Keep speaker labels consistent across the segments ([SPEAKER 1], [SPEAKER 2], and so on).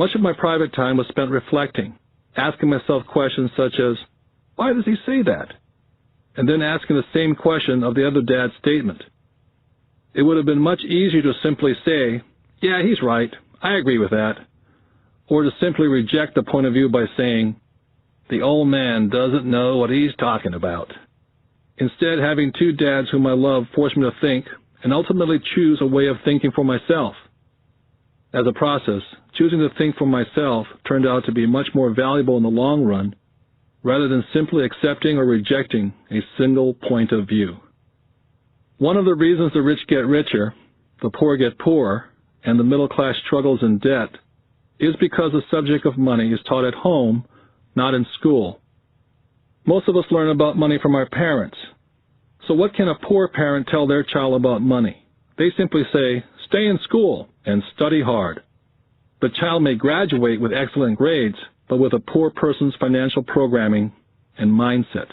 [SPEAKER 1] Much of my private time was spent reflecting, asking myself questions such as, why does he say that? And then asking the same question of the other dad's statement. It would have been much easier to simply say, yeah, he's right, I agree with that, or to simply reject the point of view by saying, the old man doesn't know what he's talking about. Instead, having two dads whom I love forced me to think and ultimately choose a way of thinking for myself. As a process, choosing to think for myself turned out to be much more valuable in the long run, rather than simply accepting or rejecting a single point of view. One of the reasons the rich get richer, the poor get poorer, and the middle class struggles in debt is because the subject of money is taught at home, not in school. Most of us learn about money from our parents. So what can a poor parent tell their child about money? They simply say, stay in school and study hard. The child may graduate with excellent grades, but with a poor person's financial programming and mindset.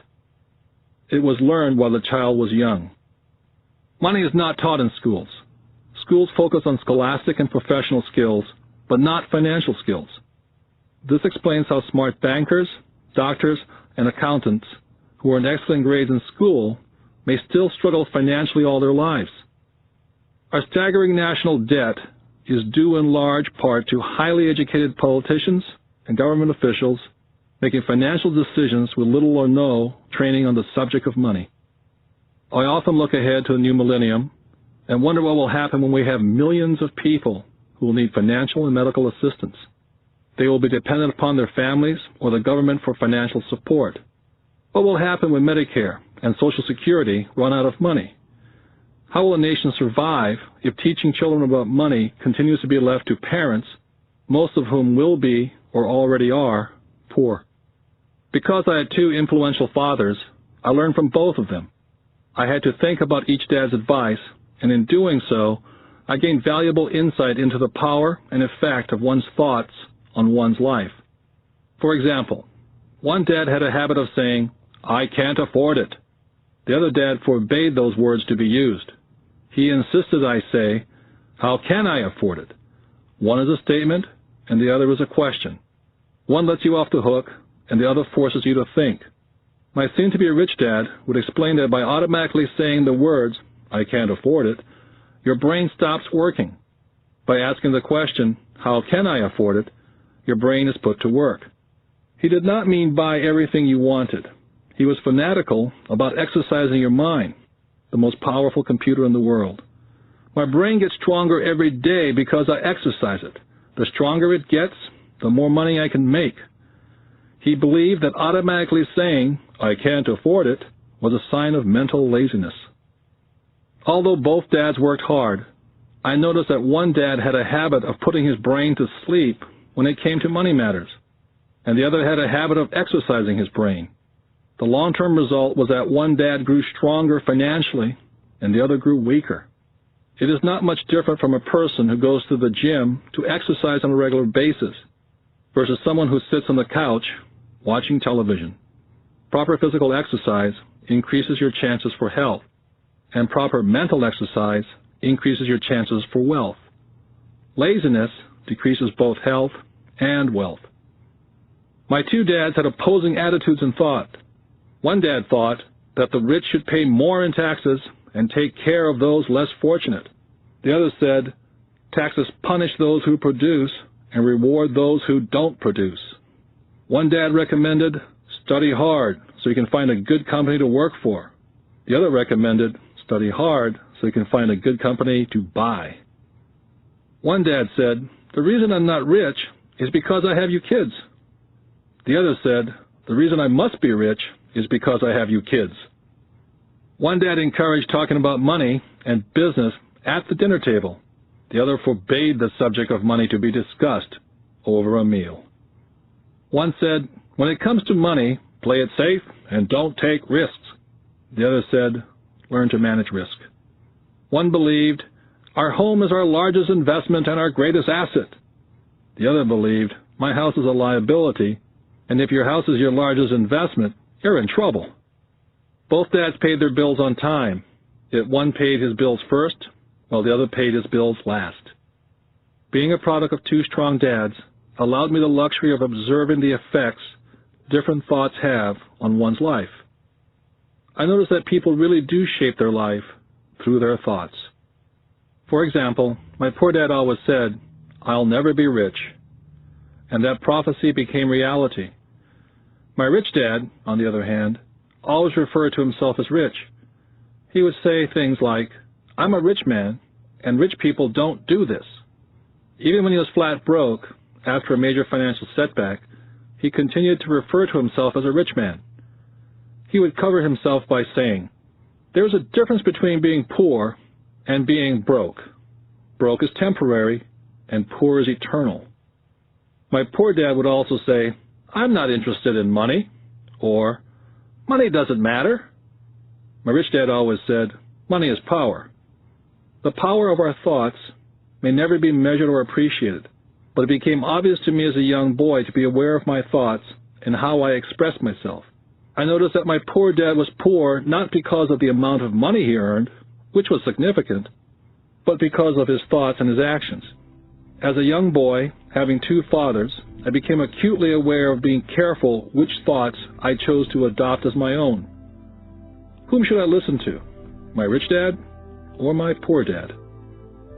[SPEAKER 1] It was learned while the child was young. Money is not taught in schools. Schools focus on scholastic and professional skills, but not financial skills. This explains how smart bankers, doctors, and accountants who earn excellent grades in school may still struggle financially all their lives. Our staggering national debt is due in large part to highly educated politicians and government officials making financial decisions with little or no training on the subject of money. I often look ahead to the new millennium and wonder what will happen when we have millions of people who will need financial and medical assistance. They will be dependent upon their families or the government for financial support. What will happen when Medicare and Social Security run out of money? How will a nation survive if teaching children about money continues to be left to parents, most of whom will be, or already are, poor? Because I had two influential fathers, I learned from both of them. I had to think about each dad's advice, and in doing so, I gained valuable insight into the power and effect of one's thoughts on one's life. For example, one dad had a habit of saying, I can't afford it. The other dad forbade those words to be used. He insisted I say, how can I afford it? One is a statement, and the other is a question. One lets you off the hook, and the other forces you to think. My soon-to-be-rich dad would explain that by automatically saying the words, I can't afford it, your brain stops working. By asking the question, how can I afford it, your brain is put to work. He did not mean buy everything you wanted. He was fanatical about exercising your mind, the most powerful computer in the world. My brain gets stronger every day because I exercise it. The stronger it gets, the more money I can make. He believed that automatically saying, I can't afford it, was a sign of mental laziness. Although both dads worked hard, I noticed that one dad had a habit of putting his brain to sleep when it came to money matters, and the other had a habit of exercising his brain. The long-term result was that one dad grew stronger financially and the other grew weaker. It is not much different from a person who goes to the gym to exercise on a regular basis versus someone who sits on the couch watching television. Proper physical exercise increases your chances for health, and proper mental exercise increases your chances for wealth. Laziness decreases both health and wealth. My two dads had opposing attitudes in thought. One dad thought that the rich should pay more in taxes and take care of those less fortunate. The other said, taxes punish those who produce and reward those who don't produce. One dad recommended, study hard so you can find a good company to work for. The other recommended, study hard so you can find a good company to buy. One dad said, the reason I'm not rich is because I have you kids. The other said, the reason I must be rich is because I have you kids. One dad encouraged talking about money and business at the dinner table. The other forbade the subject of money to be discussed over a meal. One said, when it comes to money, play it safe and don't take risks. The other said, learn to manage risk. One believed, our home is our largest investment and our greatest asset. The other believed, my house is a liability, and if your house is your largest investment, you're in trouble. Both dads paid their bills on time, yet one paid his bills first, while the other paid his bills last. Being a product of two strong dads, allowed me the luxury of observing the effects different thoughts have on one's life. I noticed that people really do shape their life through their thoughts. For example, my poor dad always said, "I'll never be rich," and that prophecy became reality. My rich dad, on the other hand, always referred to himself as rich. He would say things like, "I'm a rich man, and rich people don't do this." Even when he was flat broke, after a major financial setback, he continued to refer to himself as a rich man. He would cover himself by saying, "There's a difference between being poor and being broke. Broke is temporary, and poor is eternal." My poor dad would also say, "I'm not interested in money," or "Money doesn't matter." My rich dad always said, "Money is power." The power of our thoughts may never be measured or appreciated, but it became obvious to me as a young boy to be aware of my thoughts and how I expressed myself. I noticed that my poor dad was poor not because of the amount of money he earned, which was significant, but because of his thoughts and his actions. As a young boy, having two fathers, I became acutely aware of being careful which thoughts I chose to adopt as my own. Whom should I listen to, my rich dad or my poor dad?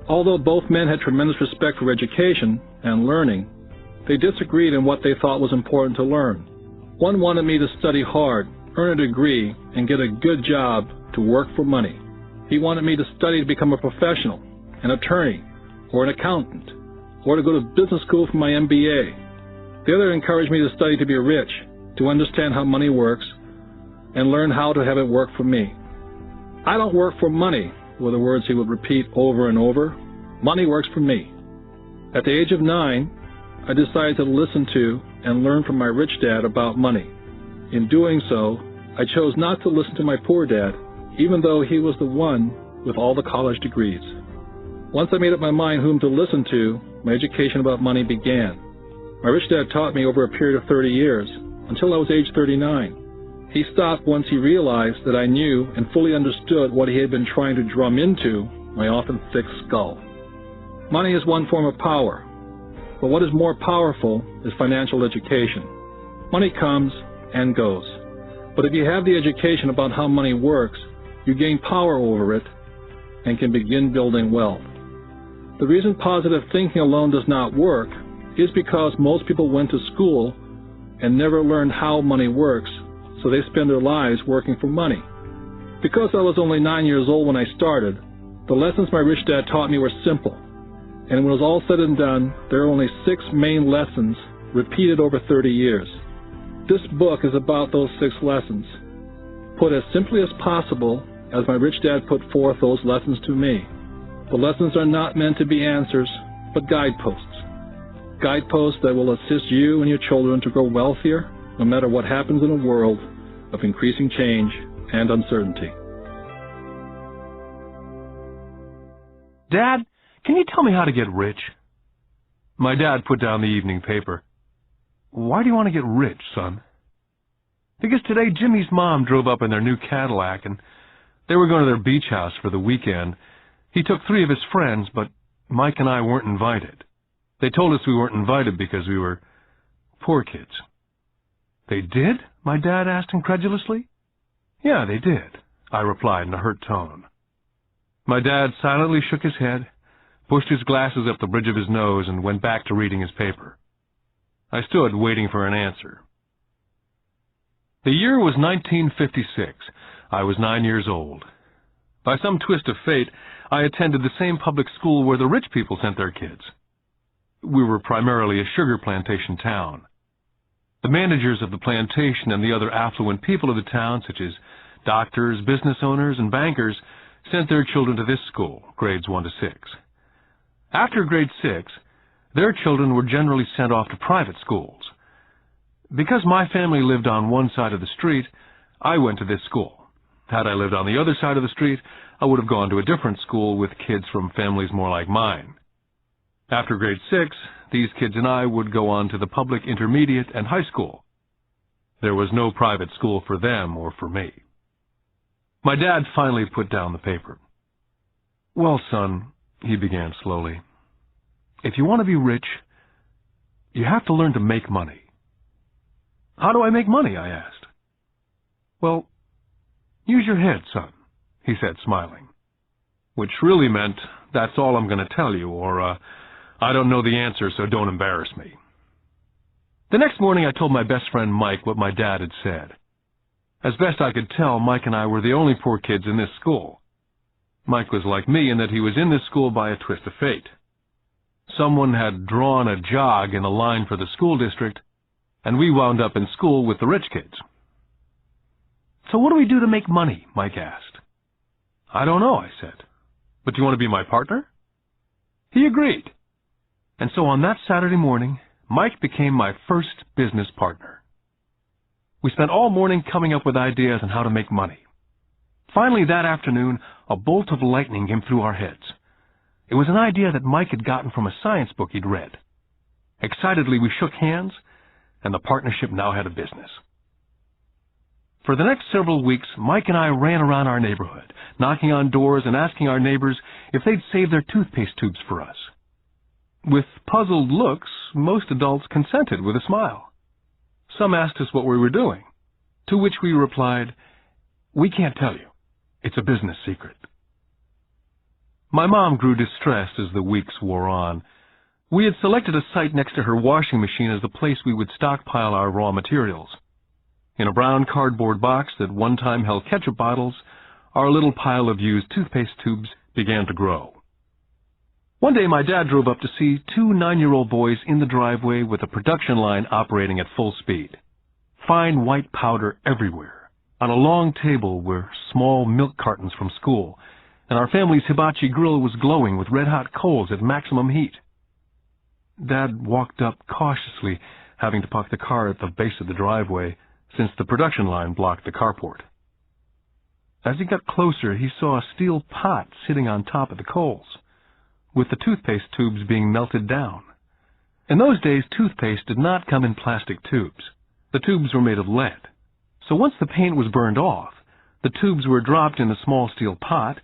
[SPEAKER 1] Although both men had tremendous respect for education and learning, they disagreed in what they thought was important to learn. One wanted me to study hard, earn a degree, and get a good job to work for money. He wanted me to study to become a professional, an attorney, or an accountant, or to go to business school for my MBA. The other encouraged me to study to be rich, to understand how money works, and learn how to have it work for me. "I don't work for money," were the words he would repeat over and over. "Money works for me." At the age of 9, I decided to listen to and learn from my rich dad about money. In doing so, I chose not to listen to my poor dad, even though he was the one with all the college degrees. Once I made up my mind whom to listen to, my education about money began. My rich dad taught me over a period of 30 years, until I was age 39. He stopped once he realized that I knew and fully understood what he had been trying to drum into my often thick skull. Money is one form of power, but what is more powerful is financial education. Money comes and goes, but if you have the education about how money works, you gain power over it and can begin building wealth. The reason positive thinking alone does not work is because most people went to school and never learned how money works, so they spend their lives working for money. Because I was only 9 years old when I started, the lessons my rich dad taught me were simple. And when it was all said and done, there are only 6 main lessons repeated over 30 years. This book is about those 6 lessons, put as simply as possible as my rich dad put forth those lessons to me. The lessons are not meant to be answers, but guideposts. Guideposts that will assist you and your children to grow wealthier, no matter what happens in a world of increasing change and uncertainty.
[SPEAKER 2] Dad, can you tell me how to get rich? My dad put down the evening paper. Why do you want to get rich, son? Because today Jimmy's mom drove up in their new Cadillac and they were going to their beach house for the weekend. He took 3 of his friends, but Mike and I weren't invited. They told us we weren't invited because we were poor kids. They did? My dad asked incredulously. Yeah, they did, I replied in a hurt tone. My dad silently shook his head, pushed his glasses up the bridge of his nose, and went back to reading his paper. I stood waiting for an answer. The year was 1956. I was 9 years old. By some twist of fate, I attended the same public school where the rich people sent their kids. We were primarily a sugar plantation town. The managers of the plantation and the other affluent people of the town, such as doctors, business owners, and bankers, sent their children to this school, grades 1 to 6. After grade 6, their children were generally sent off to private schools. Because my family lived on one side of the street, I went to this school. Had I lived on the other side of the street, I would have gone to a different school with kids from families more like mine. After grade 6, these kids and I would go on to the public intermediate and high school. There was no private school for them or for me. My dad finally put down the paper. Well, son, he began slowly, if you want to be rich, You have to learn to make money. How do I make money? I asked. Well, use your head, son, he said, smiling. Which really meant, that's all I'm going to tell you, or, I don't know the answer, so don't embarrass me. The next morning I told my best friend Mike what my dad had said. As best I could tell, Mike and I were the only poor kids in this school. Mike was like me in that he was in this school by a twist of fate. Someone had drawn a jog in a line for the school district, and we wound up in school with the rich kids. So what do we do to make money? Mike asked. I don't know, I said. But do you want to be my partner? He agreed. And so on that Saturday morning, Mike became my first business partner. We spent all morning coming up with ideas on how to make money. Finally, that afternoon, a bolt of lightning came through our heads. It was an idea that Mike had gotten from a science book he'd read. Excitedly, we shook hands, and the partnership now had a business. For the next several weeks, Mike and I ran around our neighborhood, knocking on doors and asking our neighbors if they'd save their toothpaste tubes for us. With puzzled looks, most adults consented with a smile. Some asked us what we were doing, to which we replied, "We can't tell you. It's a business secret." My mom grew distressed as the weeks wore on. We had selected a site next to her washing machine as the place we would stockpile our raw materials. In a brown cardboard box that one time held ketchup bottles, our little pile of used toothpaste tubes began to grow. One day my dad drove up to see two 9-year-old boys in the driveway with a production line operating at full speed. Fine white powder everywhere. On a long table were small milk cartons from school, and our family's hibachi grill was glowing with red-hot coals at maximum heat. Dad walked up cautiously, having to park the car at the base of the driveway, since the production line blocked the carport. As he got closer, he saw a steel pot sitting on top of the coals, with the toothpaste tubes being melted down. In those days, toothpaste did not come in plastic tubes. The tubes were made of lead. So once the paint was burned off, the tubes were dropped in a small steel pot,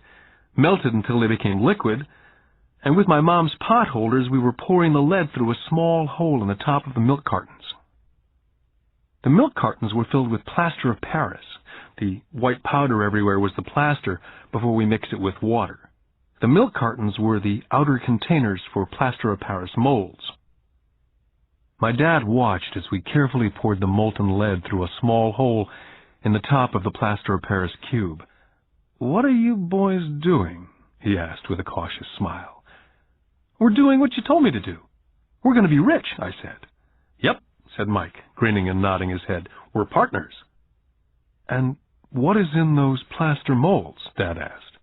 [SPEAKER 2] melted until they became liquid, and with my mom's pot holders, we were pouring the lead through a small hole in the top of the milk cartons. The milk cartons were filled with plaster of Paris. The white powder everywhere was the plaster before we mixed it with water. The milk cartons were the outer containers for plaster of Paris molds. My dad watched as we carefully poured the molten lead through a small hole in the top of the plaster of Paris cube. "What are you boys doing?" he asked with a cautious smile. "We're doing what you told me to do. We're going to be rich," I said. "Yep," said Mike, grinning and nodding his head. "We're partners." "And what is in those plaster molds?" Dad asked.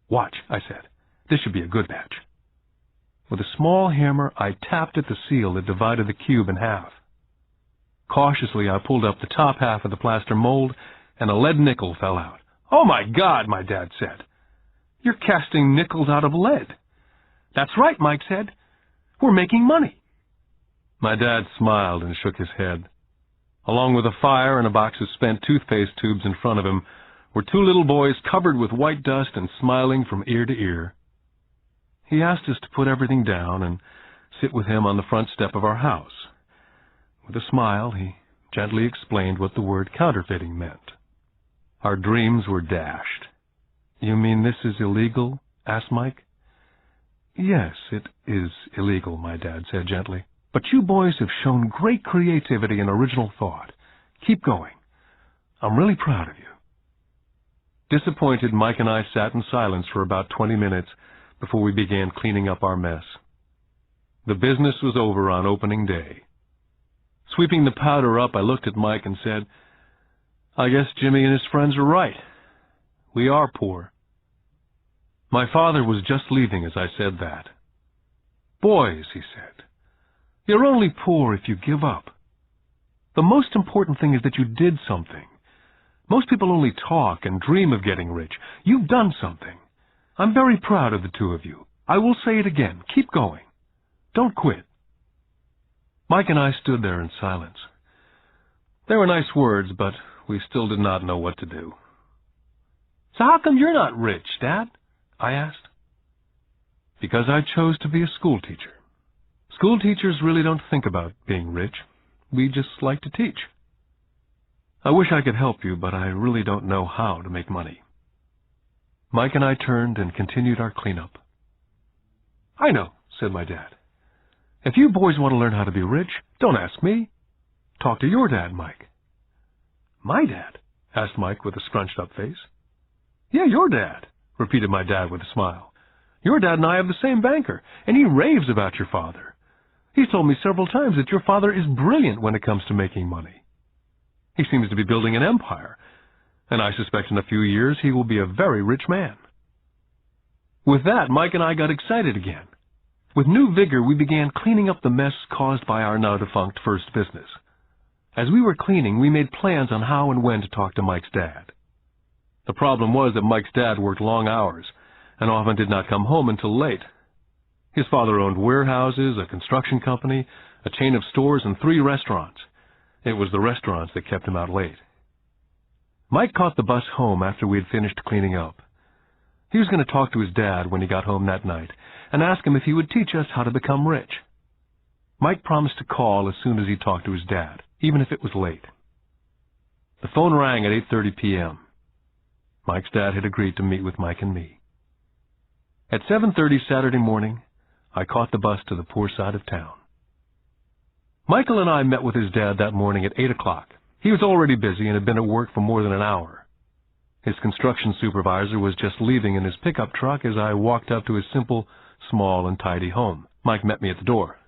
[SPEAKER 2] "Watch," I said. "This should be a good batch." With a small hammer, I tapped at the seal that divided the cube in half. Cautiously, I pulled up the top half of the plaster mold, and a lead nickel fell out. "Oh, my God," my dad said. "You're casting nickels out of lead." "That's right," Mike said. "We're making money." My dad smiled and shook his head. Along with a fire and a box of spent toothpaste tubes in front of him were two little boys covered with white dust and smiling from ear to ear. He asked us to put everything down and sit with him on the front step of our house. With a smile, he gently explained what the word counterfeiting meant. Our dreams were dashed. "You mean this is illegal?" asked Mike. "Yes, it is illegal," my dad said gently. "But you boys have shown great creativity and original thought. Keep going. I'm really proud of you." Disappointed, Mike and I sat in silence for about 20 minutes before we began cleaning up our mess. The business was over on opening day. Sweeping the powder up, I looked at Mike and said, "I guess Jimmy and his friends are right. We are poor." My father was just leaving as I said that. "Boys," he said, "you're only poor if you give up. The most important thing is that you did something. Most people only talk and dream of getting rich. You've done something. I'm very proud of the two of you. I will say it again. Keep going. Don't quit." Mike and I stood there in silence. They were nice words, but we still did not know what to do. "So how come you're not rich, Dad?" I asked. "Because I chose to be a school teacher. School teachers really don't think about being rich. We just like to teach. I wish I could help you, but I really don't know how to make money. Mike and I turned and continued our cleanup. I know, said my dad. If you boys want to learn how to be rich, don't ask me. Talk to your dad, Mike. My dad? Asked Mike with a scrunched up face. Yeah, your dad, repeated my dad with a smile. Your dad and I have the same banker, and he raves about your father. He's told me several times that your father is brilliant when it comes to making money. He seems to be building an empire, and I suspect in a few years he will be a very rich man. With that, Mike and I got excited again. With new vigor, we began cleaning up the mess caused by our now-defunct first business. As we were cleaning, we made plans on how and when to talk to Mike's dad. The problem was that Mike's dad worked long hours and often did not come home until late. His father owned warehouses, a construction company, a chain of stores, and 3 restaurants. It was the restaurants that kept him out late. Mike caught the bus home after we had finished cleaning up. He was going to talk to his dad when he got home that night and ask him if he would teach us how to become rich. Mike promised to call as soon as he talked to his dad, even if it was late. The phone rang at 8:30 p.m. Mike's dad had agreed to meet with Mike and me. At 7:30 Saturday morning, I caught the bus to the poor side of town. Michael and I met with his dad that morning at 8 o'clock. He was already busy and had been at work for more than an hour. His construction supervisor was just leaving in his pickup truck as I walked up to his simple, small, and tidy home. Mike met me at the door.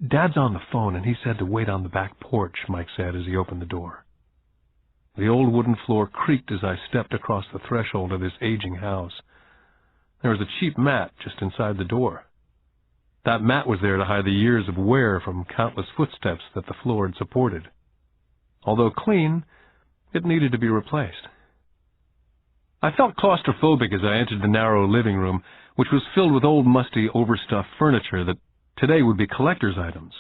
[SPEAKER 2] Dad's on the phone, and he said to wait on the back porch, Mike said as he opened the door. The old wooden floor creaked as I stepped across the threshold of this aging house. There was a cheap mat just inside the door. That mat was there to hide the years of wear from countless footsteps that the floor had supported. Although clean, it needed to be replaced. I felt claustrophobic as I entered the narrow living room, which was filled with old, musty, overstuffed furniture that today would be collector's items.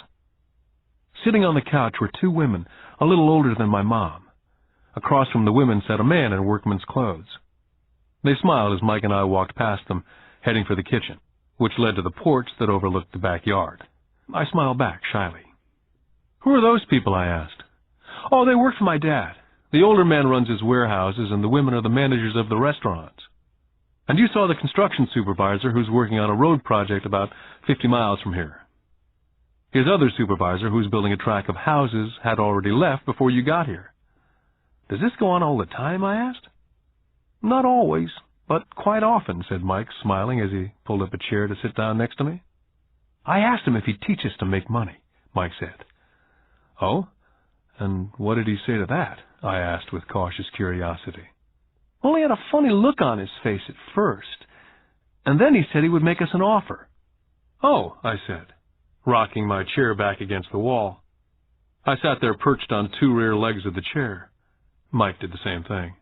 [SPEAKER 2] Sitting on the couch were 2 women, a little older than my mom. Across from the women sat a man in workman's clothes. They smiled as Mike and I walked past them, heading for the kitchen, which led to the porch that overlooked the backyard. I smiled back shyly. Who are those people? I asked. Oh, they work for my dad. The older man runs his warehouses, and the women are the managers of the restaurants. And you saw the construction supervisor who's working on a road project about 50 miles from here. His other supervisor, who's building a tract of houses, had already left before you got here. Does this go on all the time? I asked. Not always, but quite often, said Mike, smiling as he pulled up a chair to sit down next to me. I asked him if he'd teach us to make money, Mike said. Oh? And what did he say to that? I asked with cautious curiosity. Well, he had a funny look on his face at first, and then he said he would make us an offer. Oh, I said, rocking my chair back against the wall. I sat there perched on 2 rear legs of the chair. Mike did the same thing.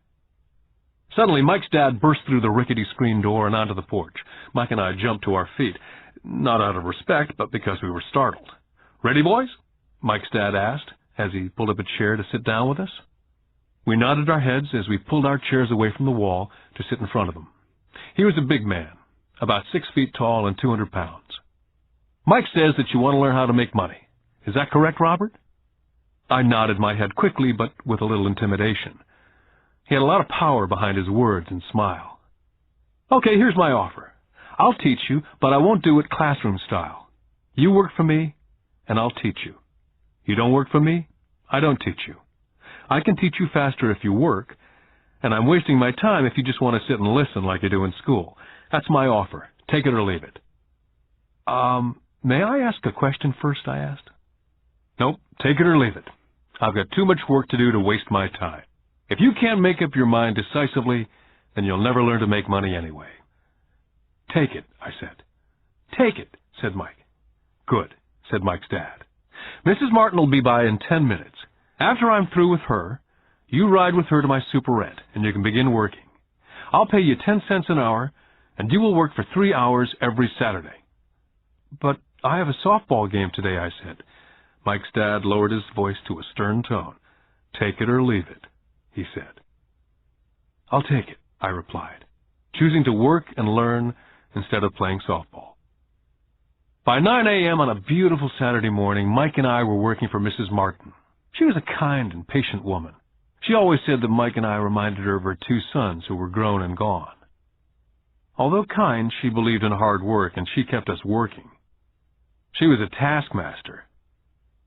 [SPEAKER 2] Suddenly, Mike's dad burst through the rickety screen door and onto the porch. Mike and I jumped to our feet, not out of respect, but because we were startled. Ready, boys? Mike's dad asked, as he pulled up a chair to sit down with us. We nodded our heads as we pulled our chairs away from the wall to sit in front of him. He was a big man, about 6 feet tall and 200 pounds. Mike says that you want to learn how to make money. Is that correct, Robert? I nodded my head quickly, but with a little intimidation. He had a lot of power behind his words and smile. Okay, here's my offer. I'll teach you, but I won't do it classroom style. You work for me, and I'll teach you. You don't work for me, I don't teach you. I can teach you faster if you work, and I'm wasting my time if you just want to sit and listen like you do in school. That's my offer. Take it or leave it. May I ask a question first? I asked. Nope, take it or leave it. I've got too much work to do to waste my time. If you can't make up your mind decisively, then you'll never learn to make money anyway. Take it, I said. Take it, said Mike. Good, said Mike's dad. Mrs. Martin will be by in 10 minutes. After I'm through with her, you ride with her to my superette, and you can begin working. I'll pay you 10 cents an hour, and you will work for 3 hours every Saturday. But I have a softball game today, I said. Mike's dad lowered his voice to a stern tone. Take it or leave it, he said. I'll take it, I replied, choosing to work and learn instead of playing softball. By 9 a.m. on a beautiful Saturday morning, Mike and I were working for Mrs. Martin. She was a kind and patient woman. She always said that Mike and I reminded her of her 2 sons who were grown and gone. Although kind, she believed in hard work, and she kept us working. She was a taskmaster.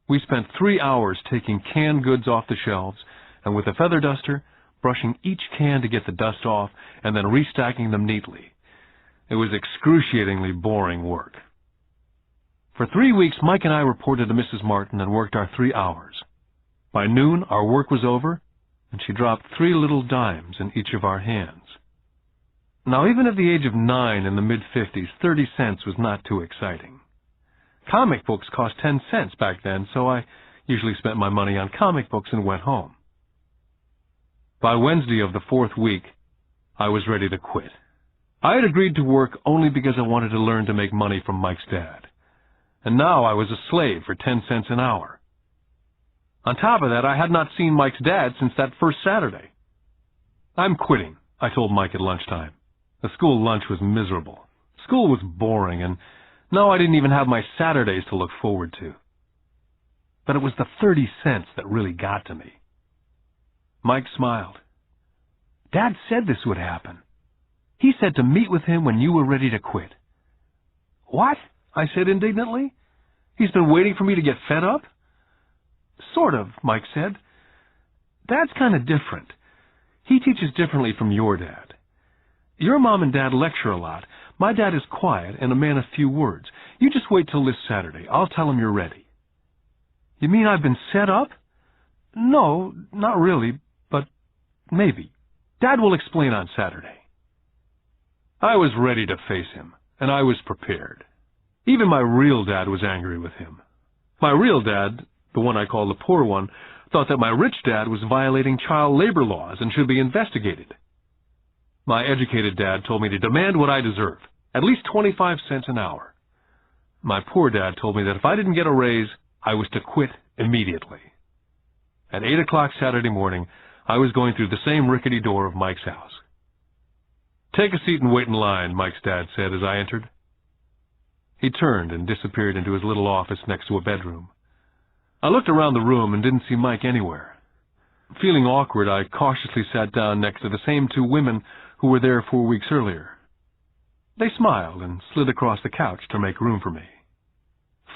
[SPEAKER 2] We spent 3 hours taking canned goods off the shelves, and with a feather duster, brushing each can to get the dust off, and then restacking them neatly. It was excruciatingly boring work. For 3 weeks, Mike and I reported to Mrs. Martin and worked our 3 hours. By noon, our work was over, and she dropped 3 little dimes in each of our hands. Now, even at the age of 9 in the mid-50s, 30 cents was not too exciting. Comic books cost 10 cents back then, so I usually spent my money on comic books and went home. By Wednesday of the 4th week, I was ready to quit. I had agreed to work only because I wanted to learn to make money from Mike's dad. And now I was a slave for 10 cents an hour. On top of that, I had not seen Mike's dad since that first Saturday. I'm quitting, I told Mike at lunchtime. The school lunch was miserable. School was boring, and now I didn't even have my Saturdays to look forward to. But it was the 30 cents that really got to me. Mike smiled. Dad said this would happen. He said to meet with him when you were ready to quit. What? I said indignantly. He's been waiting for me to get fed up? Sort of, Mike said. Dad's kind of different. He teaches differently from your dad. Your mom and dad lecture a lot. My dad is quiet and a man of few words. You just wait till this Saturday. I'll tell him you're ready. You mean I've been set up? No, not really, but maybe. Dad will explain on Saturday. I was ready to face him, and I was prepared. Even my real dad was angry with him. My real dad, the one I call the poor one, thought that my rich dad was violating child labor laws and should be investigated. My educated dad told me to demand what I deserve, at least 25 cents an hour. My poor dad told me that if I didn't get a raise, I was to quit immediately. At 8 o'clock Saturday morning, I was going through the same rickety door of Mike's house. Take a seat and wait in line, Mike's dad said as I entered. He turned and disappeared into his little office next to a bedroom. I looked around the room and didn't see Mike anywhere. Feeling awkward, I cautiously sat down next to the same 2 women who were there 4 weeks earlier. They smiled and slid across the couch to make room for me.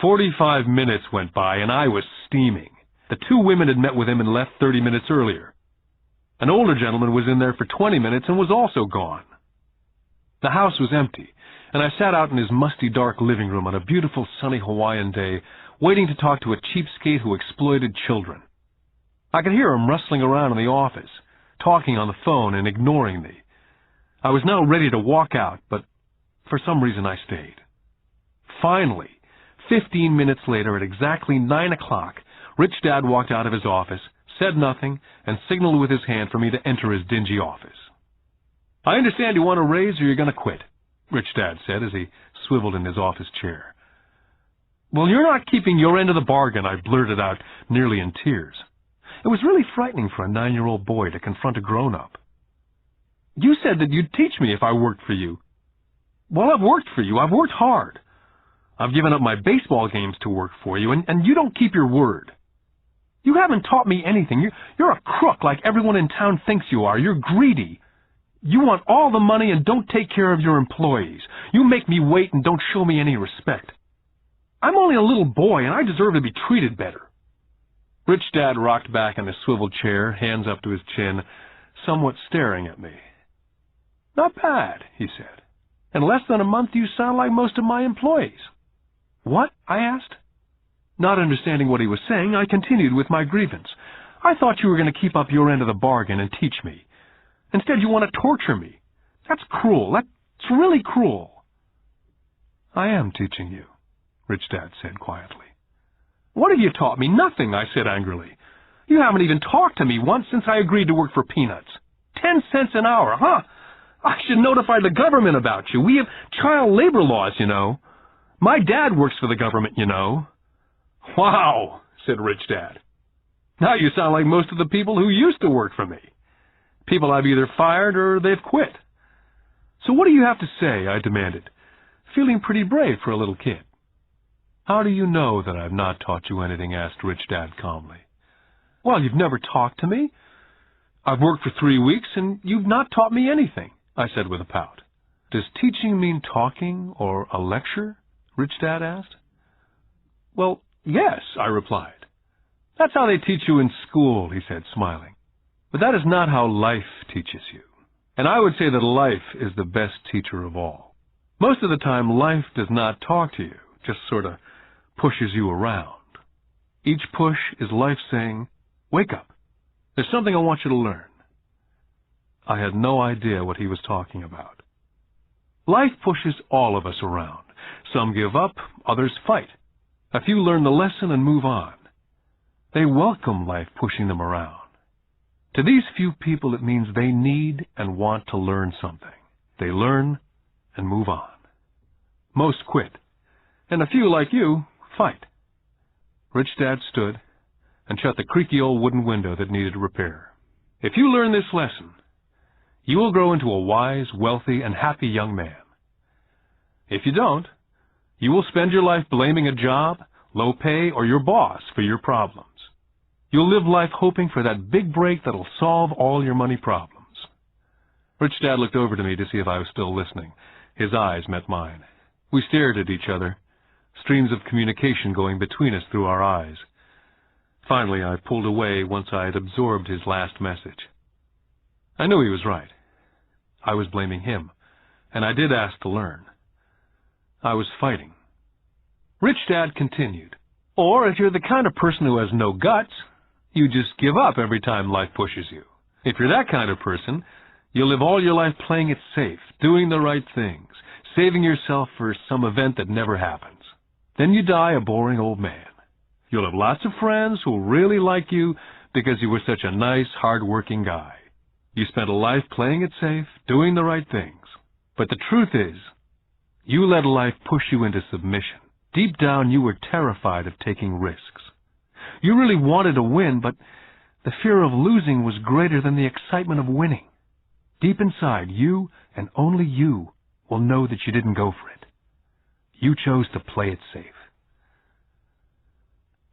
[SPEAKER 2] 45 minutes went by and I was steaming. The 2 women had met with him and left 30 minutes earlier. An older gentleman was in there for 20 minutes and was also gone. The house was empty, and I sat out in his musty, dark living room on a beautiful, sunny Hawaiian day, waiting to talk to a cheapskate who exploited children. I could hear him rustling around in the office, talking on the phone and ignoring me. I was now ready to walk out, but for some reason I stayed. Finally, 15 minutes later, at exactly 9 o'clock, Rich Dad walked out of his office, said nothing, and signaled with his hand for me to enter his dingy office. I understand you want a raise or you're going to quit, Rich Dad said as he swiveled in his office chair. Well, you're not keeping your end of the bargain, I blurted out, nearly in tears. It was really frightening for a 9-year-old boy to confront a grown-up. You said that you'd teach me if I worked for you. Well, I've worked for you. I've worked hard. I've given up my baseball games to work for you, and you don't keep your word. You haven't taught me anything. You're a crook like everyone in town thinks you are. You're greedy. You want all the money and don't take care of your employees. You make me wait and don't show me any respect. I'm only a little boy, and I deserve to be treated better. Rich Dad rocked back in his swivel chair, hands up to his chin, somewhat staring at me. Not bad, he said. In less than a month, you sound like most of my employees. What? I asked. Not understanding what he was saying, I continued with my grievance. I thought you were going to keep up your end of the bargain and teach me. Instead, you want to torture me. That's cruel. That's really cruel. I am teaching you, Rich Dad said quietly. What have you taught me? Nothing, I said angrily. You haven't even talked to me once since I agreed to work for peanuts. 10 cents an hour, huh? I should notify the government about you. We have child labor laws, you know. My dad works for the government, you know. Wow, said Rich Dad. Now you sound like most of the people who used to work for me. People I've either fired or they've quit. So what do you have to say? I demanded, feeling pretty brave for a little kid. How do you know that I've not taught you anything? Asked Rich Dad calmly. Well, you've never talked to me. I've worked for 3 weeks, and you've not taught me anything, I said with a pout. Does teaching mean talking or a lecture? Rich Dad asked. Well, yes, I replied. That's how they teach you in school, he said, smiling. But that is not how life teaches you. And I would say that life is the best teacher of all. Most of the time, life does not talk to you, just sort of pushes you around. Each push is life saying, wake up. There's something I want you to learn. I had no idea what he was talking about. Life pushes all of us around. Some give up, others fight. A few learn the lesson and move on. They welcome life pushing them around. To these few people, it means they need and want to learn something. They learn and move on. Most quit, and a few, like you, fight. Rich Dad stood and shut the creaky old wooden window that needed repair. If you learn this lesson, you will grow into a wise, wealthy, and happy young man. If you don't, you will spend your life blaming a job, low pay, or your boss for your problems. You'll live life hoping for that big break that'll solve all your money problems. Rich Dad looked over to me to see if I was still listening. His eyes met mine. We stared at each other, streams of communication going between us through our eyes. Finally, I pulled away once I had absorbed his last message. I knew he was right. I was blaming him, and I did ask to learn. I was fighting. Rich Dad continued, or if you're the kind of person who has no guts, you just give up every time life pushes you. If you're that kind of person, you'll live all your life playing it safe, doing the right things, saving yourself for some event that never happens. Then you die a boring old man. You'll have lots of friends who'll really like you because you were such a nice, hard-working guy. You spent a life playing it safe, doing the right things. But the truth is, you let life push you into submission. Deep down, you were terrified of taking risks. You really wanted to win, but the fear of losing was greater than the excitement of winning. Deep inside, you and only you will know that you didn't go for it. You chose to play it safe.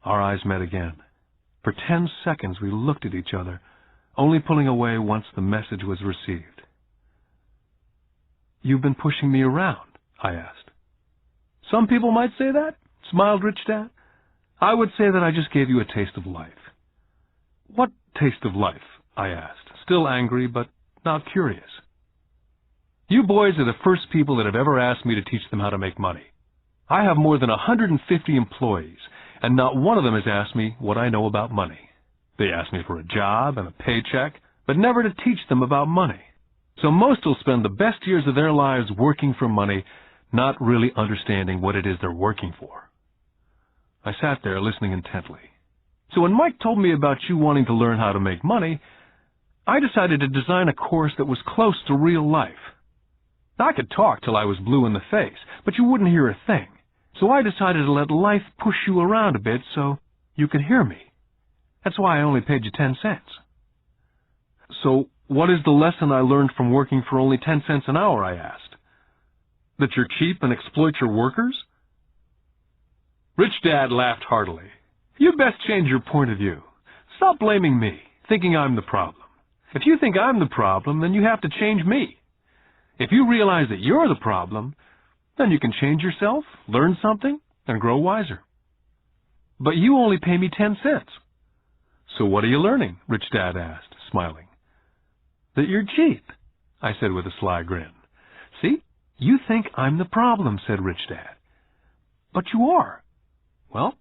[SPEAKER 2] Our eyes met again. For 10 seconds, we looked at each other, only pulling away once the message was received. You've been pushing me around, I asked. Some people might say that, smiled Rich Dad. I would say that I just gave you a taste of life. What taste of life? I asked, still angry, but not curious. You boys are the first people that have ever asked me to teach them how to make money. I have more than 150 employees, and not one of them has asked me what I know about money. They ask me for a job and a paycheck, but never to teach them about money. So most will spend the best years of their lives working for money, not really understanding what it is they're working for. I sat there listening intently. So when Mike told me about you wanting to learn how to make money, I decided to design a course that was close to real life. I could talk till I was blue in the face, but you wouldn't hear a thing. So I decided to let life push you around a bit so you could hear me. That's why I only paid you 10 cents. So what is the lesson I learned from working for only 10 cents an hour, I asked. That you're cheap and exploit your workers? Rich Dad laughed heartily. You'd best change your point of view. Stop blaming me, thinking I'm the problem. If you think I'm the problem, then you have to change me. If you realize that you're the problem, then you can change yourself, learn something, and grow wiser. But you only pay me 10 cents. So what are you learning? Rich Dad asked, smiling. That you're cheap, I said with a sly grin. See, you think I'm the problem, said Rich Dad. But you are. Well,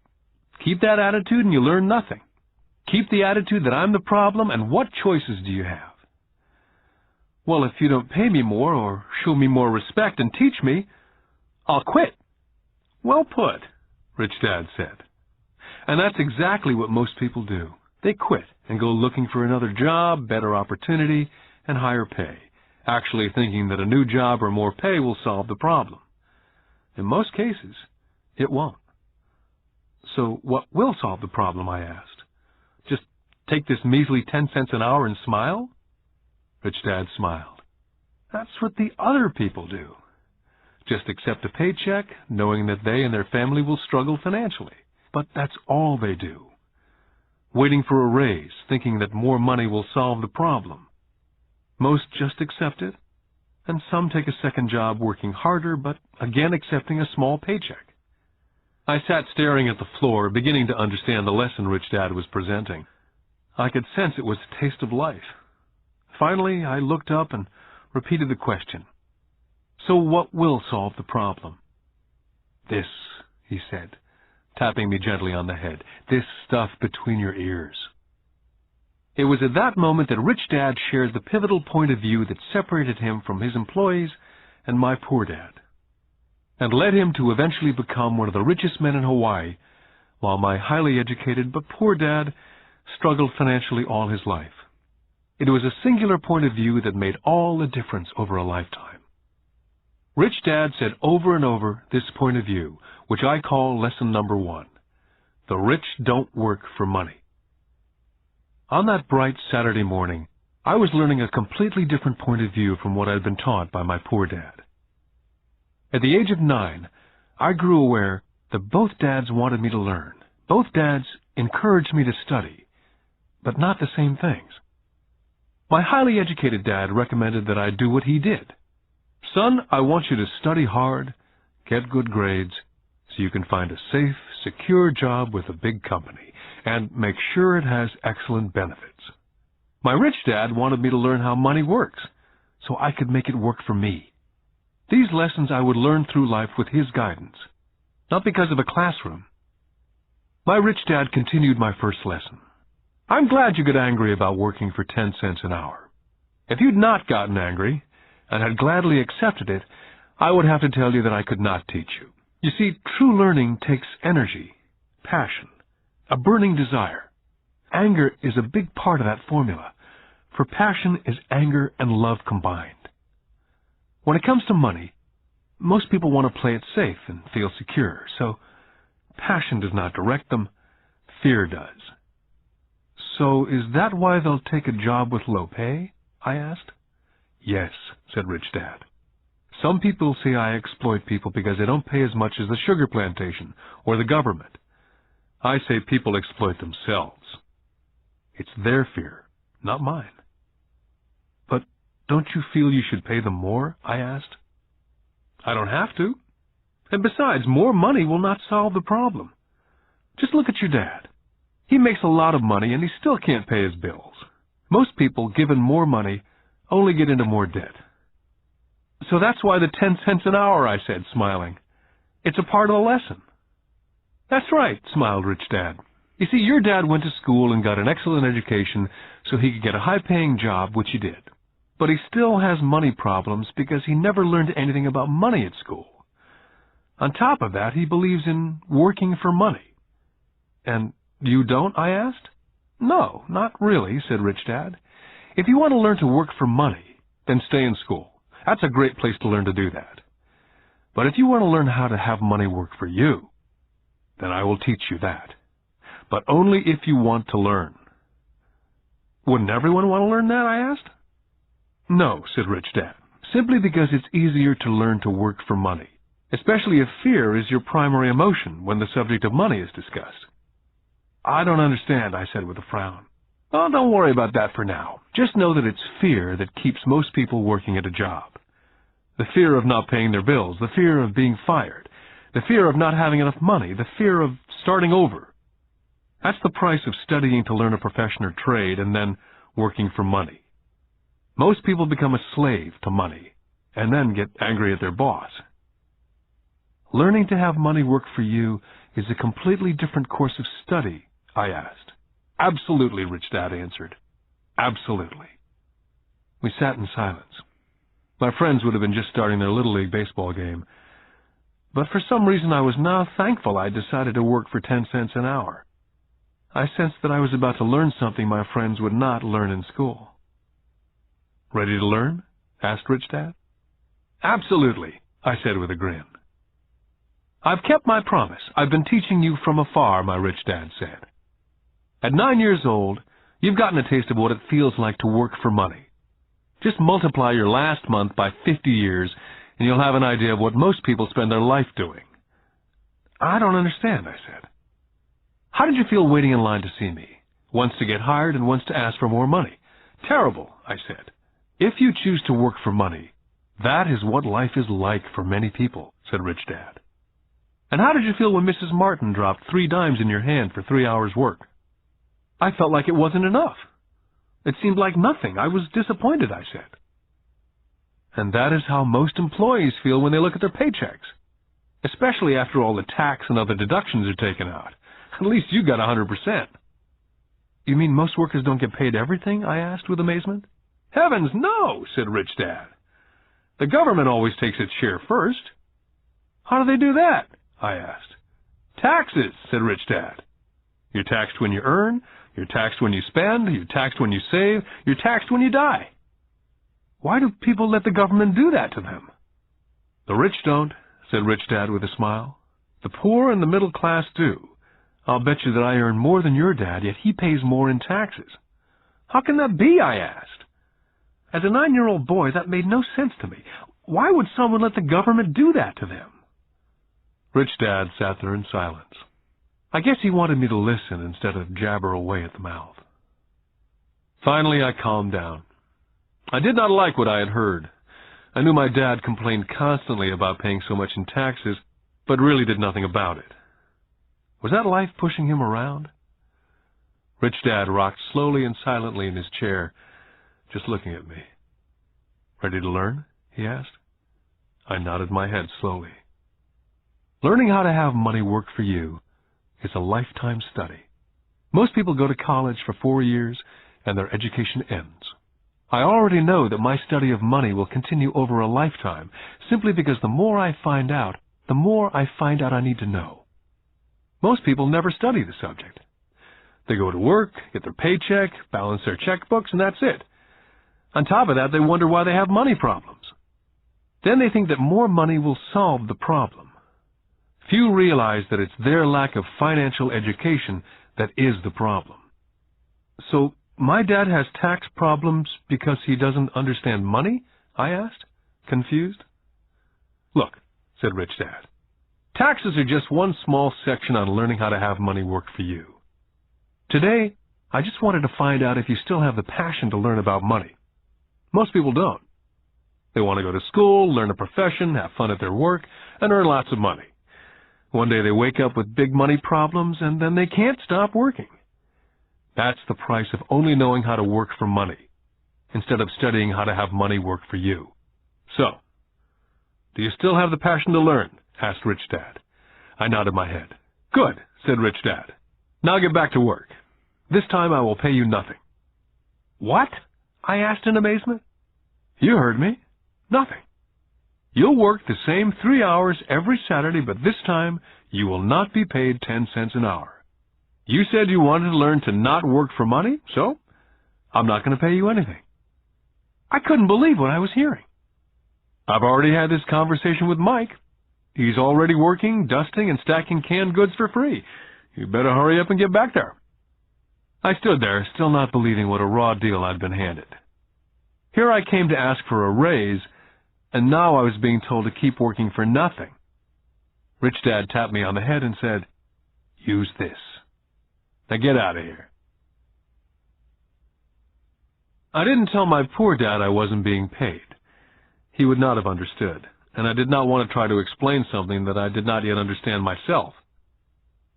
[SPEAKER 2] keep that attitude and you learn nothing. Keep the attitude that I'm the problem, and what choices do you have? Well, if you don't pay me more or show me more respect and teach me, I'll quit. Well put, Rich Dad said. And that's exactly what most people do. They quit and go looking for another job, better opportunity, and higher pay, actually thinking that a new job or more pay will solve the problem. In most cases, it won't. So what will solve the problem, I asked? Just take this measly 10 cents an hour and smile? Rich Dad smiled. That's what the other people do. Just accept a paycheck, knowing that they and their family will struggle financially. But that's all they do. Waiting for a raise, thinking that more money will solve the problem. Most just accept it, and some take a second job working harder, but again accepting a small paycheck. I sat staring at the floor, beginning to understand the lesson Rich Dad was presenting. I could sense it was a taste of life. Finally, I looked up and repeated the question. So what will solve the problem? This, he said, tapping me gently on the head. This stuff between your ears. It was at that moment that Rich Dad shared the pivotal point of view that separated him from his employees and my poor dad, and led him to eventually become one of the richest men in Hawaii, while my highly educated but poor dad struggled financially all his life. It was a singular point of view that made all the difference over a lifetime. Rich Dad said over and over this point of view, which I call lesson number 1. The rich don't work for money. On that bright Saturday morning, I was learning a completely different point of view from what I'd been taught by my poor dad. At the age of 9, I grew aware that both dads wanted me to learn. Both dads encouraged me to study, but not the same things. My highly educated dad recommended that I do what he did. Son, I want you to study hard, get good grades, so you can find a safe, secure job with a big company, and make sure it has excellent benefits. My rich dad wanted me to learn how money works, so I could make it work for me. These lessons I would learn through life with his guidance, not because of a classroom. My rich dad continued my first lesson. I'm glad you got angry about working for 10 cents an hour. If you'd not gotten angry, and had gladly accepted it, I would have to tell you that I could not teach you. You see, true learning takes energy, passion, a burning desire. Anger is a big part of that formula, for passion is anger and love combined. When it comes to money, most people want to play it safe and feel secure, so passion does not direct them, fear does. So is that why they'll take a job with low pay? I asked. Yes, said Rich Dad. Some people say I exploit people because they don't pay as much as the sugar plantation or the government. I say people exploit themselves. It's their fear, not mine. But don't you feel you should pay them more? I asked. I don't have to. And besides, more money will not solve the problem. Just look at your dad. He makes a lot of money and he still can't pay his bills. Most people, given more money, only get into more debt. So that's why the 10 cents an hour, I said, smiling. It's a part of the lesson. That's right, smiled Rich Dad. You see, your dad went to school and got an excellent education so he could get a high-paying job, which he did. But he still has money problems because he never learned anything about money at school. On top of that, he believes in working for money. And you don't, I asked? No, not really, said Rich Dad. If you want to learn to work for money, then stay in school. That's a great place to learn to do that. But if you want to learn how to have money work for you, then I will teach you that. But only if you want to learn. Wouldn't everyone want to learn that, I asked? No, said Rich Dad, simply because it's easier to learn to work for money, especially if fear is your primary emotion when the subject of money is discussed. I don't understand, I said with a frown. Oh, don't worry about that for now. Just know that it's fear that keeps most people working at a job. The fear of not paying their bills, the fear of being fired, the fear of not having enough money, the fear of starting over. That's the price of studying to learn a profession or trade and then working for money. Most people become a slave to money and then get angry at their boss. Learning to have money work for you is a completely different course of study, I asked. Absolutely, Rich Dad answered. Absolutely. We sat in silence. My friends would have been just starting their Little League baseball game, but for some reason I was now thankful I decided to work for 10 cents an hour. I sensed that I was about to learn something my friends would not learn in school. Ready to learn? Asked Rich Dad. Absolutely, I said with a grin. I've kept my promise. I've been teaching you from afar, my rich dad said. At 9 years old, you've gotten a taste of what it feels like to work for money. Just multiply your last month by 50 years, and you'll have an idea of what most people spend their life doing." "I don't understand," I said. "How did you feel waiting in line to see me? Once to get hired and once to ask for more money." "Terrible," I said. "If you choose to work for money, that is what life is like for many people," said Rich Dad. "And how did you feel when Mrs. Martin dropped 3 dimes in your hand for 3 hours' work?" "I felt like it wasn't enough. It seemed like nothing. I was disappointed," I said. And that is how most employees feel when they look at their paychecks, especially after all the tax and other deductions are taken out. At least you got 100%. "You mean most workers don't get paid everything?" I asked with amazement. "Heavens, no," said Rich Dad. "The government always takes its share first." "How do they do that?" I asked. "Taxes," said Rich Dad. "You're taxed when you earn, you're taxed when you spend, you're taxed when you save, you're taxed when you die." "Why do people let the government do that to them?" "The rich don't," said Rich Dad with a smile. "The poor and the middle class do. I'll bet you that I earn more than your dad, yet he pays more in taxes." "How can that be?" I asked. As a 9-year-old boy, that made no sense to me. Why would someone let the government do that to them? Rich Dad sat there in silence. I guess he wanted me to listen instead of jabber away at the mouth. Finally, I calmed down. I did not like what I had heard. I knew my dad complained constantly about paying so much in taxes, but really did nothing about it. Was that life pushing him around? Rich Dad rocked slowly and silently in his chair, just looking at me. "Ready to learn?" he asked. I nodded my head slowly. Learning how to have money work for you is a lifetime study. Most people go to college for 4 years and their education ends. I already know that my study of money will continue over a lifetime, simply because the more I find out, the more I find out I need to know. Most people never study the subject. They go to work, get their paycheck, balance their checkbooks, and that's it. On top of that, they wonder why they have money problems. Then they think that more money will solve the problem. Few realize that it's their lack of financial education that is the problem. So, my dad has tax problems because he doesn't understand money? I asked, confused. Look, said Rich Dad, taxes are just one small section on learning how to have money work for you. Today, I just wanted to find out if you still have the passion to learn about money. Most people don't. They want to go to school, learn a profession, have fun at their work, and earn lots of money. One day they wake up with big money problems, and then they can't stop working. That's the price of only knowing how to work for money, instead of studying how to have money work for you. So, do you still have the passion to learn? Asked Rich Dad. I nodded my head. Good, said Rich Dad. Now get back to work. This time I will pay you nothing. What? I asked in amazement. You heard me. Nothing. You'll work the same 3 hours every Saturday, but this time you will not be paid 10 cents an hour. You said you wanted to learn to not work for money, so I'm not going to pay you anything. I couldn't believe what I was hearing. I've already had this conversation with Mike. He's already working, dusting, and stacking canned goods for free. You better hurry up and get back there. I stood there, still not believing what a raw deal I'd been handed. Here I came to ask for a raise, and now I was being told to keep working for nothing. Rich Dad tapped me on the head and said, Use this. Now get out of here. I didn't tell my poor dad I wasn't being paid. He would not have understood, and I did not want to try to explain something that I did not yet understand myself.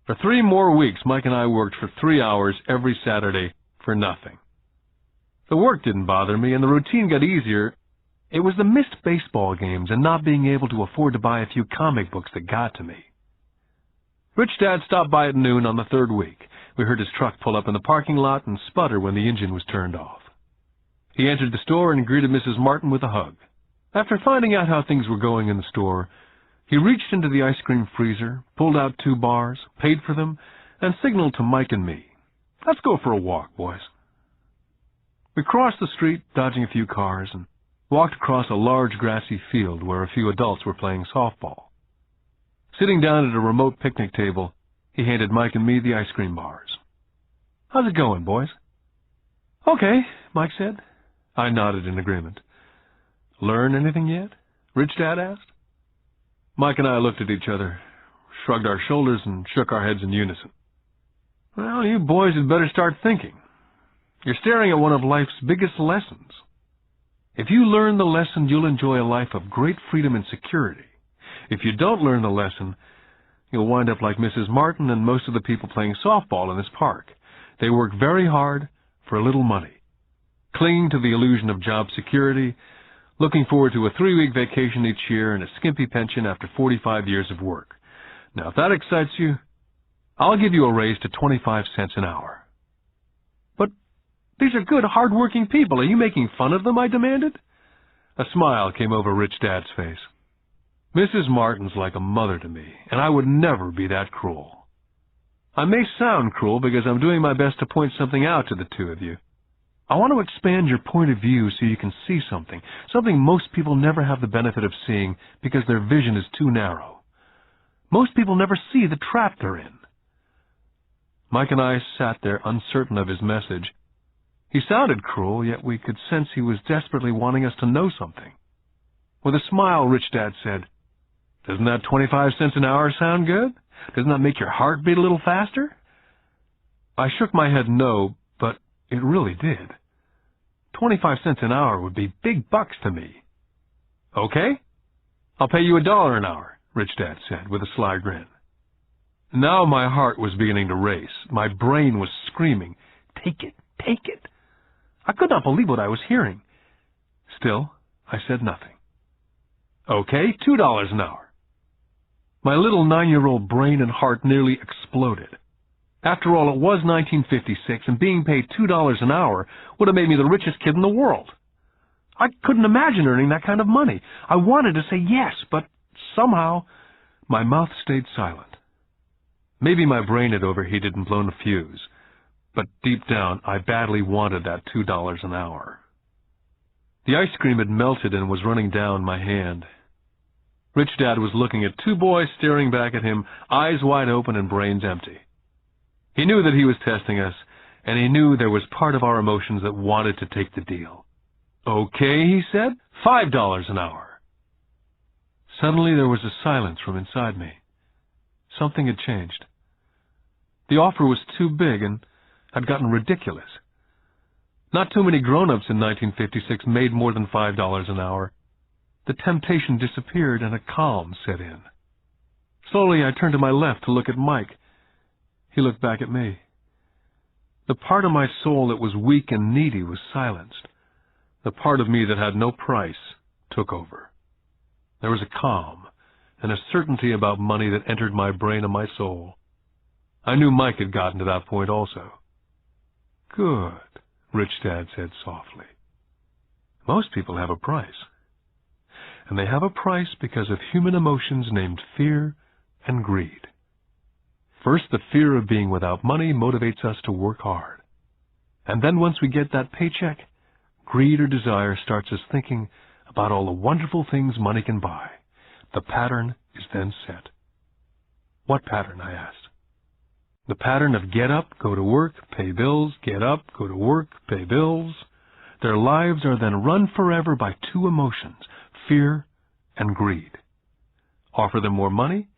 [SPEAKER 2] For 3 more weeks, Mike and I worked for 3 hours every Saturday for nothing. The work didn't bother me, and the routine got easier. It was the missed baseball games and not being able to afford to buy a few comic books that got to me. Rich Dad stopped by at noon on the 3rd week. We heard his truck pull up in the parking lot and sputter when the engine was turned off. He entered the store and greeted Mrs. Martin with a hug. After finding out how things were going in the store, he reached into the ice cream freezer, pulled out 2 bars, paid for them, and signaled to Mike and me. Let's go for a walk, boys. We crossed the street, dodging a few cars, and walked across a large grassy field where a few adults were playing softball. Sitting down at a remote picnic table, he handed Mike and me the ice cream bars. How's it going, boys? Okay, Mike said. I nodded in agreement. Learn anything yet? Rich Dad asked. Mike and I looked at each other, shrugged our shoulders, and shook our heads in unison. Well, you boys had better start thinking. You're staring at one of life's biggest lessons. If you learn the lesson, you'll enjoy a life of great freedom and security. If you don't learn the lesson, you'll wind up like Mrs. Martin and most of the people playing softball in this park. They work very hard for a little money, clinging to the illusion of job security, looking forward to a 3-week vacation each year and a skimpy pension after 45 years of work. Now, if that excites you, I'll give you a raise to 25 cents an hour. But these are good, hard-working people. Are you making fun of them? I demanded. A smile came over Rich Dad's face. Mrs. Martin's like a mother to me, and I would never be that cruel. I may sound cruel because I'm doing my best to point something out to the two of you. I want to expand your point of view so you can see something most people never have the benefit of seeing because their vision is too narrow. Most people never see the trap they're in. Mike and I sat there uncertain of his message. He sounded cruel, yet we could sense he was desperately wanting us to know something. With a smile, Rich Dad said, "Doesn't that 25 cents an hour sound good? Doesn't that make your heart beat a little faster?" I shook my head no, but it really did. 25 cents an hour would be big bucks to me. Okay, I'll pay you $1 an hour, Rich Dad said with a sly grin. Now my heart was beginning to race. My brain was screaming, "Take it, take it." I could not believe what I was hearing. Still, I said nothing. Okay, $2 an hour. My little 9-year-old brain and heart nearly exploded. After all, it was 1956, and being paid $2 an hour would have made me the richest kid in the world. I couldn't imagine earning that kind of money. I wanted to say yes, but somehow my mouth stayed silent. Maybe my brain had overheated and blown a fuse, but deep down I badly wanted that $2 an hour. The ice cream had melted and was running down my hand. Rich Dad was looking at two boys staring back at him, eyes wide open and brains empty. He knew that he was testing us, and he knew there was part of our emotions that wanted to take the deal. "Okay," he said, $5 an hour. Suddenly there was a silence from inside me. Something had changed. The offer was too big and had gotten ridiculous. Not too many grown-ups in 1956 made more than $5 an hour. The temptation disappeared and a calm set in. Slowly I turned to my left to look at Mike. He looked back at me. The part of my soul that was weak and needy was silenced. The part of me that had no price took over. There was a calm and a certainty about money that entered my brain and my soul. I knew Mike had gotten to that point also. "Good," Rich Dad said softly. "Most people have a price. And they have a price because of human emotions named fear and greed. First, the fear of being without money motivates us to work hard. And then once we get that paycheck, greed or desire starts us thinking about all the wonderful things money can buy. The pattern is then set." "What pattern?" I asked. "The pattern of get up, go to work, pay bills, get up, go to work, pay bills. Their lives are then run forever by two emotions, fear and greed. Offer them more money,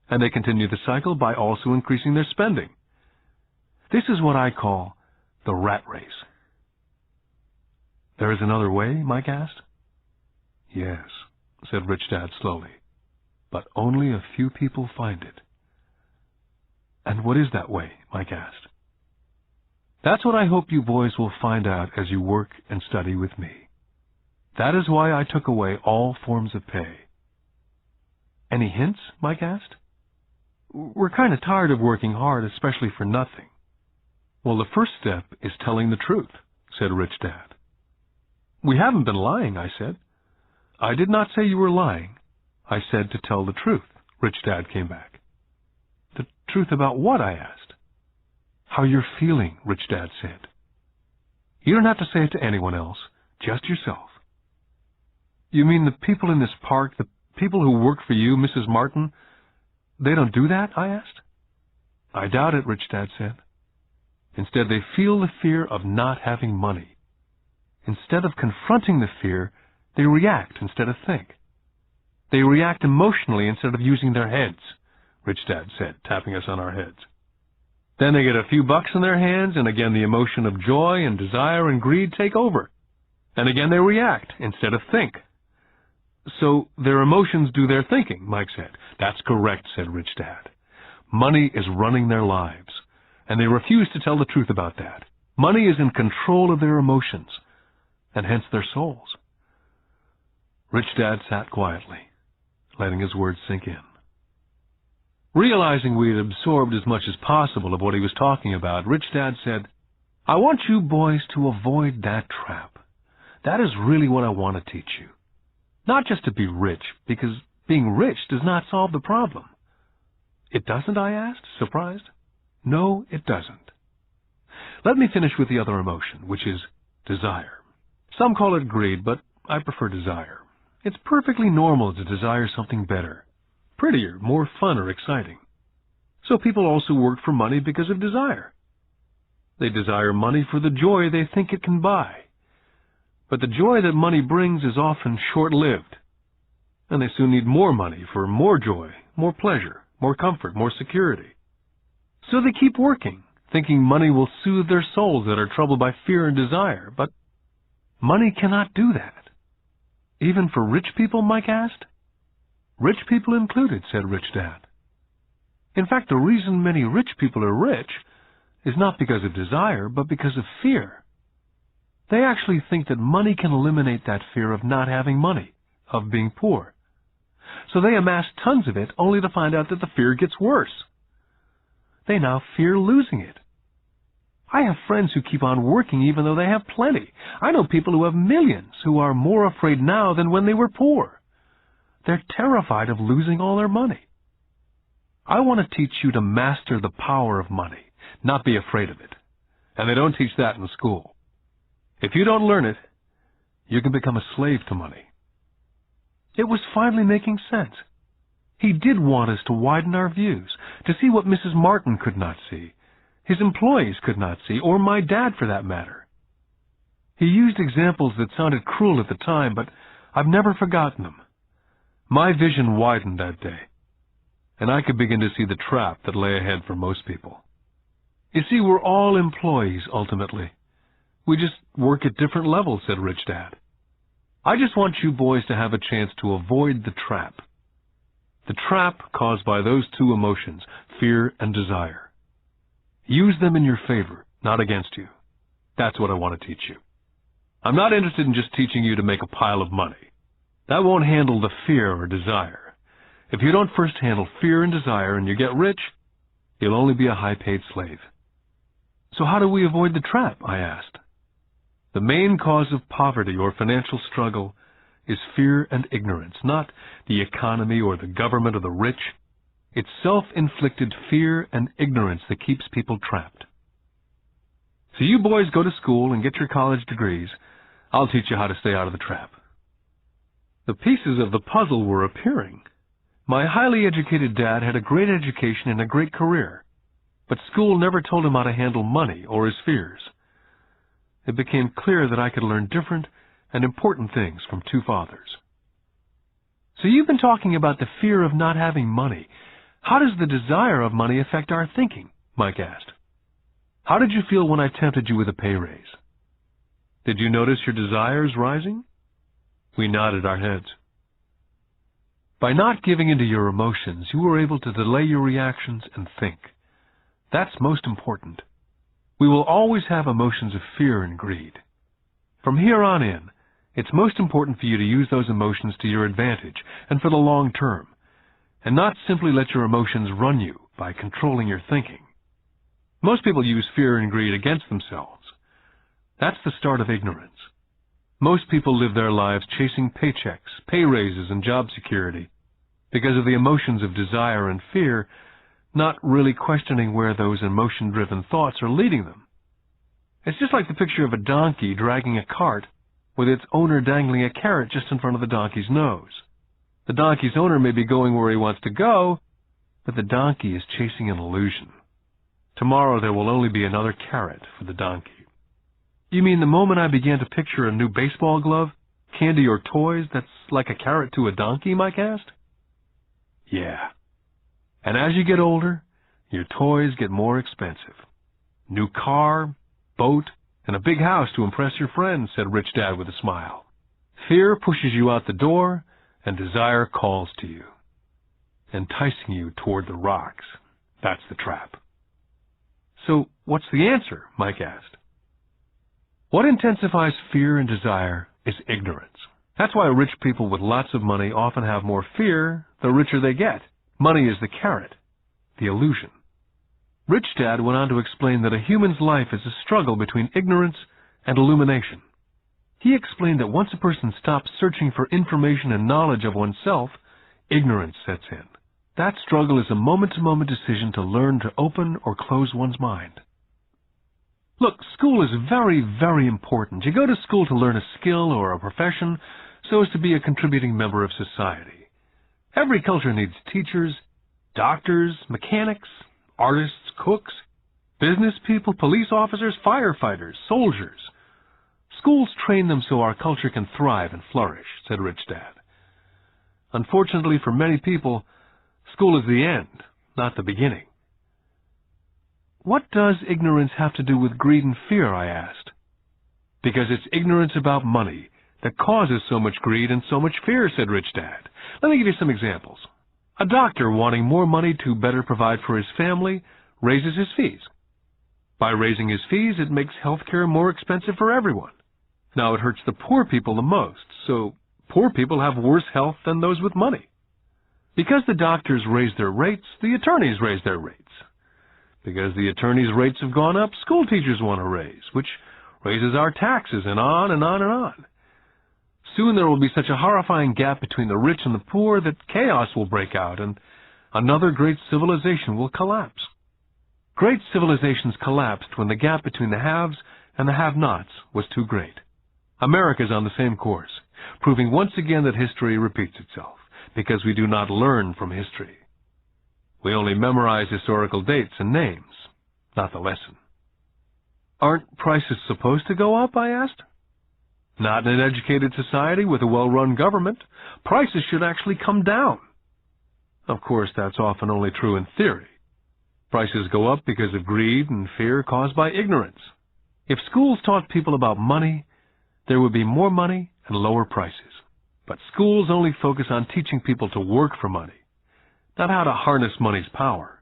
[SPEAKER 2] and they continue the cycle by also increasing their spending. This is what I call the rat race." "There is another way?" Mike asked. "Yes," said Rich Dad slowly, "but only a few people find it." "And what is that way?" Mike asked. "That's what I hope you boys will find out as you work and study with me. That is why I took away all forms of pay." "Any hints?" Mike asked. "We're kind of tired of working hard, especially for nothing." "Well, the first step is telling the truth," said Rich Dad. "We haven't been lying," I said. "I did not say you were lying. I said to tell the truth," Rich Dad came back. "The truth about what?" I asked. "How you're feeling," Rich Dad said. "You don't have to say it to anyone else, just yourself." "You mean the people in this park, the people who work for you, Mrs. Martin, they don't do that?" I asked. "I doubt it," Rich Dad said. "Instead, they feel the fear of not having money. Instead of confronting the fear, they react instead of think. They react emotionally instead of using their heads, Rich Dad said, tapping us on our heads. Then they get a few bucks in their hands, and again the emotion of joy and desire and greed take over. And again they react instead of think. So their emotions do their thinking, Mike said. That's correct, said Rich Dad. Money is running their lives, and they refuse to tell the truth about that. Money is in control of their emotions, and hence their souls. Rich Dad sat quietly, letting his words sink in. Realizing we had absorbed as much as possible of what he was talking about, Rich Dad said, I want you boys to avoid that trap. That is really what I want to teach you. Not just to be rich, because being rich does not solve the problem. It doesn't, I asked, surprised. No, it doesn't. Let me finish with the other emotion, which is desire. Some call it greed, but I prefer desire. It's perfectly normal to desire something better, prettier, more fun or exciting. So people also work for money because of desire. They desire money for the joy they think it can buy. But the joy that money brings is often short-lived, and they soon need more money for more joy, more pleasure, more comfort, more security. So they keep working, thinking money will soothe their souls that are troubled by fear and desire. But money cannot do that. Even for rich people, Mike asked. Rich people included, said Rich Dad. In fact, the reason many rich people are rich is not because of desire, but because of fear. They actually think that money can eliminate that fear of not having money, of being poor. So they amass tons of it only to find out that the fear gets worse. They now fear losing it. I have friends who keep on working even though they have plenty. I know people who have millions who are more afraid now than when they were poor. They're terrified of losing all their money. I want to teach you to master the power of money, not be afraid of it. And they don't teach that in school. If you don't learn it, you can become a slave to money. It was finally making sense. He did want us to widen our views, to see what Mrs. Martin could not see, his employees could not see, or my dad for that matter. He used examples that sounded cruel at the time, but I've never forgotten them. My vision widened that day, and I could begin to see the trap that lay ahead for most people. You see, we're all employees, ultimately. We just work at different levels, said Rich Dad. I just want you boys to have a chance to avoid the trap. The trap caused by those two emotions, fear and desire. Use them in your favor, not against you. That's what I want to teach you. I'm not interested in just teaching you to make a pile of money. That won't handle the fear or desire. If you don't first handle fear and desire and you get rich, you'll only be a high-paid slave. So how do we avoid the trap? I asked. The main cause of poverty or financial struggle is fear and ignorance, not the economy or the government or the rich. It's self-inflicted fear and ignorance that keeps people trapped. So you boys go to school and get your college degrees. I'll teach you how to stay out of the trap. The pieces of the puzzle were appearing. My highly educated dad had a great education and a great career, but school never told him how to handle money or his fears. It became clear that I could learn different and important things from two fathers. So you've been talking about the fear of not having money. How does the desire of money affect our thinking? Mike asked. How did you feel when I tempted you with a pay raise? Did you notice your desires rising? We nodded our heads. By not giving into your emotions, you were able to delay your reactions and think. That's most important. We will always have emotions of fear and greed. From here on in, it's most important for you to use those emotions to your advantage and for the long term, and not simply let your emotions run you by controlling your thinking. Most people use fear and greed against themselves. That's the start of ignorance. Most people live their lives chasing paychecks, pay raises, and job security because of the emotions of desire and fear, not really questioning where those emotion-driven thoughts are leading them. It's just like the picture of a donkey dragging a cart with its owner dangling a carrot just in front of the donkey's nose. The donkey's owner may be going where he wants to go, but the donkey is chasing an illusion. Tomorrow there will only be another carrot for the donkey. You mean the moment I began to picture a new baseball glove, candy or toys that's like a carrot to a donkey, Mike asked. Yeah. And as you get older, your toys get more expensive. New car, boat, and a big house to impress your friends, said Rich Dad with a smile. Fear pushes you out the door, and desire calls to you, enticing you toward the rocks. That's the trap. So, what's the answer? Mike asked. What intensifies fear and desire is ignorance. That's why rich people with lots of money often have more fear the richer they get. Money is the carrot, the illusion. Rich Dad went on to explain that a human's life is a struggle between ignorance and illumination. He explained that once a person stops searching for information and knowledge of oneself, ignorance sets in. That struggle is a moment-to-moment decision to learn to open or close one's mind. Look, school is very, very important. You go to school to learn a skill or a profession so as to be a contributing member of society. Every culture needs teachers, doctors, mechanics, artists, cooks, business people, police officers, firefighters, soldiers. Schools train them so our culture can thrive and flourish, said Rich Dad. Unfortunately for many people, school is the end, not the beginning. What does ignorance have to do with greed and fear, I asked. Because it's ignorance about money that causes so much greed and so much fear, said Rich Dad. Let me give you some examples. A doctor wanting more money to better provide for his family raises his fees. By raising his fees, it makes healthcare more expensive for everyone. Now, it hurts the poor people the most, so poor people have worse health than those with money. Because the doctors raise their rates, the attorneys raise their rates. Because the attorneys' rates have gone up, school teachers want to raise, which raises our taxes, and on and on and on. Soon there will be such a horrifying gap between the rich and the poor that chaos will break out, and another great civilization will collapse. Great civilizations collapsed when the gap between the haves and the have-nots was too great. America is on the same course, proving once again that history repeats itself, because we do not learn from history. We only memorize historical dates and names, not the lesson. Aren't prices supposed to go up, I asked. Not in an educated society with a well-run government. Prices should actually come down. Of course, that's often only true in theory. Prices go up because of greed and fear caused by ignorance. If schools taught people about money, there would be more money and lower prices. But schools only focus on teaching people to work for money, not how to harness money's power.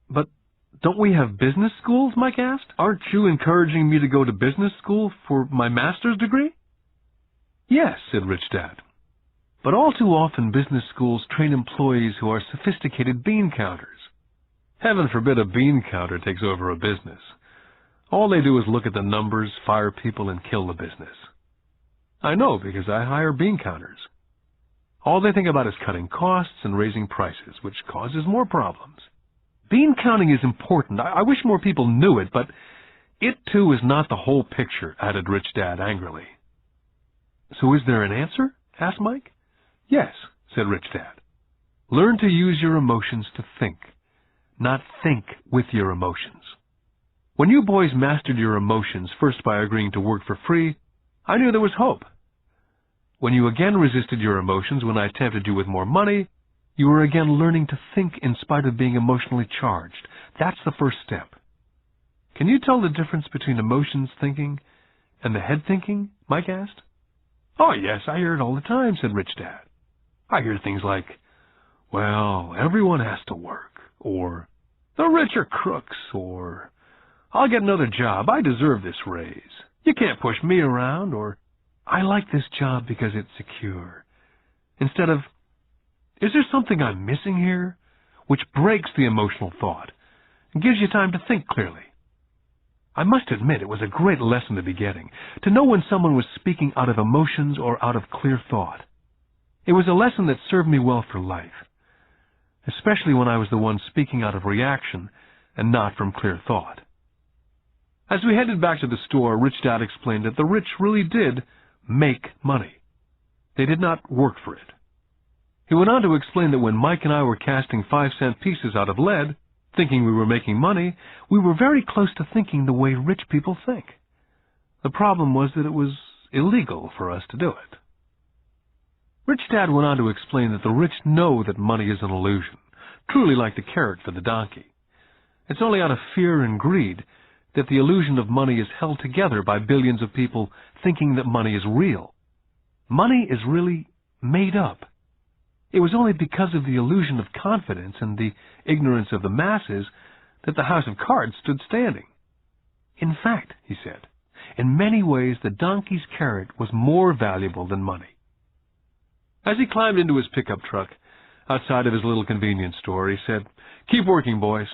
[SPEAKER 2] But don't we have business schools, Mike asked? Aren't you encouraging me to go to business school for my master's degree? Yes, said Rich Dad. But all too often business schools train employees who are sophisticated bean counters. Heaven forbid a bean counter takes over a business. All they do is look at the numbers, fire people, and kill the business. I know, because I hire bean counters. All they think about is cutting costs and raising prices, which causes more problems. Bean counting is important. I wish more people knew it, but it too is not the whole picture, added Rich Dad angrily. So is there an answer? Asked Mike. Yes, said Rich Dad. Learn to use your emotions to think, not think with your emotions. When you boys mastered your emotions, first by agreeing to work for free, I knew there was hope. When you again resisted your emotions when I tempted you with more money, you were again learning to think in spite of being emotionally charged. That's the first step. Can you tell the difference between emotions thinking and the head thinking? Mike asked. Oh, yes, I hear it all the time, said Rich Dad. I hear things like, well, everyone has to work, or the rich are crooks, or I'll get another job, I deserve this raise. You can't push me around, or I like this job because it's secure. Instead of, is there something I'm missing here? Which breaks the emotional thought and gives you time to think clearly. I must admit it was a great lesson to be getting, to know when someone was speaking out of emotions or out of clear thought. It was a lesson that served me well for life, especially when I was the one speaking out of reaction and not from clear thought. As we headed back to the store, Rich Dad explained that the rich really did make money. They did not work for it. He went on to explain that when Mike and I were casting 5-cent pieces out of lead, thinking we were making money, we were very close to thinking the way rich people think. The problem was that it was illegal for us to do it. Rich Dad went on to explain that the rich know that money is an illusion, truly like the carrot for the donkey. It's only out of fear and greed that the illusion of money is held together by billions of people thinking that money is real. Money is really made up. It was only because of the illusion of confidence and the ignorance of the masses that the house of cards stood standing. In fact, he said, in many ways the donkey's carrot was more valuable than money. As he climbed into his pickup truck outside of his little convenience store, he said, "Keep working, boys.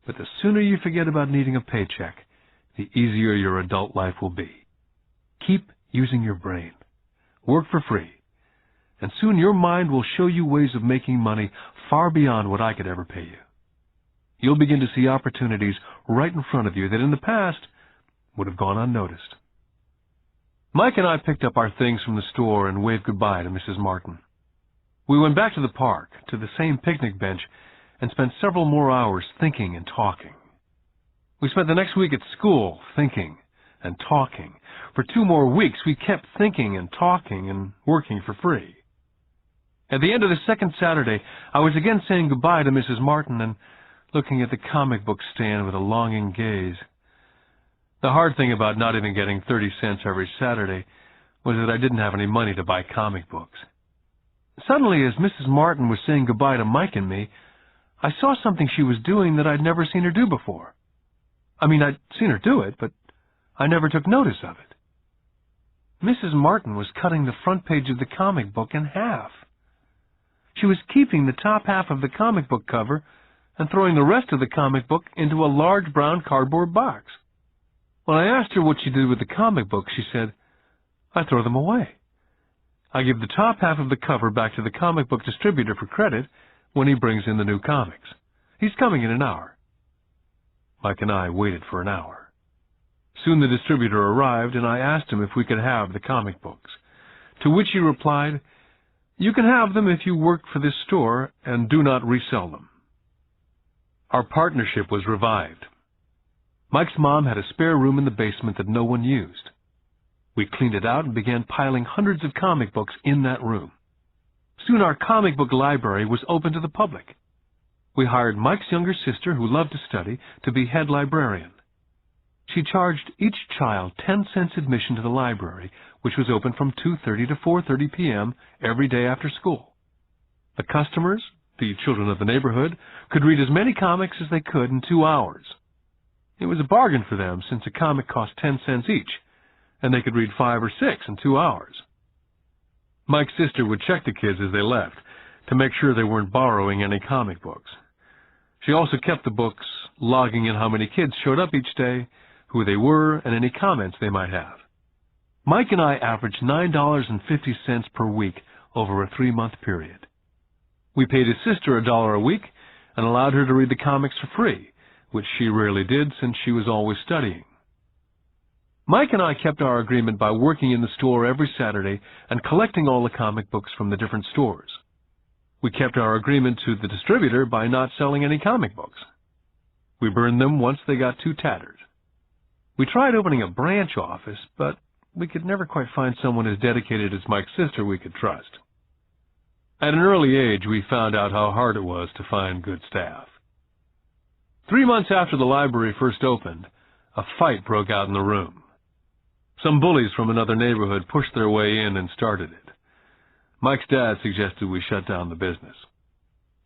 [SPEAKER 2] But the sooner you forget about needing a paycheck, the easier your adult life will be. Keep using your brain. Work for free. And soon your mind will show you ways of making money far beyond what I could ever pay you. You'll begin to see opportunities right in front of you that in the past would have gone unnoticed." Mike and I picked up our things from the store and waved goodbye to Mrs. Martin. We went back to the park, to the same picnic bench, and spent several more hours thinking and talking. We spent the next week at school thinking and talking. For 2 more weeks, we kept thinking and talking and working for free. At the end of the second Saturday, I was again saying goodbye to Mrs. Martin and looking at the comic book stand with a longing gaze. The hard thing about not even getting 30 cents every Saturday was that I didn't have any money to buy comic books. Suddenly, as Mrs. Martin was saying goodbye to Mike and me, I saw something she was doing that I'd never seen her do before. I mean, I'd seen her do it, but I never took notice of it. Mrs. Martin was cutting the front page of the comic book in half. She was keeping the top half of the comic book cover and throwing the rest of the comic book into a large brown cardboard box. When I asked her what she did with the comic books, she said, "I throw them away. I give the top half of the cover back to the comic book distributor for credit when he brings in the new comics. He's coming in an hour." Mike and I waited for an hour. Soon the distributor arrived, and I asked him if we could have the comic books, to which he replied, "You can have them if you work for this store and do not resell them." Our partnership was revived. Mike's mom had a spare room in the basement that no one used. We cleaned it out and began piling hundreds of comic books in that room. Soon our comic book library was open to the public. We hired Mike's younger sister, who loved to study, to be head librarian. She charged each child 10 cents admission to the library, which was open from 2:30 to 4:30 p.m. every day after school. The customers, the children of the neighborhood, could read as many comics as they could in 2 hours. It was a bargain for them, since a comic cost 10 cents each, and they could read 5 or 6 in 2 hours. Mike's sister would check the kids as they left to make sure they weren't borrowing any comic books. She also kept the books, logging in how many kids showed up each day, who they were, and any comments they might have. Mike and I averaged $9.50 per week over a 3-month period. We paid his sister $1 a week and allowed her to read the comics for free, which she rarely did since she was always studying. Mike and I kept our agreement by working in the store every Saturday and collecting all the comic books from the different stores. We kept our agreement to the distributor by not selling any comic books. We burned them once they got too tattered. We tried opening a branch office, but we could never quite find someone as dedicated as Mike's sister we could trust. At an early age, we found out how hard it was to find good staff. 3 months after the library first opened, a fight broke out in the room. Some bullies from another neighborhood pushed their way in and started it. Mike's dad suggested we shut down the business.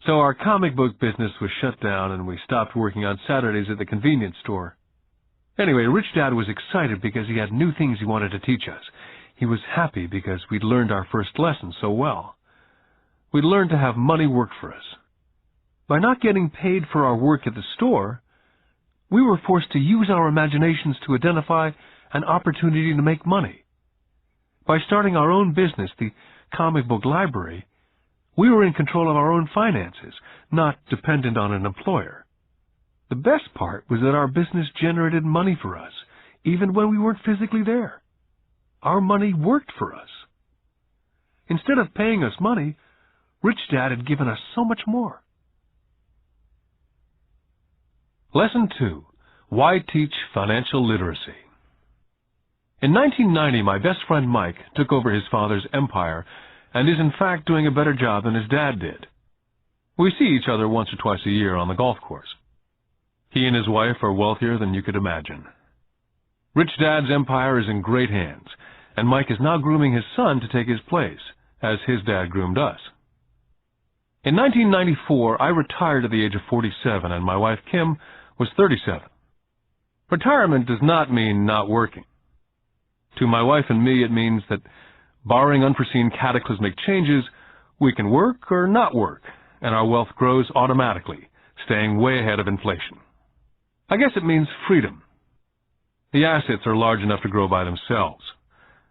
[SPEAKER 2] So our comic book business was shut down, and we stopped working on Saturdays at the convenience store. Anyway, Rich Dad was excited because he had new things he wanted to teach us. He was happy because we'd learned our first lesson so well. We'd learned to have money work for us. By not getting paid for our work at the store, we were forced to use our imaginations to identify an opportunity to make money. By starting our own business, the comic book library, we were in control of our own finances, not dependent on an employer. The best part was that our business generated money for us, even when we weren't physically there. Our money worked for us. Instead of paying us money, Rich Dad had given us so much more. Lesson 2. Why Teach Financial Literacy? In 1990, my best friend Mike took over his father's empire and is in fact doing a better job than his dad did. We see each other once or twice a year on the golf course. He and his wife are wealthier than you could imagine. Rich Dad's empire is in great hands, and Mike is now grooming his son to take his place, as his dad groomed us. In 1994, I retired at the age of 47, and my wife Kim was 37. Retirement does not mean not working. To my wife and me, it means that, barring unforeseen cataclysmic changes, we can work or not work, and our wealth grows automatically, staying way ahead of inflation. I guess it means freedom. The assets are large enough to grow by themselves.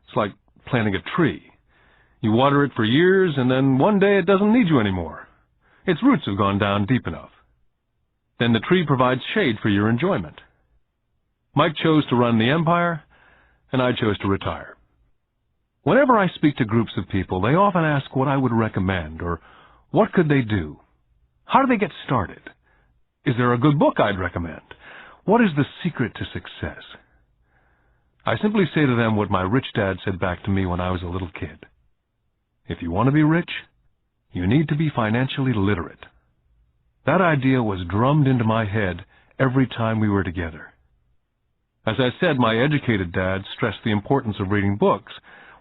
[SPEAKER 2] It's like planting a tree. You water it for years, and then one day it doesn't need you anymore. Its roots have gone down deep enough. Then the tree provides shade for your enjoyment. Mike chose to run the empire, and I chose to retire. Whenever I speak to groups of people, they often ask what I would recommend, or what could they do? How do they get started? Is there a good book I'd recommend? What is the secret to success? I simply say to them what my rich dad said back to me when I was a little kid. If you want to be rich, you need to be financially literate. That idea was drummed into my head every time we were together. As I said, my educated dad stressed the importance of reading books,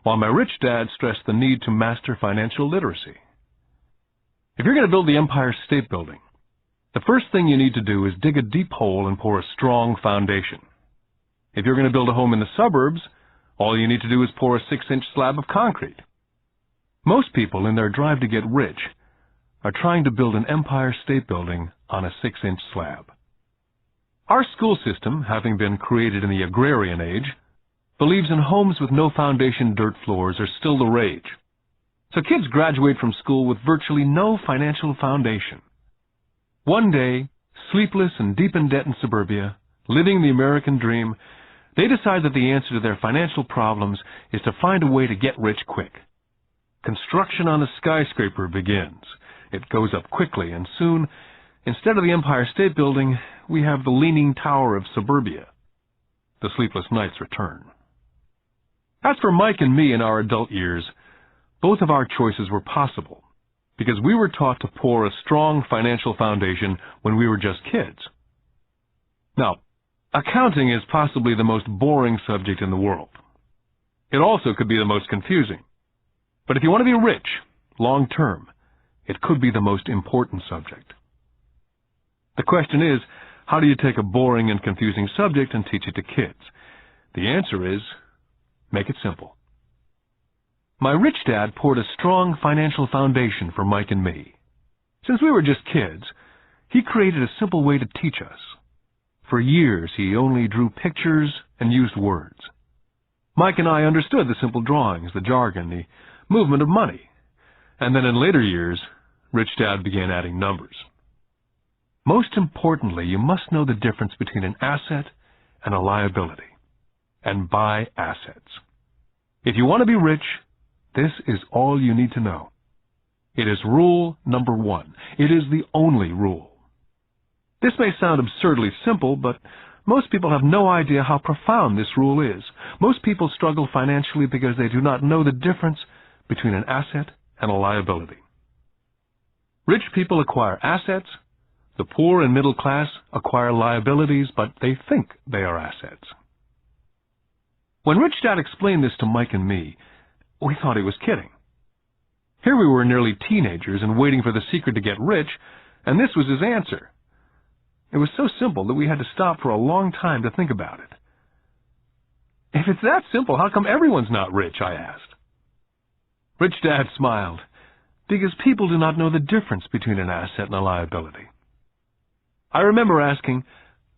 [SPEAKER 2] while my rich dad stressed the need to master financial literacy. If you're going to build the Empire State Building, the first thing you need to do is dig a deep hole and pour a strong foundation. If you're going to build a home in the suburbs, all you need to do is pour a 6-inch slab of concrete. Most people, in their drive to get rich, are trying to build an Empire State Building on a 6-inch slab. Our school system, having been created in the agrarian age, believes in homes with no foundation dirt floors are still the rage. So kids graduate from school with virtually no financial foundation. One day, sleepless and deep in debt in suburbia, living the American dream, they decide that the answer to their financial problems is to find a way to get rich quick. Construction on a skyscraper begins. It goes up quickly, and soon, instead of the Empire State Building, we have the Leaning Tower of suburbia. The sleepless nights return. As for Mike and me in our adult years, both of our choices were possible, because we were taught to pour a strong financial foundation when we were just kids. Now, accounting is possibly the most boring subject in the world. It also could be the most confusing. But if you want to be rich, long term, it could be the most important subject. The question is, how do you take a boring and confusing subject and teach it to kids? The answer is, make it simple. My rich dad poured a strong financial foundation for Mike and me. Since we were just kids, he created a simple way to teach us. For years, he only drew pictures and used words. Mike and I understood the simple drawings, the jargon, the movement of money. And then in later years, Rich Dad began adding numbers. Most importantly, you must know the difference between an asset and a liability, and buy assets. If you want to be rich, this is all you need to know. It is rule number 1. It is the only rule. This may sound absurdly simple, but most people have no idea how profound this rule is. Most people struggle financially because they do not know the difference between an asset and a liability. Rich people acquire assets. The poor and middle class acquire liabilities, but they think they are assets. When Rich Dad explained this to Mike and me, we thought he was kidding. Here we were nearly teenagers and waiting for the secret to get rich, and this was his answer. It was so simple that we had to stop for a long time to think about it. If it's that simple, how come everyone's not rich? I asked. Rich Dad smiled, because people do not know the difference between an asset and a liability. I remember asking,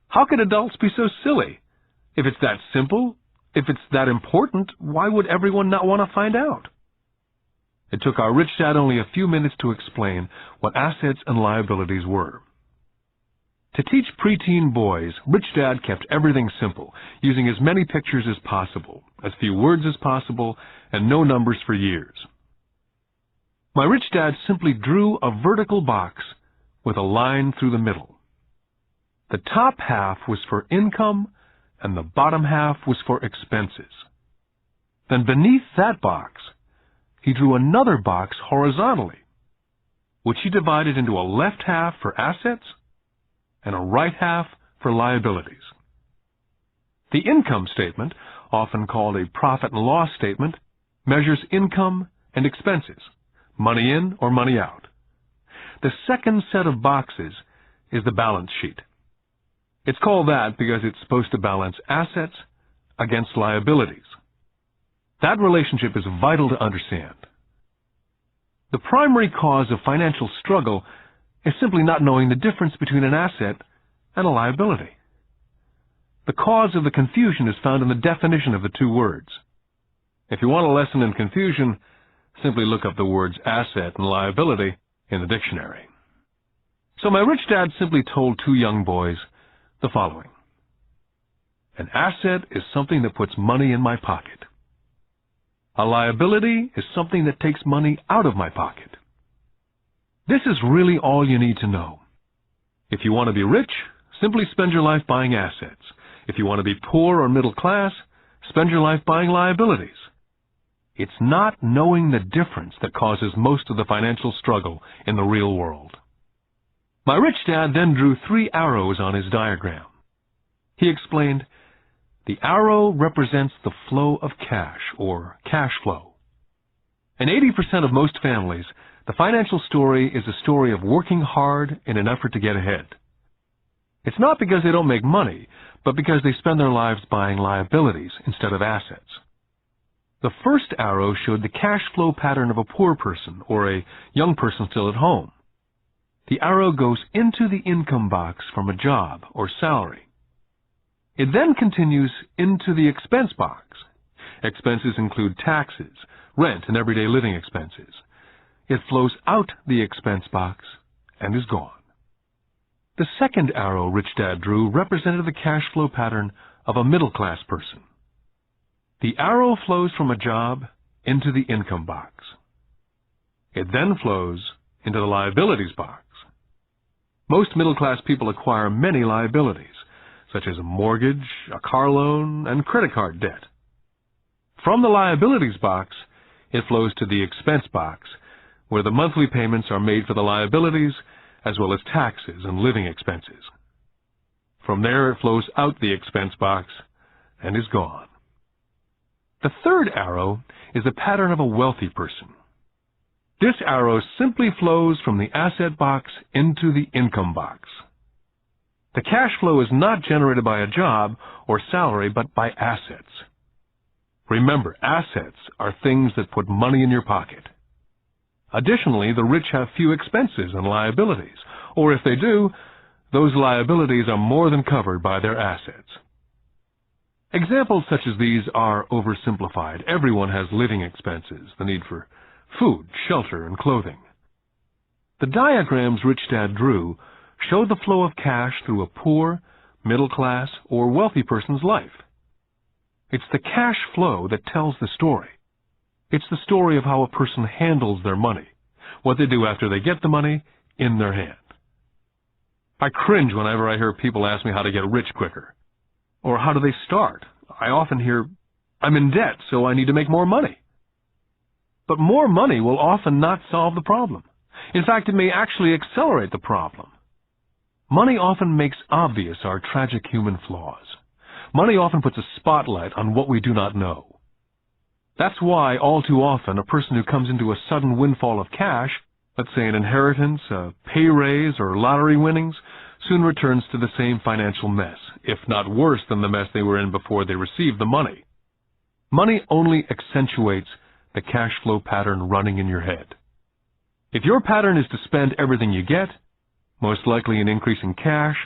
[SPEAKER 2] how could adults be so silly? If it's that simple, if it's that important, why would everyone not want to find out? It took our Rich Dad only a few minutes to explain what assets and liabilities were. To teach preteen boys, Rich Dad kept everything simple, using as many pictures as possible, as few words as possible, and no numbers for years. My Rich Dad simply drew a vertical box with a line through the middle. The top half was for income, and the bottom half was for expenses. Then beneath that box, he drew another box horizontally, which he divided into a left half for assets and a right half for liabilities. The income statement, often called a profit and loss statement, measures income and expenses, money in or money out. The second set of boxes is the balance sheet. It's called that because it's supposed to balance assets against liabilities. That relationship is vital to understand. The primary cause of financial struggle is simply not knowing the difference between an asset and a liability. The cause of the confusion is found in the definition of the two words. If you want a lesson in confusion, simply look up the words asset and liability in the dictionary. So my rich dad simply told two young boys the following. An asset is something that puts money in my pocket. A liability is something that takes money out of my pocket. This is really all you need to know. If you want to be rich, simply spend your life buying assets. If you want to be poor or middle class, spend your life buying liabilities. It's not knowing the difference that causes most of the financial struggle in the real world. My rich dad then drew 3 arrows on his diagram. He explained, the arrow represents the flow of cash, or cash flow. In 80% of most families, the financial story is a story of working hard in an effort to get ahead. It's not because they don't make money, but because they spend their lives buying liabilities instead of assets. The first arrow showed the cash flow pattern of a poor person or a young person still at home. The arrow goes into the income box from a job or salary. It then continues into the expense box. Expenses include taxes, rent, and everyday living expenses. It flows out the expense box and is gone. The second arrow Rich Dad drew represented the cash flow pattern of a middle-class person. The arrow flows from a job into the income box. It then flows into the liabilities box. Most middle-class people acquire many liabilities, such as a mortgage, a car loan, and credit card debt. From the liabilities box, it flows to the expense box, where the monthly payments are made for the liabilities, as well as taxes and living expenses. From there, it flows out the expense box and is gone. The third arrow is the pattern of a wealthy person. This arrow simply flows from the asset box into the income box. The cash flow is not generated by a job or salary, but by assets. Remember, assets are things that put money in your pocket. Additionally, the rich have few expenses and liabilities, or if they do, those liabilities are more than covered by their assets. Examples such as these are oversimplified. Everyone has living expenses, the need for food, shelter, and clothing. The diagrams Rich Dad drew show the flow of cash through a poor, middle class, or wealthy person's life. It's the cash flow that tells the story. It's the story of how a person handles their money, what they do after they get the money in their hand. I cringe whenever I hear people ask me how to get rich quicker. Or how do they start? I often hear, I'm in debt, so I need to make more money. But more money will often not solve the problem. In fact, it may actually accelerate the problem. Money often makes obvious our tragic human flaws. Money often puts a spotlight on what we do not know. That's why, all too often, a person who comes into a sudden windfall of cash, let's say an inheritance, a pay raise, or lottery winnings, soon returns to the same financial mess, if not worse than the mess they were in before they received the money. Money only accentuates the cash flow pattern running in your head. If your pattern is to spend everything you get, most likely an increase in cash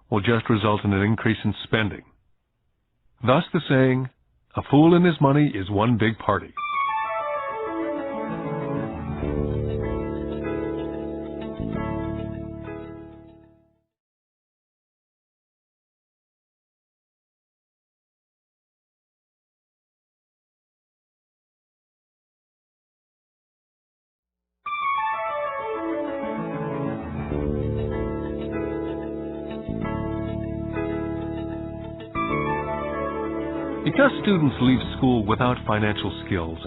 [SPEAKER 2] will just result in an increase in spending. Thus the saying, a fool and his money is one big party. Because students leave school without financial skills,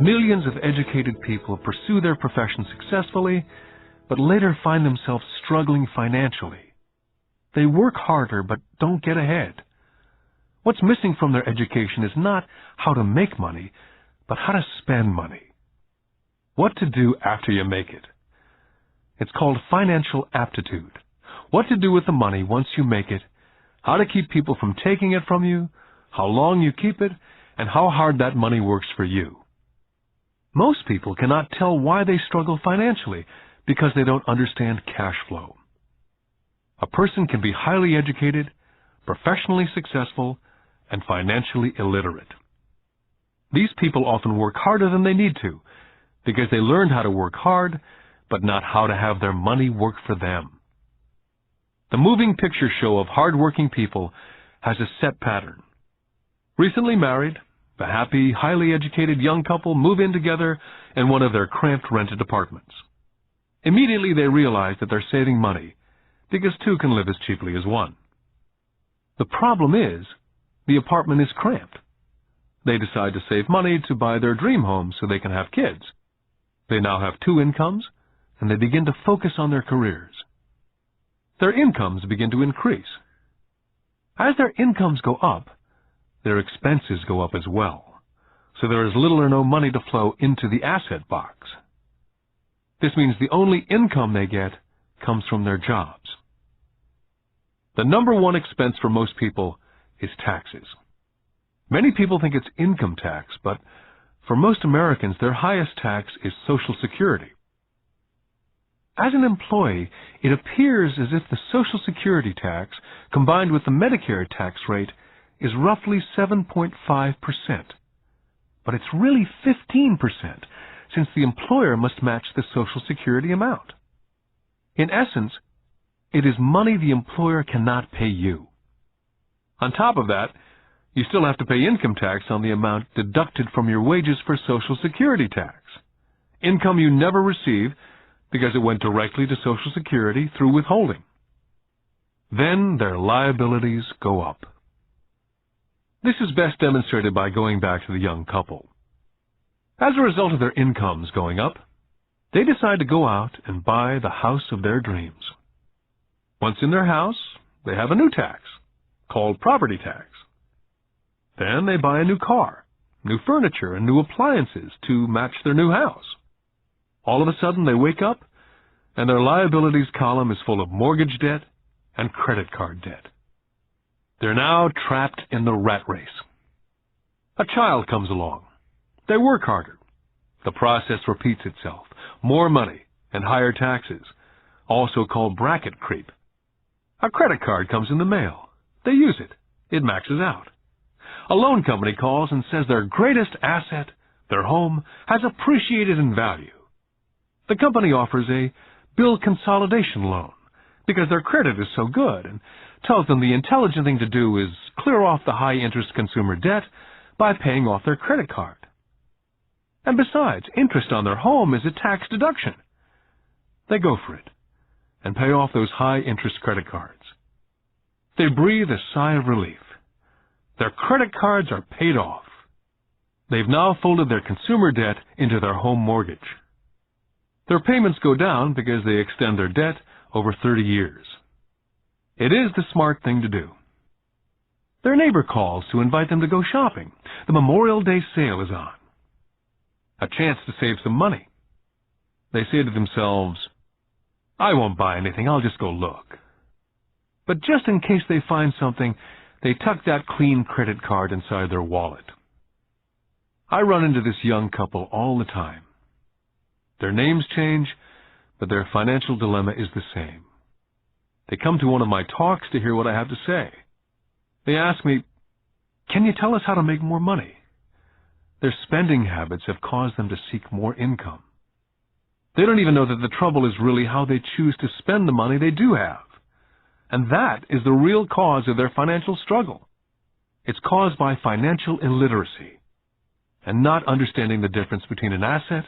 [SPEAKER 2] millions of educated people pursue their profession successfully, but later find themselves struggling financially. They work harder but don't get ahead. What's missing from their education is not how to make money, but how to spend money. What to do after you make it. It's called financial aptitude. What to do with the money once you make it, how to keep people from taking it from you, how long you keep it, and how hard that money works for you. Most people cannot tell why they struggle financially because they don't understand cash flow. A person can be highly educated, professionally successful, and financially illiterate. These people often work harder than they need to because they learned how to work hard, but not how to have their money work for them. The moving picture show of hard-working people has a set pattern. Recently married, a happy, highly educated young couple move in together in one of their cramped rented apartments. Immediately they realize that they're saving money because two can live as cheaply as one. The problem is, the apartment is cramped. They decide to save money to buy their dream home so they can have kids. They now have two incomes, and they begin to focus on their careers. Their incomes begin to increase. As their incomes go up, their expenses go up as well, so there is little or no money to flow into the asset box. This means the only income they get comes from their jobs. The number one expense for most people is taxes. Many people think it's income tax, but for most Americans, their highest tax is Social Security. As an employee, it appears as if the Social Security tax, combined with the Medicare tax rate, is roughly 7.5%. But it's really 15%, since the employer must match the Social Security amount. In essence, it is money the employer cannot pay you. On top of that, you still have to pay income tax on the amount deducted from your wages for Social Security tax. Income you never receive because it went directly to Social Security through withholding. Then their liabilities go up. This is best demonstrated by going back to the young couple. As a result of their incomes going up, they decide to go out and buy the house of their dreams. Once in their house, they have a new tax, called property tax. Then they buy a new car, new furniture, and new appliances to match their new house. All of a sudden, they wake up, and their liabilities column is full of mortgage debt and credit card debt. They're now trapped in the rat race. A child comes along. They work harder. The process repeats itself. More money and higher taxes, also called bracket creep. A credit card comes in the mail. They use it. It maxes out. A loan company calls and says their greatest asset, their home, has appreciated in value. The company offers a bill consolidation loan because their credit is so good and tells them the intelligent thing to do is clear off the high-interest consumer debt by paying off their credit card. And besides, interest on their home is a tax deduction. They go for it and pay off those high-interest credit cards. They breathe a sigh of relief. Their credit cards are paid off. They've now folded their consumer debt into their home mortgage. Their payments go down because they extend their debt over 30 years. It is the smart thing to do. Their neighbor calls to invite them to go shopping. The Memorial Day sale is on. A chance to save some money. They say to themselves, I won't buy anything, I'll just go look. But just in case they find something, they tuck that clean credit card inside their wallet. I run into this young couple all the time. Their names change, but their financial dilemma is the same. They come to one of my talks to hear what I have to say. They ask me, can you tell us how to make more money? Their spending habits have caused them to seek more income. They don't even know that the trouble is really how they choose to spend the money they do have. And that is the real cause of their financial struggle. It's caused by financial illiteracy and not understanding the difference between an asset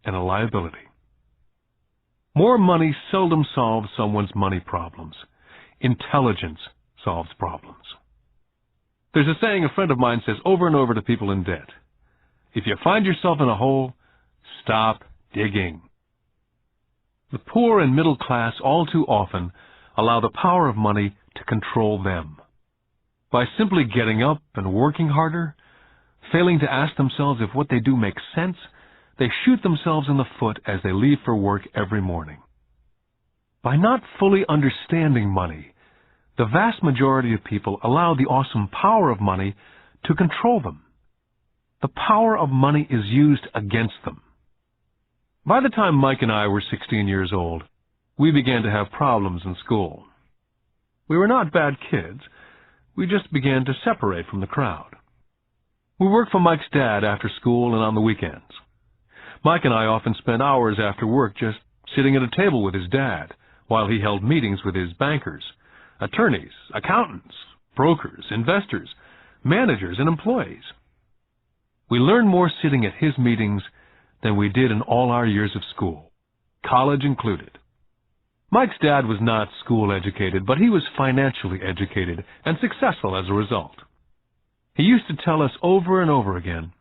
[SPEAKER 2] and a liability. More money seldom solves someone's money problems. Intelligence solves problems. There's a saying a friend of mine says over and over to people in debt. If you find yourself in a hole, stop digging. The poor and middle class all too often allow the power of money to control them. By simply getting up and working harder, failing to ask themselves if what they do makes sense, they shoot themselves in the foot as they leave for work every morning. By not fully understanding money, the vast majority of people allow the awesome power of money to control them. The power of money is used against them. By the time Mike and I were 16 years old, we began to have problems in school. We were not bad kids. We just began to separate from the crowd. We worked for Mike's dad after school and on the weekends. Mike and I often spent hours after work just sitting at a table with his dad while he held meetings with his bankers, attorneys, accountants, brokers, investors, managers, and employees. We learned more sitting at his meetings than we did in all our years of school, college included. Mike's dad was not school educated, but he was financially educated and successful as a result. He used to tell us over and over again,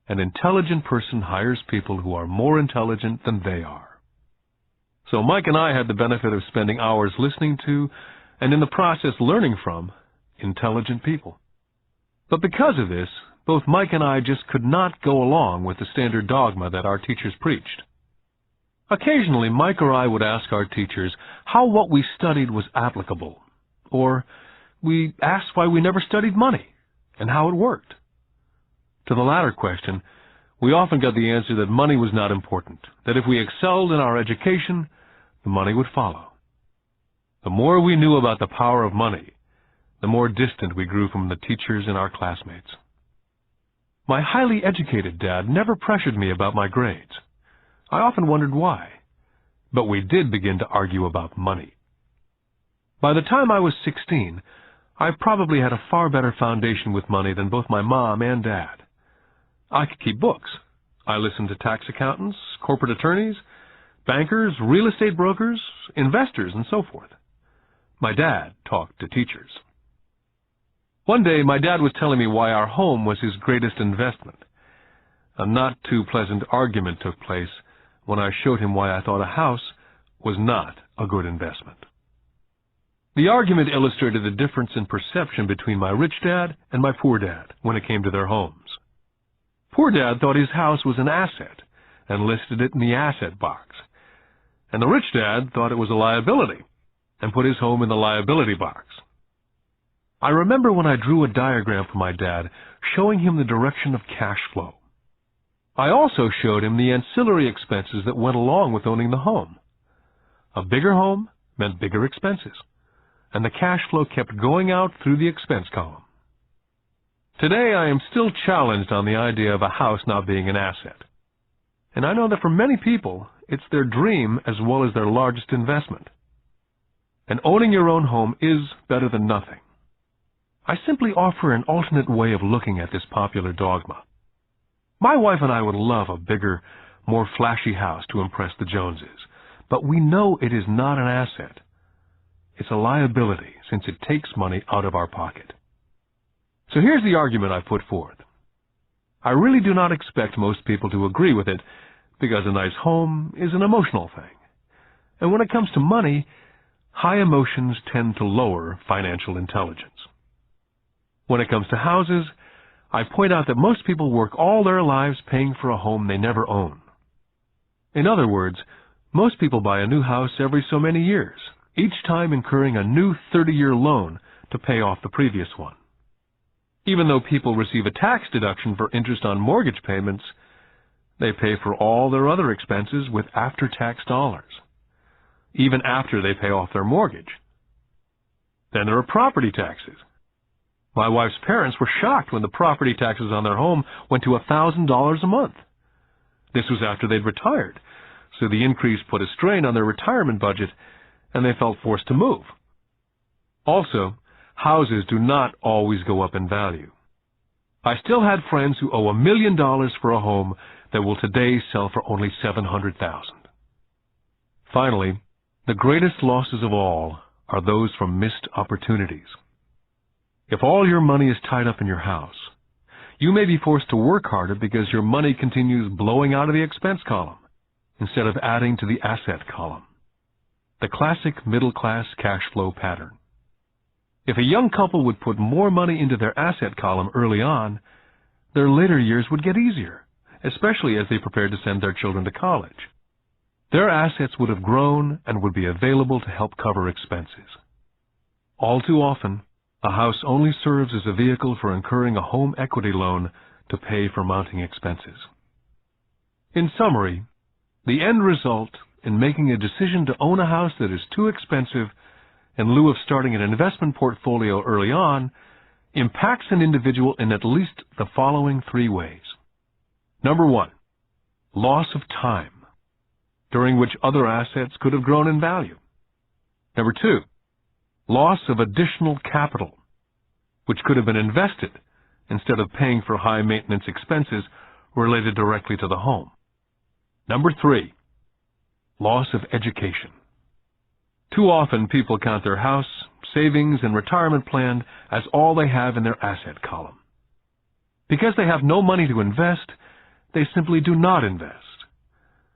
[SPEAKER 2] an intelligent person hires people who are more intelligent than they are. So Mike and I had the benefit of spending hours listening to, and in the process learning from, intelligent people. But because of this, both Mike and I just could not go along with the standard dogma that our teachers preached. Occasionally, Mike or I would ask our teachers how what we studied was applicable, or we asked why we never studied money and how it worked. To the latter question, we often got the answer that money was not important, that if we excelled in our education, the money would follow. The more we knew about the power of money, the more distant we grew from the teachers and our classmates. My highly educated dad never pressured me about my grades. I often wondered why, but we did begin to argue about money. By the time I was 16, I probably had a far better foundation with money than both my mom and dad. I could keep books. I listened to tax accountants, corporate attorneys, bankers, real estate brokers, investors, and so forth. My dad talked to teachers. One day, my dad was telling me why our home was his greatest investment. A not too pleasant argument took place when I showed him why I thought a house was not a good investment. The argument illustrated the difference in perception between my rich dad and my poor dad when it came to their homes. Poor dad thought his house was an asset and listed it in the asset box, and the rich dad thought it was a liability and put his home in the liability box. I remember when I drew a diagram for my dad showing him the direction of cash flow. I also showed him the ancillary expenses that went along with owning the home. A bigger home meant bigger expenses, and the cash flow kept going out through the expense column. Today I am still challenged on the idea of a house not being an asset. And I know that for many people, it's their dream as well as their largest investment. And owning your own home is better than nothing. I simply offer an alternate way of looking at this popular dogma. My wife and I would love a bigger, more flashy house to impress the Joneses, but we know it is not an asset. It's a liability since it takes money out of our pocket. So here's the argument I put forth. I really do not expect most people to agree with it because a nice home is an emotional thing. And when it comes to money, high emotions tend to lower financial intelligence. When it comes to houses, I point out that most people work all their lives paying for a home they never own. In other words, most people buy a new house every so many years, each time incurring a new 30-year loan to pay off the previous one. Even though people receive a tax deduction for interest on mortgage payments, they pay for all their other expenses with after-tax dollars, even after they pay off their mortgage. Then there are property taxes. My wife's parents were shocked when the property taxes on their home went to $1,000 a month. This was after they'd retired, so the increase put a strain on their retirement budget, and they felt forced to move. Also, houses do not always go up in value. I still had friends who owe $1 million for a home that will today sell for only $700,000. Finally, the greatest losses of all are those from missed opportunities. If all your money is tied up in your house, you may be forced to work harder because your money continues blowing out of the expense column instead of adding to the asset column. The classic middle-class cash flow pattern. If a young couple would put more money into their asset column early on, their later years would get easier, especially as they prepared to send their children to college. Their assets would have grown and would be available to help cover expenses. All too often, a house only serves as a vehicle for incurring a home equity loan to pay for mounting expenses. In summary, the end result in making a decision to own a house that is too expensive in lieu of starting an investment portfolio early on impacts an individual in at least the following 3 ways. Number 1, loss of time, during which other assets could have grown in value. Number 2, loss of additional capital, which could have been invested instead of paying for high-maintenance expenses related directly to the home. Number 3, loss of education. Too often people count their house, savings, and retirement plan as all they have in their asset column. Because they have no money to invest, they simply do not invest.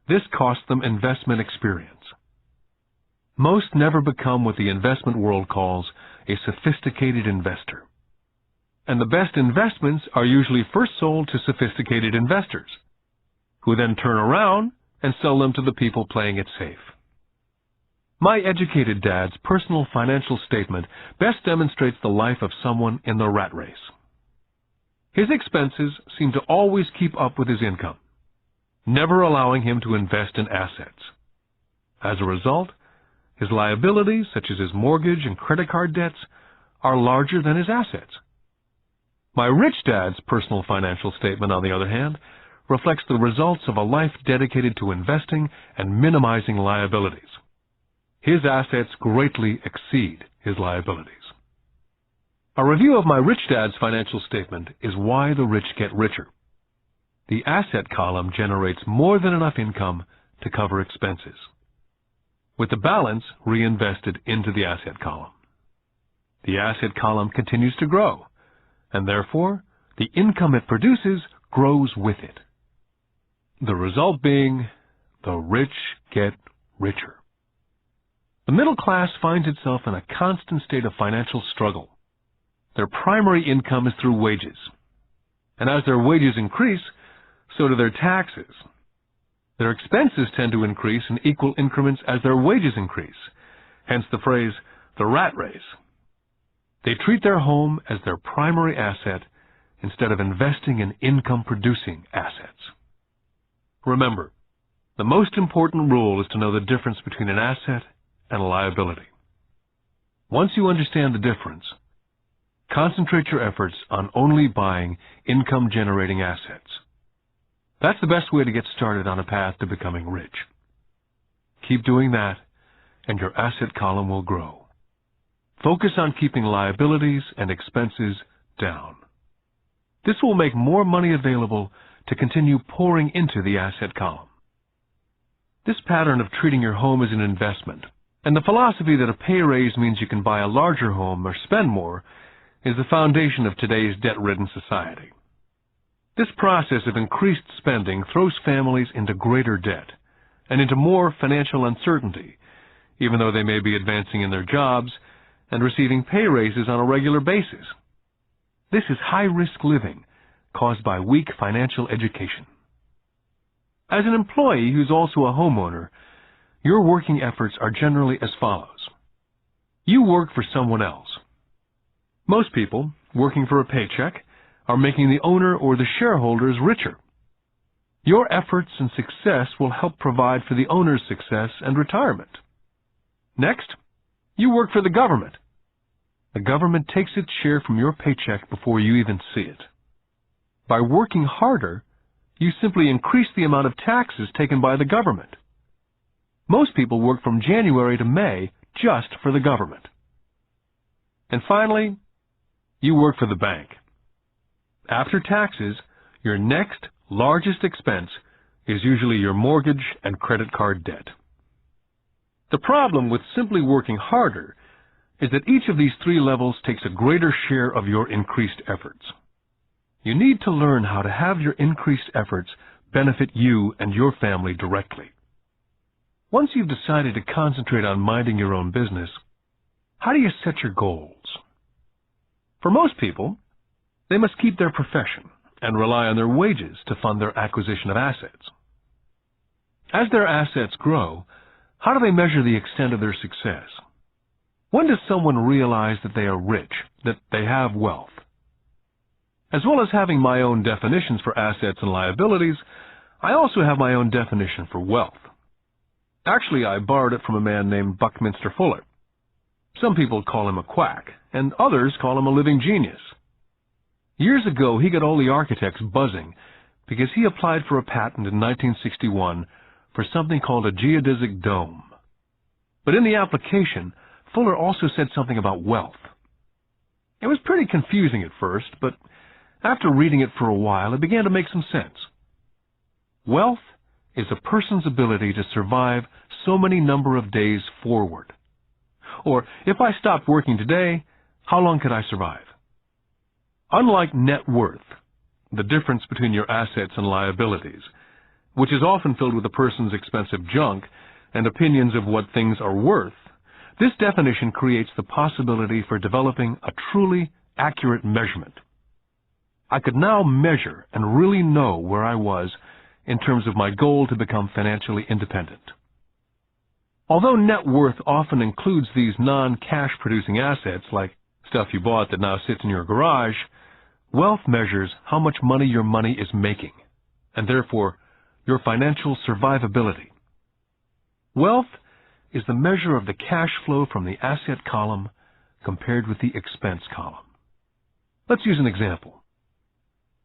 [SPEAKER 2] This costs them investment experience. Most never become what the investment world calls a sophisticated investor. And the best investments are usually first sold to sophisticated investors, who then turn around and sell them to the people playing it safe. My educated dad's personal financial statement best demonstrates the life of someone in the rat race. His expenses seem to always keep up with his income, never allowing him to invest in assets. As a result, his liabilities, such as his mortgage and credit card debts, are larger than his assets. My rich dad's personal financial statement, on the other hand, reflects the results of a life dedicated to investing and minimizing liabilities. His assets greatly exceed his liabilities. A review of my rich dad's financial statement is why the rich get richer. The asset column generates more than enough income to cover expenses, with the balance reinvested into the asset column. The asset column continues to grow, and therefore the income it produces grows with it. The result being, the rich get richer. The middle class finds itself in a constant state of financial struggle. Their primary income is through wages, and as their wages increase, so do their taxes. Their expenses tend to increase in equal increments as their wages increase, hence the phrase, the rat race. They treat their home as their primary asset instead of investing in income-producing assets. Remember, the most important rule is to know the difference between an asset and a liability. Once you understand the difference, concentrate your efforts on only buying income-generating assets. That's the best way to get started on a path to becoming rich. Keep doing that, and your asset column will grow. Focus on keeping liabilities and expenses down. This will make more money available to continue pouring into the asset column. This pattern of treating your home as an investment, and the philosophy that a pay raise means you can buy a larger home or spend more, is the foundation of today's debt-ridden society. This process of increased spending throws families into greater debt and into more financial uncertainty, even though they may be advancing in their jobs and receiving pay raises on a regular basis. This is high-risk living caused by weak financial education. As an employee who's also a homeowner, your working efforts are generally as follows. You work for someone else. Most people, working for a paycheck, are making the owner or the shareholders richer. Your efforts and success will help provide for the owner's success and retirement. Next, you work for the government. The government takes its share from your paycheck before you even see it. By working harder, you simply increase the amount of taxes taken by the government. Most people work from January to May just for the government. And finally, you work for the bank. After taxes, your next largest expense is usually your mortgage and credit card debt. The problem with simply working harder is that each of these three levels takes a greater share of your increased efforts. You need to learn how to have your increased efforts benefit you and your family directly. Once you've decided to concentrate on minding your own business, how do you set your goals? For most people, they must keep their profession and rely on their wages to fund their acquisition of assets. As their assets grow, how do they measure the extent of their success? When does someone realize that they are rich, that they have wealth? As well as having my own definitions for assets and liabilities, I also have my own definition for wealth. Actually, I borrowed it from a man named Buckminster Fuller. Some people call him a quack, and others call him a living genius. Years ago, he got all the architects buzzing because he applied for a patent in 1961 for something called a geodesic dome. But in the application, Fuller also said something about wealth. It was pretty confusing at first, but after reading it for a while, it began to make some sense. Wealth is a person's ability to survive so many number of days forward. Or, if I stopped working today, how long could I survive? Unlike net worth, the difference between your assets and liabilities, which is often filled with a person's expensive junk and opinions of what things are worth, this definition creates the possibility for developing a truly accurate measurement. I could now measure and really know where I was in terms of my goal to become financially independent. Although net worth often includes these non-cash producing assets like stuff you bought that now sits in your garage, wealth measures how much money your money is making, and therefore your financial survivability. Wealth is the measure of the cash flow from the asset column compared with the expense column. Let's use an example.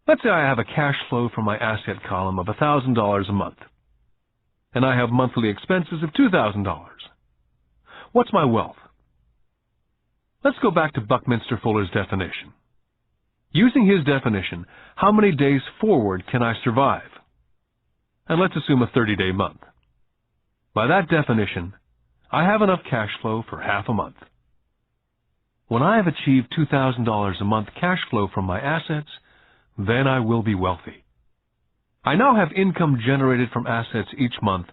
[SPEAKER 2] Let's say I have a cash flow from my asset column of $1,000 a month, and I have monthly expenses of $2,000. What's my wealth? Let's go back to Buckminster Fuller's definition. Using his definition, how many days forward can I survive? And let's assume a 30-day month. By that definition, I have enough cash flow for half a month. When I have achieved $2,000 a month cash flow from my assets, then I will be wealthy. I now have income generated from assets each month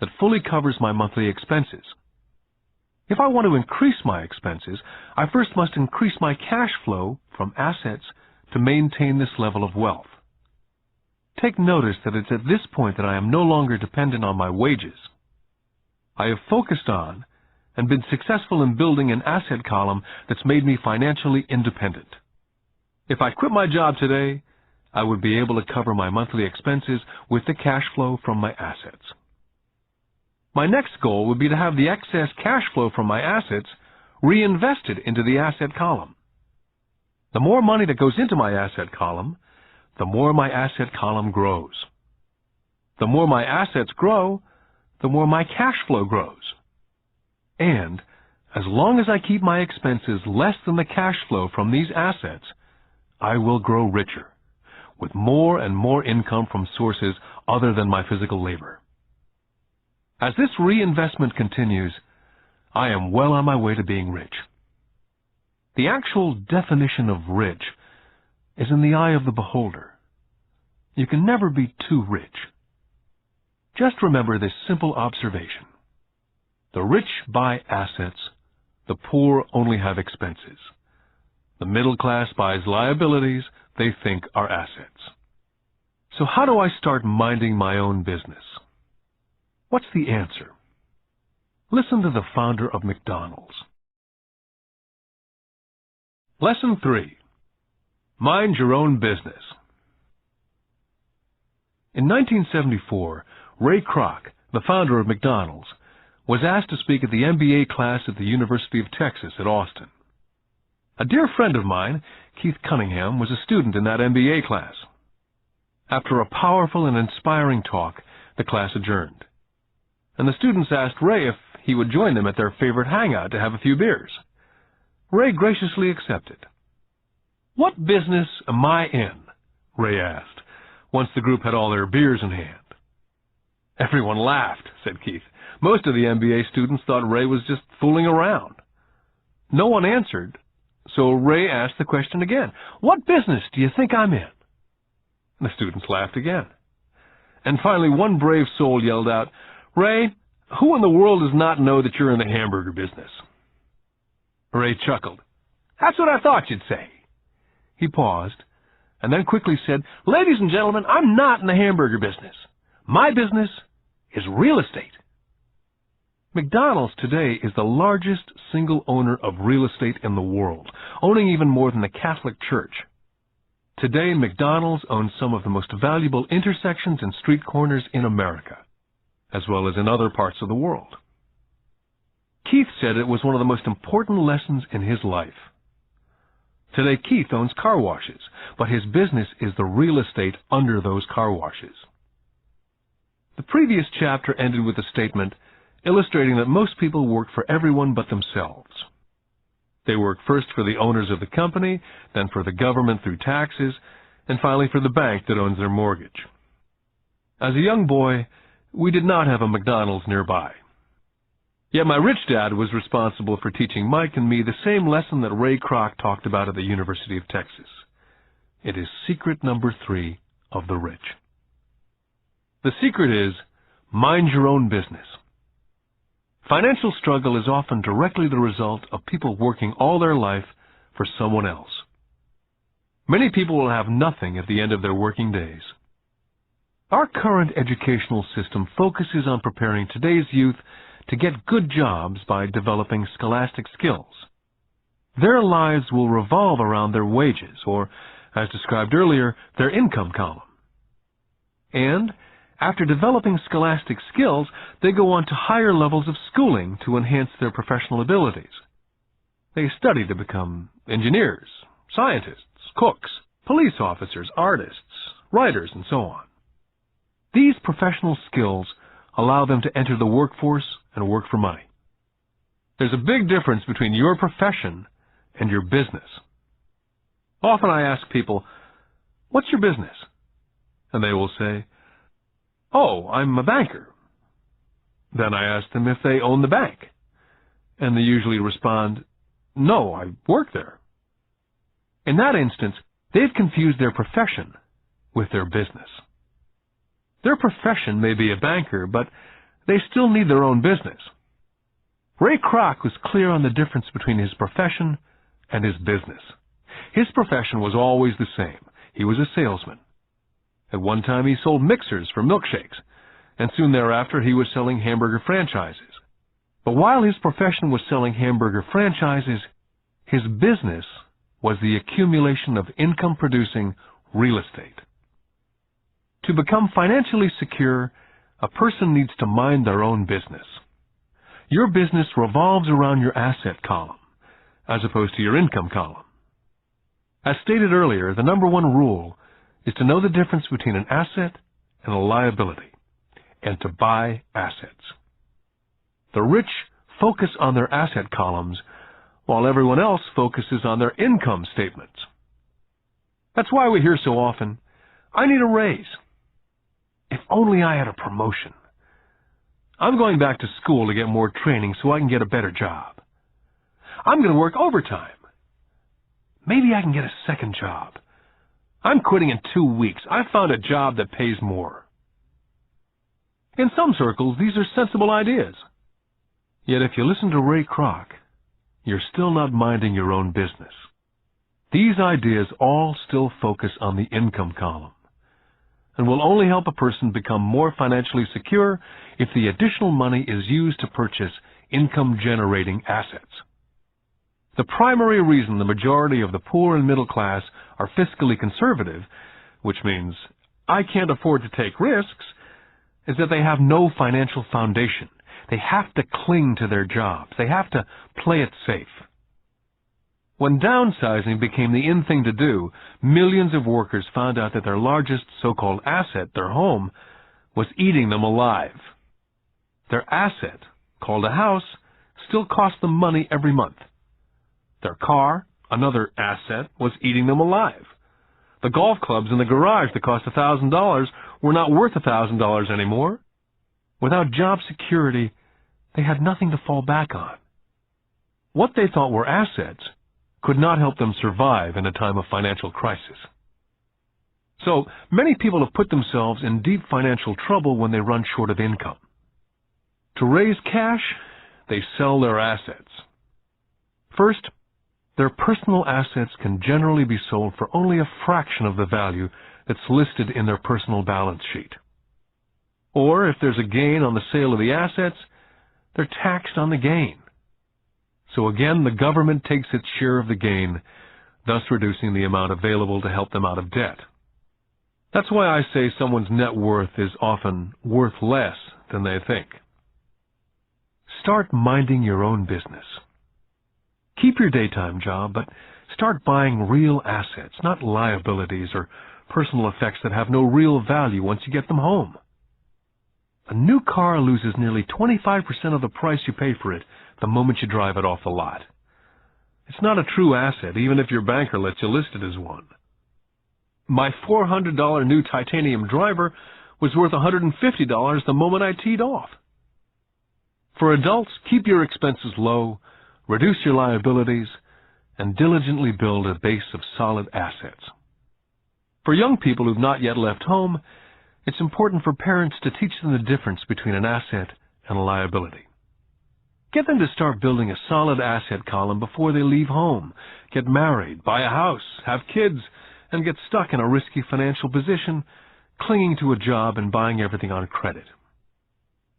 [SPEAKER 2] that fully covers my monthly expenses. If I want to increase my expenses, I first must increase my cash flow from assets to maintain this level of wealth. Take notice that it's at this point that I am no longer dependent on my wages. I have focused on and been successful in building an asset column that's made me financially independent. If I quit my job today, I would be able to cover my monthly expenses with the cash flow from my assets. My next goal would be to have the excess cash flow from my assets reinvested into the asset column. The more money that goes into my asset column, the more my asset column grows. The more my assets grow, the more my cash flow grows. And as long as I keep my expenses less than the cash flow from these assets, I will grow richer, with more and more income from sources other than my physical labor. As this reinvestment continues, I am well on my way to being rich. The actual definition of rich is in the eye of the beholder. You can never be too rich. Just remember this simple observation. The rich buy assets, the poor only have expenses. The middle class buys liabilities they think are assets. So how do I start minding my own business? What's the answer? Listen to the founder of McDonald's. Lesson 3. Mind your own business. In 1974, Ray Kroc, the founder of McDonald's, was asked to speak at the MBA class at the University of Texas at Austin. A dear friend of mine, Keith Cunningham, was a student in that MBA class. After a powerful and inspiring talk, the class adjourned, and the students asked Ray if he would join them at their favorite hangout to have a few beers. Ray graciously accepted. "What business am I in?" Ray asked, once the group had all their beers in hand. Everyone laughed, said Keith. Most of the MBA students thought Ray was just fooling around. No one answered, so Ray asked the question again. "What business do you think I'm in?" The students laughed again. And finally, one brave soul yelled out, "Ray, who in the world does not know that you're in the hamburger business?" Ray chuckled. "That's what I thought you'd say." He paused, and then quickly said, "Ladies and gentlemen, I'm not in the hamburger business. My business is real estate." McDonald's today is the largest single owner of real estate in the world, owning even more than the Catholic Church. Today, McDonald's owns some of the most valuable intersections and street corners in America, as well as in other parts of the world. Keith said it was one of the most important lessons in his life. Today, Keith owns car washes, but his business is the real estate under those car washes. The previous chapter ended with a statement illustrating that most people work for everyone but themselves. They work first for the owners of the company, then for the government through taxes, and finally for the bank that owns their mortgage. As a young boy, we did not have a McDonald's nearby. Yet my rich dad was responsible for teaching Mike and me the same lesson that Ray Kroc talked about at the University of Texas. It is secret number 3 of the rich. The secret is, mind your own business. Financial struggle is often directly the result of people working all their life for someone else. Many people will have nothing at the end of their working days. Our current educational system focuses on preparing today's youth to get good jobs by developing scholastic skills. Their lives will revolve around their wages, or, as described earlier, their income column. And after developing scholastic skills, they go on to higher levels of schooling to enhance their professional abilities. They study to become engineers, scientists, cooks, police officers, artists, writers, and so on. These professional skills allow them to enter the workforce and work for money. There's a big difference between your profession and your business. Often I ask people, "What's your business?" And they will say, "Oh, I'm a banker." Then I ask them if they own the bank, and they usually respond, "No, I work there." In that instance, they've confused their profession with their business. Their profession may be a banker, but they still need their own business. Ray Kroc was clear on the difference between his profession and his business. His profession was always the same. He was a salesman. At one time, he sold mixers for milkshakes, and soon thereafter, he was selling hamburger franchises. But while his profession was selling hamburger franchises, his business was the accumulation of income-producing real estate. To become financially secure, a person needs to mind their own business. Your business revolves around your asset column, as opposed to your income column. As stated earlier, the number one rule is to know the difference between an asset and a liability, and to buy assets. The rich focus on their asset columns, while everyone else focuses on their income statements. That's why we hear so often, "I need a raise. If only I had a promotion. I'm going back to school to get more training so I can get a better job. I'm going to work overtime. Maybe I can get a second job. I'm quitting in 2 weeks. I found a job that pays more." In some circles, these are sensible ideas. Yet if you listen to Ray Kroc, you're still not minding your own business. These ideas all still focus on the income column, and will only help a person become more financially secure if the additional money is used to purchase income-generating assets. The primary reason the majority of the poor and middle class are fiscally conservative, which means I can't afford to take risks, is that they have no financial foundation. They have to cling to their jobs. They have to play it safe. When downsizing became the in thing to do, millions of workers found out that their largest so-called asset, their home, was eating them alive. Their asset, called a house, still cost them money every month. Their car, another asset, was eating them alive. The golf clubs in the garage that cost $1,000 were not worth $1,000 anymore. Without job security, they had nothing to fall back on. what they thought were assets could not help them survive in a time of financial crisis. So, many people have put themselves in deep financial trouble when they run short of income. To raise cash, they sell their assets. First, their personal assets can generally be sold for only a fraction of the value that's listed in their personal balance sheet. Or, if there's a gain on the sale of the assets, they're taxed on the gain. So again, the government takes its share of the gain, thus reducing the amount available to help them out of debt. That's why I say someone's net worth is often worth less than they think. Start minding your own business. Keep your daytime job, but start buying real assets, not liabilities or personal effects that have no real value once you get them home. A new car loses nearly 25% of the price you pay for it the moment you drive it off the lot. It's not a true asset, even if your banker lets you list it as one. My $400 new titanium driver was worth $150 the moment I teed off. For adults, keep your expenses low, reduce your liabilities, and diligently build a base of solid assets. For young people who've not yet left home, it's important for parents to teach them the difference between an asset and a liability. Get them to start building a solid asset column before they leave home, get married, buy a house, have kids, and get stuck in a risky financial position, clinging to a job and buying everything on credit.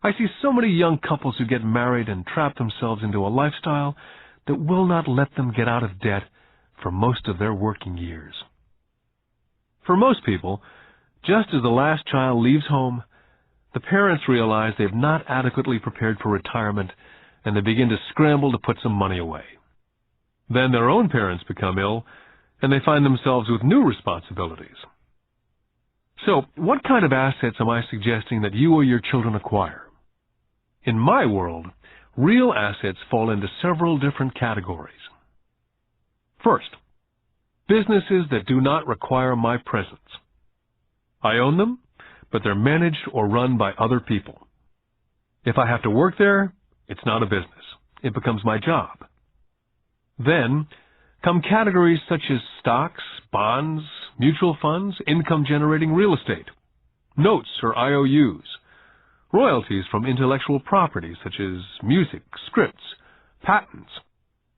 [SPEAKER 2] I see so many young couples who get married and trap themselves into a lifestyle that will not let them get out of debt for most of their working years. For most people, just as the last child leaves home, the parents realize they've not adequately prepared for retirement and they begin to scramble to put some money away. Then their own parents become ill and they find themselves with new responsibilities. So, what kind of assets am I suggesting that you or your children acquire? In my world, real assets fall into several different categories. First, businesses that do not require my presence. I own them, but they're managed or run by other people. If I have to work there, it's not a business. It becomes my job. Then come categories such as stocks, bonds, mutual funds, income-generating real estate, notes or IOUs, royalties from intellectual property such as music, scripts, patents,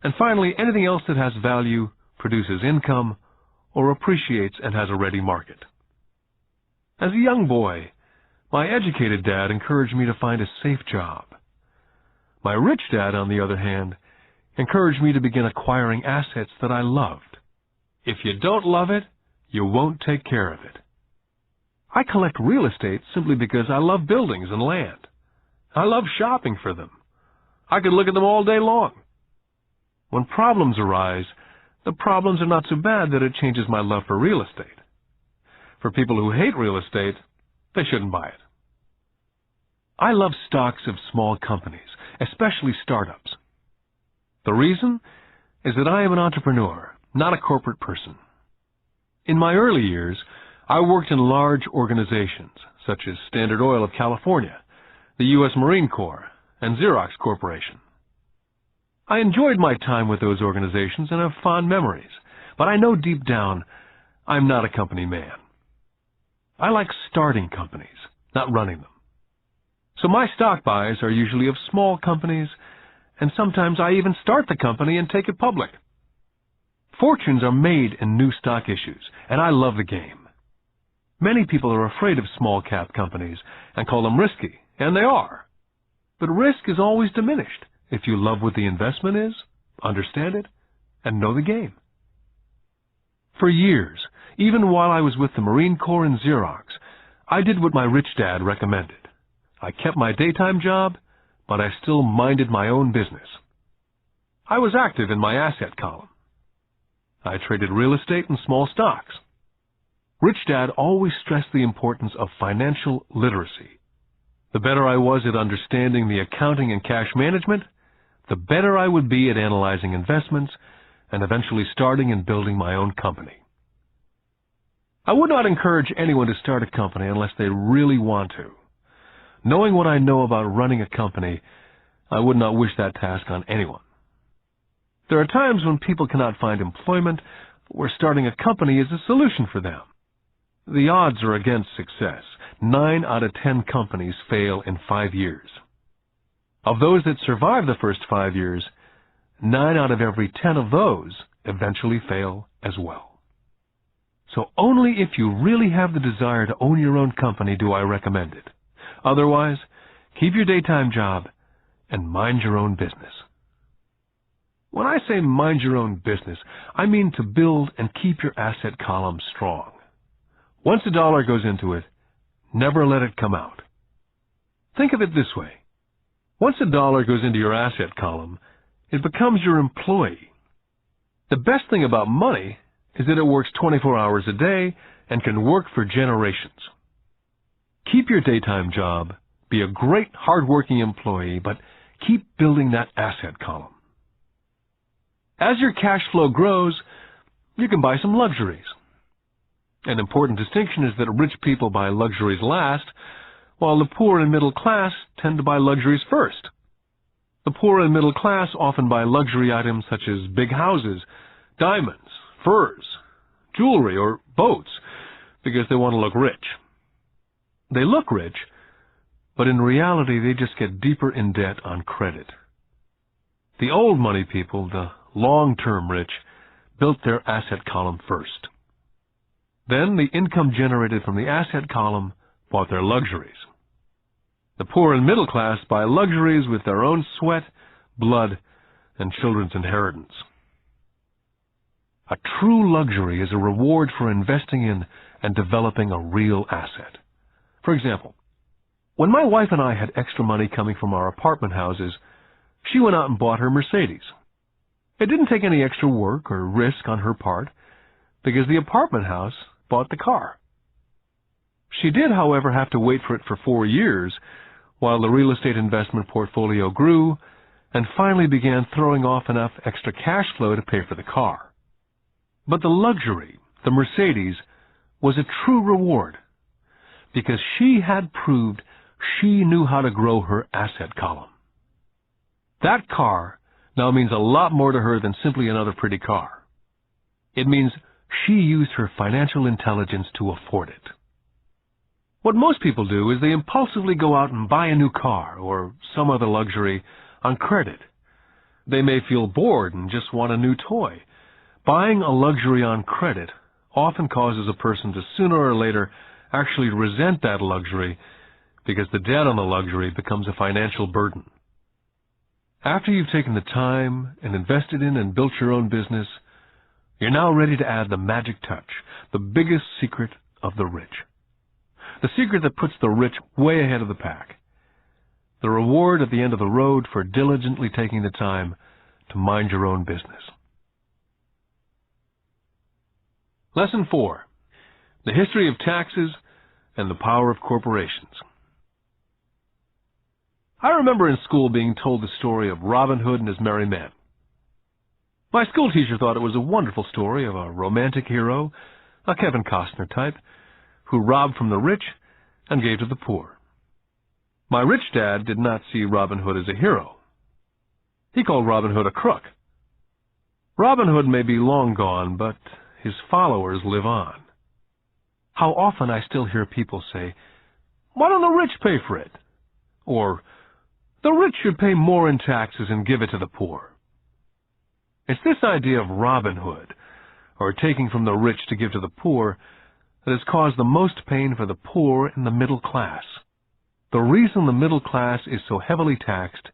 [SPEAKER 2] and finally anything else that has value, produces income, or appreciates and has a ready market. As a young boy, my educated dad encouraged me to find a safe job. My rich dad, on the other hand, encouraged me to begin acquiring assets that I loved. If you don't love it, you won't take care of it. I collect real estate simply because I love buildings and land. I love shopping for them. I could look at them all day long. When problems arise, the problems are not so bad that it changes my love for real estate. For people who hate real estate, they shouldn't buy it. I love stocks of small companies, especially startups. The reason is that I am an entrepreneur, not a corporate person. In my early years, I worked in large organizations such as Standard Oil of California, the U.S. Marine Corps, and Xerox Corporation. I enjoyed my time with those organizations and have fond memories, but I know deep down I'm not a company man. I like starting companies, not running them. So my stock buys are usually of small companies, and sometimes I even start the company and take it public. Fortunes are made in new stock issues, and I love the game. Many people are afraid of small-cap companies and call them risky, and they are. But risk is always diminished if you love what the investment is, understand it, and know the game. For years, even while I was with the Marine Corps and Xerox, I did what my rich dad recommended. I kept my daytime job, but I still minded my own business. I was active in my asset column. I traded real estate and small stocks. Rich Dad always stressed the importance of financial literacy. The better I was at understanding the accounting and cash management, the better I would be at analyzing investments and eventually starting and building my own company. I would not encourage anyone to start a company unless they really want to. Knowing what I know about running a company, I would not wish that task on anyone. There are times when people cannot find employment, where starting a company is a solution for them. The odds are against success. 9 out of 10 companies fail in 5 years. Of those that survive the first 5 years, 9 out of every 10 of those eventually fail as well. So only if you really have the desire to own your own company do I recommend it. Otherwise, keep your daytime job and mind your own business. When I say mind your own business, I mean to build and keep your asset column strong. Once a dollar goes into it, never let it come out. Think of it this way. Once a dollar goes into your asset column, it becomes your employee. The best thing about money is that it works 24 hours a day and can work for generations. Keep your daytime job, be a great hard-working employee, but keep building that asset column. As your cash flow grows, you can buy some luxuries. An important distinction is that rich people buy luxuries last, while the poor and middle class tend to buy luxuries first. The poor and middle class often buy luxury items such as big houses, diamonds, furs, jewelry, or boats because they want to look rich. They look rich, but in reality they just get deeper in debt on credit. The old money people, the long-term rich, built their asset column first. Then the income generated from the asset column bought their luxuries. The poor and middle class buy luxuries with their own sweat, blood, and children's inheritance. A true luxury is a reward for investing in and developing a real asset. For example, when my wife and I had extra money coming from our apartment houses, she went out and bought her Mercedes. It didn't take any extra work or risk on her part because the apartment house bought the car. She did, however, have to wait for it for 4 years while the real estate investment portfolio grew and finally began throwing off enough extra cash flow to pay for the car. But the luxury, the Mercedes, was a true reward because she had proved she knew how to grow her asset column. That car now means a lot more to her than simply another pretty car. It means she used her financial intelligence to afford it. What most people do is they impulsively go out and buy a new car or some other luxury on credit. They may feel bored and just want a new toy. Buying a luxury on credit often causes a person to sooner or later actually resent that luxury because the debt on the luxury becomes a financial burden. After you've taken the time and invested in and built your own business, you're now ready to add the magic touch, the biggest secret of the rich. The secret that puts the rich way ahead of the pack. The reward at the end of the road for diligently taking the time to mind your own business. Lesson 4. The history of taxes and the power of corporations. I remember in school being told the story of Robin Hood and his merry men. My school teacher thought it was a wonderful story of a romantic hero, a Kevin Costner type, who robbed from the rich and gave to the poor. My rich dad did not see Robin Hood as a hero. He called Robin Hood a crook. Robin Hood may be long gone, but his followers live on. How often I still hear people say, "Why don't the rich pay for it?" Or, "The rich should pay more in taxes and give it to the poor." It's this idea of Robin Hood, or taking from the rich to give to the poor, that has caused the most pain for the poor and the middle class. The reason the middle class is so heavily taxed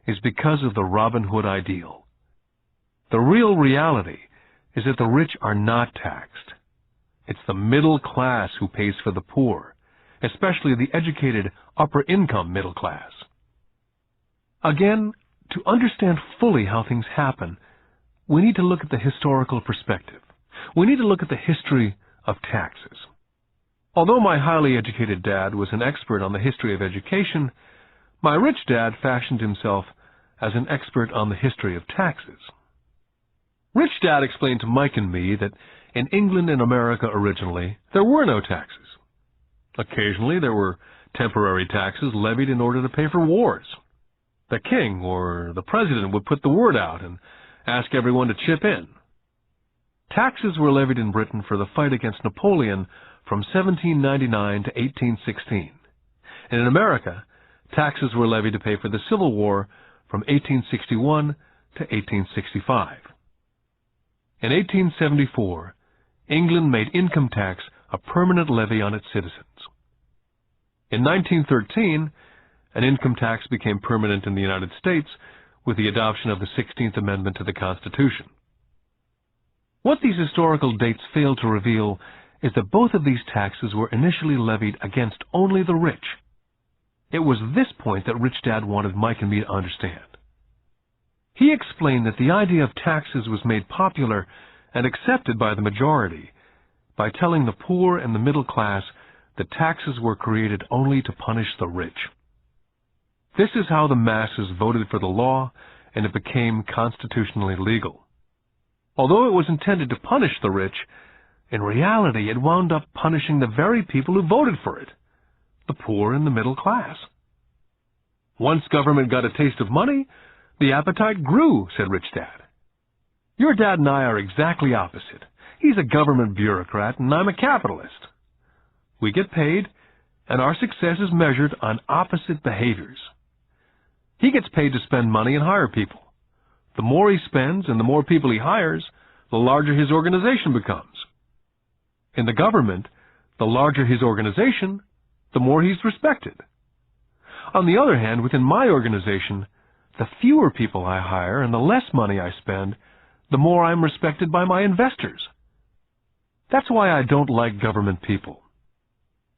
[SPEAKER 2] is because of the Robin Hood ideal. The real reality is that the rich are not taxed. It's the middle class who pays for the poor, especially the educated upper-income middle class. Again, to understand fully how things happen, we need to look at the historical perspective. We need to look at the history of taxes. Although my highly educated dad was an expert on the history of education, my rich dad fashioned himself as an expert on the history of taxes. Rich Dad explained to Mike and me that in England and America originally, there were no taxes. Occasionally, there were temporary taxes levied in order to pay for wars. The king or the president would put the word out, and ask everyone to chip in. Taxes were levied in Britain for the fight against Napoleon from 1799 to 1816. And in America, taxes were levied to pay for the Civil War from 1861 to 1865. In 1874, England made income tax a permanent levy on its citizens. In 1913, an income tax became permanent in the United States with the adoption of the 16th Amendment to the Constitution. What these historical dates fail to reveal is that both of these taxes were initially levied against only the rich. It was this point that Rich Dad wanted Mike and me to understand. He explained that the idea of taxes was made popular and accepted by the majority by telling the poor and the middle class that taxes were created only to punish the rich. This is how the masses voted for the law, and it became constitutionally legal. Although it was intended to punish the rich, in reality it wound up punishing the very people who voted for it, the poor and the middle class. Once government got a taste of money, the appetite grew, said Rich Dad. Your dad and I are exactly opposite. He's a government bureaucrat and I'm a capitalist. We get paid, and our success is measured on opposite behaviors. He gets paid to spend money and hire people. The more he spends and the more people he hires, the larger his organization becomes. In the government, the larger his organization, the more he's respected. On the other hand, within my organization, the fewer people I hire and the less money I spend, the more I'm respected by my investors. That's why I don't like government people.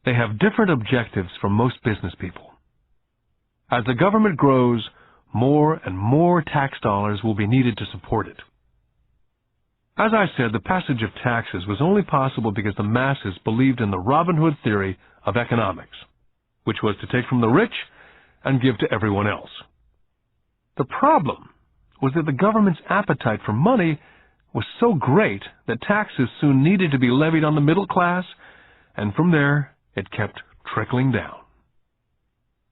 [SPEAKER 2] They have different objectives from most business people. As the government grows, more and more tax dollars will be needed to support it. As I said, the passage of taxes was only possible because the masses believed in the Robin Hood theory of economics, which was to take from the rich and give to everyone else. The problem was that the government's appetite for money was so great that taxes soon needed to be levied on the middle class, and from there it kept trickling down.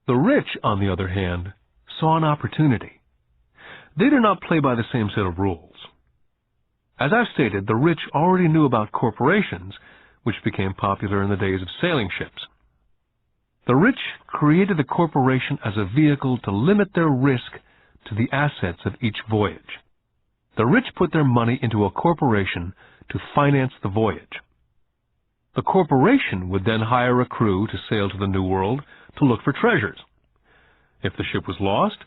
[SPEAKER 2] The rich, on the other hand, saw an opportunity. They did not play by the same set of rules. As I've stated, the rich already knew about corporations, which became popular in the days of sailing ships. The rich created the corporation as a vehicle to limit their risk to the assets of each voyage. The rich put their money into a corporation to finance the voyage. The corporation would then hire a crew to sail to the New World to look for treasures. If the ship was lost,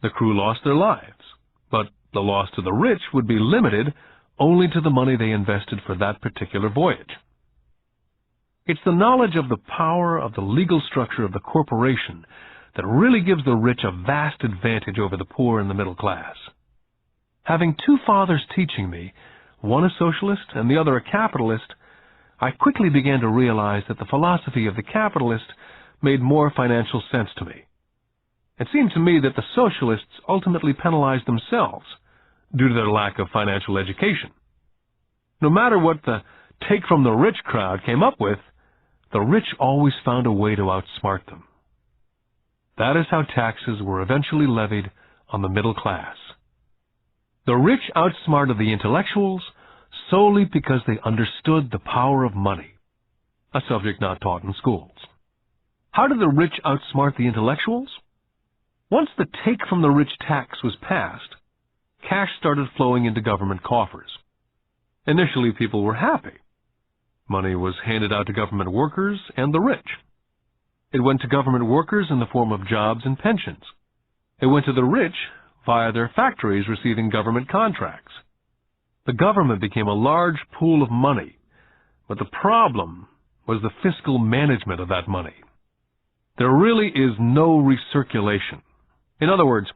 [SPEAKER 2] the crew lost their lives, but the loss to the rich would be limited only to the money they invested for that particular voyage. It's the knowledge of the power of the legal structure of the corporation that really gives the rich a vast advantage over the poor and the middle class. Having two fathers teaching me, one a socialist and the other a capitalist, I quickly began to realize that the philosophy of the capitalist made more financial sense to me. It seemed to me that the socialists ultimately penalized themselves due to their lack of financial education. No matter what the take-from-the-rich crowd came up with, the rich always found a way to outsmart them. That is how taxes were eventually levied on the middle class. The rich outsmarted the intellectuals solely because they understood the power of money, a subject not taught in schools. How did the rich outsmart the intellectuals? Once the take-from-the-rich tax was passed, cash started flowing into government coffers. Initially, people were happy. Money was handed out to government workers and the rich. It went to government workers in the form of jobs and pensions. It went to the rich via their factories receiving government contracts. The government became a large pool of money, but the problem was the fiscal management of that money. There really is no recirculation. In other words,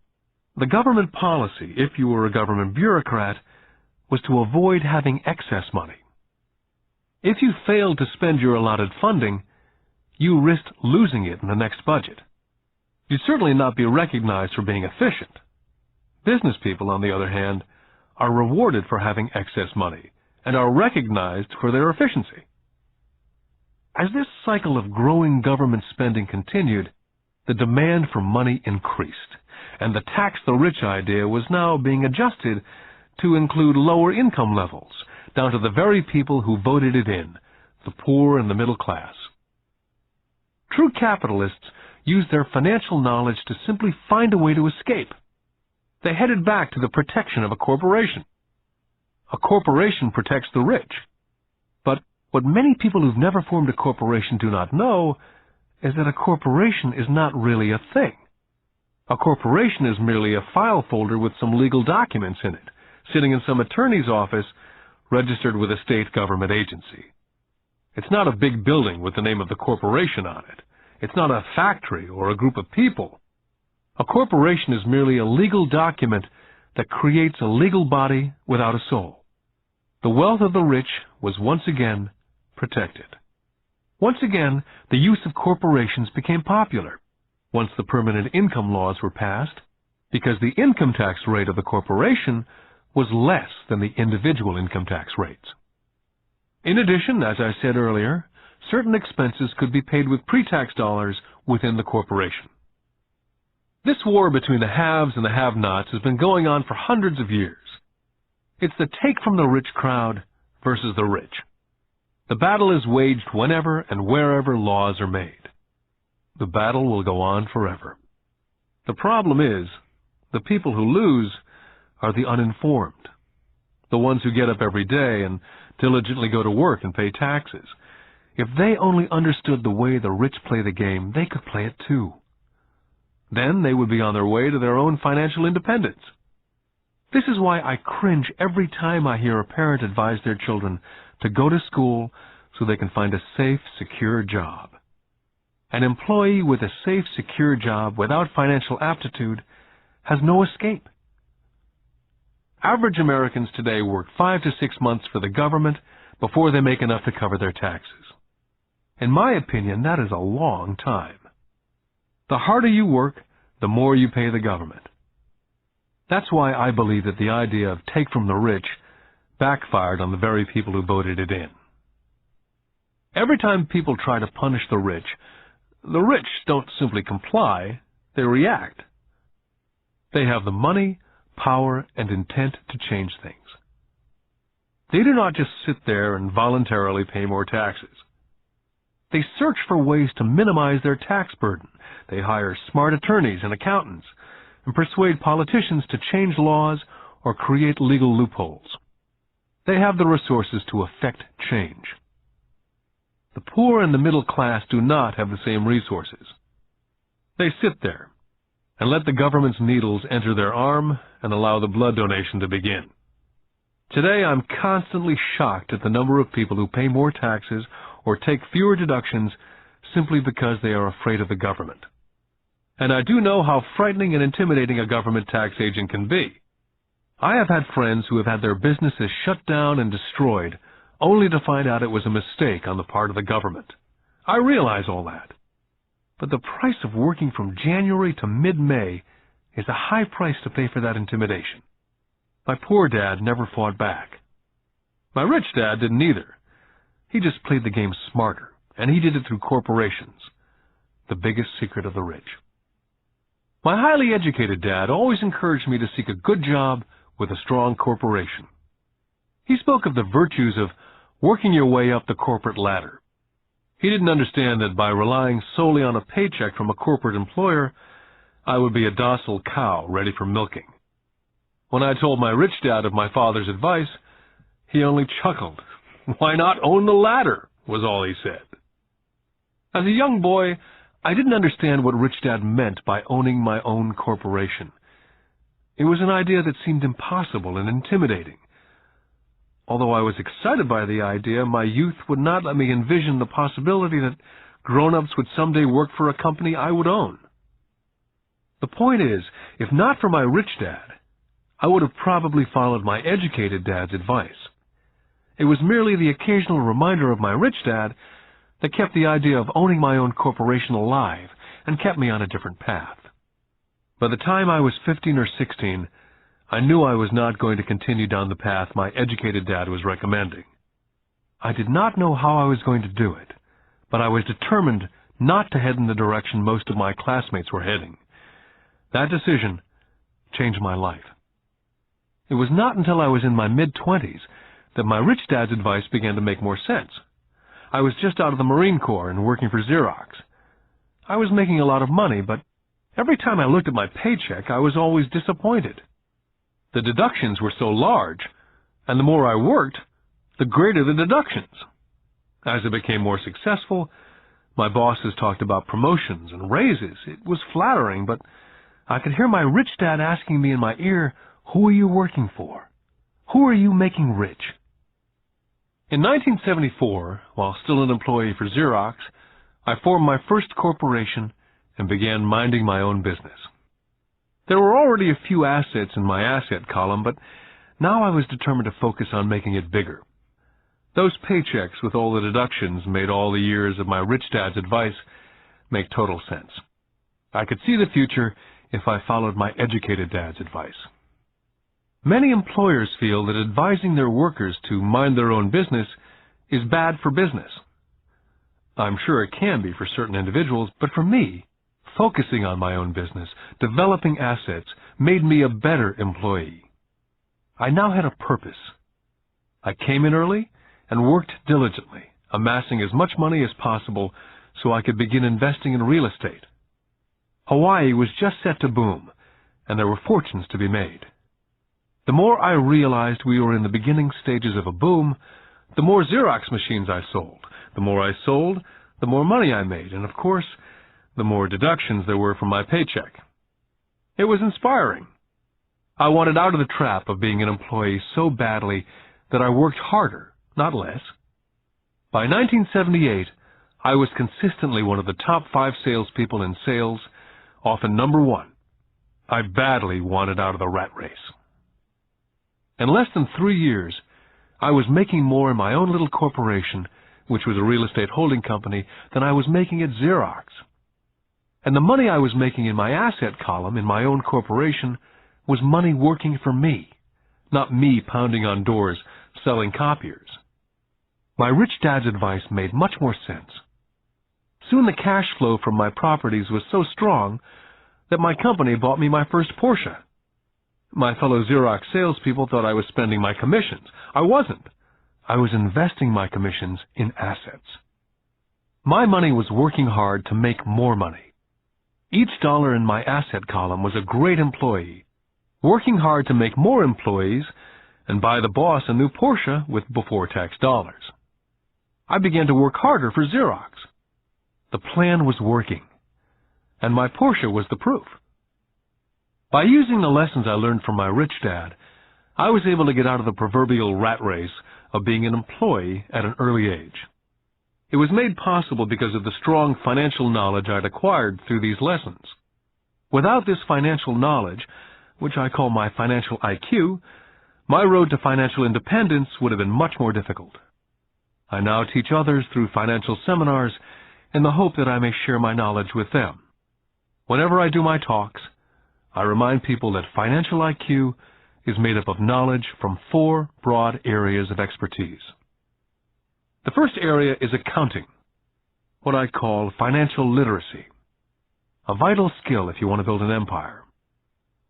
[SPEAKER 2] the government policy, if you were a government bureaucrat, was to avoid having excess money. If you failed to spend your allotted funding, you risked losing it in the next budget. You'd certainly not be recognized for being efficient. Business people, on the other hand, are rewarded for having excess money and are recognized for their efficiency. As this cycle of growing government spending continued, the demand for money increased, and the tax the rich idea was now being adjusted to include lower income levels, down to the very people who voted it in, the poor and the middle class. True capitalists used their financial knowledge to simply find a way to escape. They headed back to the protection of a corporation. A corporation protects the rich. But what many people who've never formed a corporation do not know is that a corporation is not really a thing. A corporation is merely a file folder with some legal documents in it, sitting in some attorney's office registered with a state government agency. It's not a big building with the name of the corporation on it. It's not a factory or a group of people. A corporation is merely a legal document that creates a legal body without a soul. The wealth of the rich was once again protected. Once again, the use of corporations became popular once the permanent income laws were passed, because the income tax rate of the corporation was less than the individual income tax rates. In addition, as I said earlier, certain expenses could be paid with pre-tax dollars within the corporation. This war between the haves and the have-nots has been going on for hundreds of years. It's the take from the rich crowd versus the rich. The battle is waged whenever and wherever laws are made. The battle will go on forever. The problem is, the people who lose are the uninformed, the ones who get up every day and diligently go to work and pay taxes. If they only understood the way the rich play the game, they could play it too. Then they would be on their way to their own financial independence. This is why I cringe every time I hear a parent advise their children to go to school so they can find a safe, secure job. An employee with a safe, secure job without financial aptitude has no escape. Average Americans today work 5 to 6 months for the government before they make enough to cover their taxes. In my opinion, that is a long time. The harder you work, the more you pay the government. That's why I believe that the idea of take from the rich backfired on the very people who voted it in. Every time people try to punish the rich don't simply comply, they react. They have the money, power, and intent to change things. They do not just sit there and voluntarily pay more taxes. They search for ways to minimize their tax burden. They hire smart attorneys and accountants and persuade politicians to change laws or create legal loopholes. They have the resources to effect change. The poor and the middle class do not have the same resources. They sit there and let the government's needles enter their arm and allow the blood donation to begin. Today, I'm constantly shocked at the number of people who pay more taxes or take fewer deductions simply because they are afraid of the government. And I do know how frightening and intimidating a government tax agent can be. I have had friends who have had their businesses shut down and destroyed only to find out it was a mistake on the part of the government. I realize all that. But the price of working from January to mid-May is a high price to pay for that intimidation. My poor dad never fought back. My rich dad didn't either. He just played the game smarter, and he did it through corporations, the biggest secret of the rich. My highly educated dad always encouraged me to seek a good job with a strong corporation. He spoke of the virtues of working your way up the corporate ladder. He didn't understand that by relying solely on a paycheck from a corporate employer, I would be a docile cow ready for milking. When I told my rich dad of my father's advice, he only chuckled. "Why not own the ladder?" was all he said. As a young boy, I didn't understand what Rich Dad meant by owning my own corporation. It was an idea that seemed impossible and intimidating. Although I was excited by the idea, my youth would not let me envision the possibility that grown-ups would someday work for a company I would own. The point is, if not for my rich dad, I would have probably followed my educated dad's advice. It was merely the occasional reminder of my rich dad that kept the idea of owning my own corporation alive and kept me on a different path. By the time I was 15 or 16, I knew I was not going to continue down the path my educated dad was recommending. I did not know how I was going to do it, but I was determined not to head in the direction most of my classmates were heading. That decision changed my life. It was not until I was in my mid-20s that my rich dad's advice began to make more sense. I was just out of the Marine Corps and working for Xerox. I was making a lot of money, but every time I looked at my paycheck, I was always disappointed. The deductions were so large, and the more I worked, the greater the deductions. As I became more successful, my bosses talked about promotions and raises. It was flattering, but I could hear my rich dad asking me in my ear, "Who are you working for? Who are you making rich?" In 1974, while still an employee for Xerox, I formed my first corporation and began minding my own business. There were already a few assets in my asset column, but now I was determined to focus on making it bigger. Those paychecks with all the deductions made all the years of my rich dad's advice make total sense. I could see the future if I followed my educated dad's advice. Many employers feel that advising their workers to mind their own business is bad for business. I'm sure it can be for certain individuals, but for me, focusing on my own business, developing assets, made me a better employee. I now had a purpose. I came in early and worked diligently, amassing as much money as possible so I could begin investing in real estate. Hawaii was just set to boom, and there were fortunes to be made. The more I realized we were in the beginning stages of a boom, the more Xerox machines I sold. The more I sold, the more money I made, and of course, the more deductions there were from my paycheck. It was inspiring. I wanted out of the trap of being an employee so badly that I worked harder, not less. By 1978, I was consistently one of the top 5 salespeople in sales, often number 1. I badly wanted out of the rat race. In less than 3 years, I was making more in my own little corporation, which was a real estate holding company, than I was making at Xerox. And the money I was making in my asset column in my own corporation was money working for me, not me pounding on doors selling copiers. My rich dad's advice made much more sense. Soon the cash flow from my properties was so strong that my company bought me my first Porsche. My fellow Xerox salespeople thought I was spending my commissions. I wasn't. I was investing my commissions in assets. My money was working hard to make more money. Each dollar in my asset column was a great employee, working hard to make more employees and buy the boss a new Porsche with before-tax dollars. I began to work harder for Xerox. The plan was working, and my Porsche was the proof. By using the lessons I learned from my rich dad, I was able to get out of the proverbial rat race of being an employee at an early age. It was made possible because of the strong financial knowledge I'd acquired through these lessons. Without this financial knowledge, which I call my financial IQ, my road to financial independence would have been much more difficult. I now teach others through financial seminars in the hope that I may share my knowledge with them. Whenever I do my talks, I remind people that financial IQ is made up of knowledge from 4 broad areas of expertise. The first area is accounting, what I call financial literacy, a vital skill if you want to build an empire.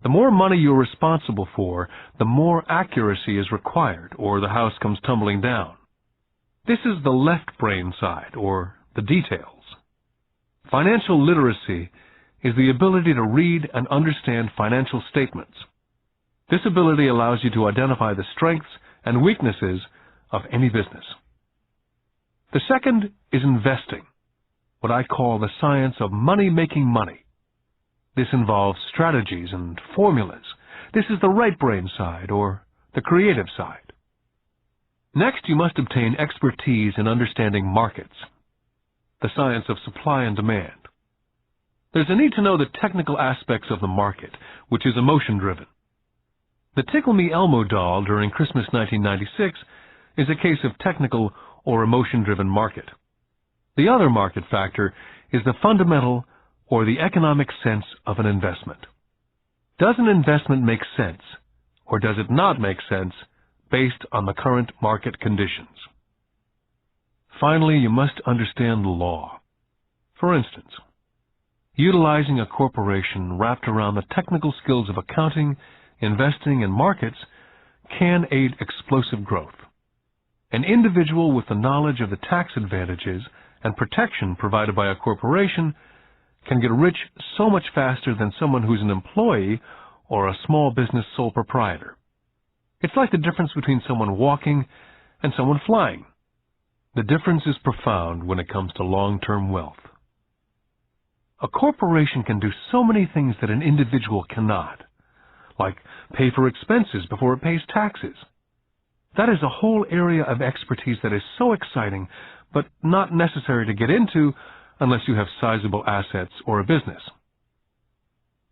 [SPEAKER 2] The more money you're responsible for, the more accuracy is required, or the house comes tumbling down. This is the left brain side, or the details. Financial literacy is the ability to read and understand financial statements. This ability allows you to identify the strengths and weaknesses of any business. The second is investing, what I call the science of money-making money. This involves strategies and formulas. This is the right brain side, or the creative side. Next, you must obtain expertise in understanding markets, the science of supply and demand. There's a need to know the technical aspects of the market, which is emotion-driven. The Tickle Me Elmo doll during Christmas 1996 is a case of technical or emotion-driven market. The other market factor is the fundamental or the economic sense of an investment. Does an investment make sense, or does it not make sense based on the current market conditions? Finally, you must understand the law. For instance, utilizing a corporation wrapped around the technical skills of accounting, investing, and markets can aid explosive growth. An individual with the knowledge of the tax advantages and protection provided by a corporation can get rich so much faster than someone who's an employee or a small business sole proprietor. It's like the difference between someone walking and someone flying. The difference is profound when it comes to long-term wealth. A corporation can do so many things that an individual cannot, like pay for expenses before it pays taxes. That is a whole area of expertise that is so exciting, but not necessary to get into unless you have sizable assets or a business.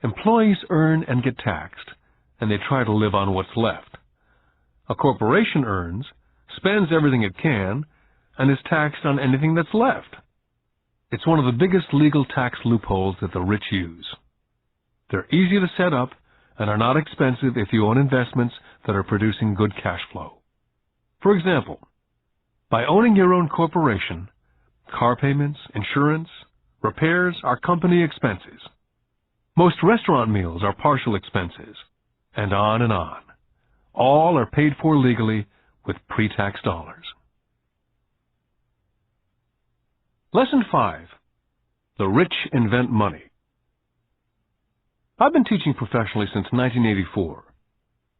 [SPEAKER 2] Employees earn and get taxed, and they try to live on what's left. A corporation earns, spends everything it can, and is taxed on anything that's left. It's one of the biggest legal tax loopholes that the rich use. They're easy to set up and are not expensive if you own investments that are producing good cash flow. For example, by owning your own corporation, car payments, insurance, repairs are company expenses. Most restaurant meals are partial expenses, and on and on. All are paid for legally with pre-tax dollars. Lesson 5. The Rich Invent Money. I've been teaching professionally since 1984.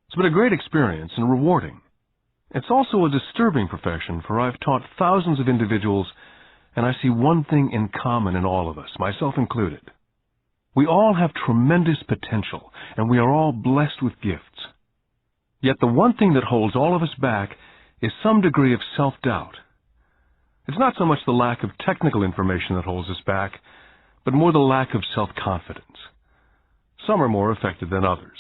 [SPEAKER 2] It's been a great experience and rewarding. It's also a disturbing profession, for I've taught thousands of individuals, and I see one thing in common in all of us, myself included. We all have tremendous potential, and we are all blessed with gifts. Yet the one thing that holds all of us back is some degree of self-doubt. It's not so much the lack of technical information that holds us back, but more the lack of self-confidence. Some are more affected than others.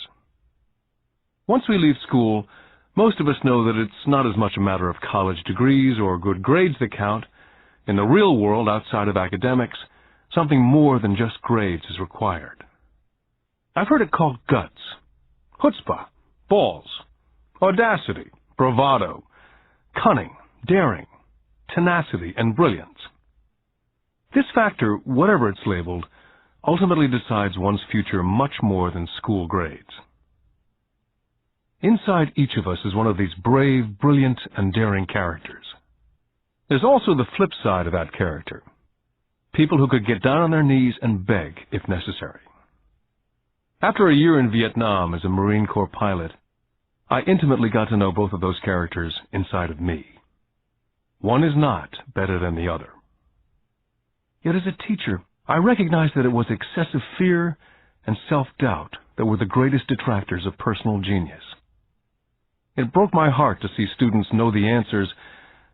[SPEAKER 2] Once we leave school, most of us know that it's not as much a matter of college degrees or good grades that count. In the real world, outside of academics, something more than just grades is required. I've heard it called guts, chutzpah, balls, audacity, bravado, cunning, daring, tenacity, and brilliance. This factor, whatever it's labeled, ultimately decides one's future much more than school grades. Inside each of us is one of these brave, brilliant, and daring characters. There's also the flip side of that character. People who could get down on their knees and beg if necessary. After a year in Vietnam as a Marine Corps pilot, I intimately got to know both of those characters inside of me. One is not better than the other. Yet as a teacher, I recognized that it was excessive fear and self-doubt that were the greatest detractors of personal genius. It broke my heart to see students know the answers,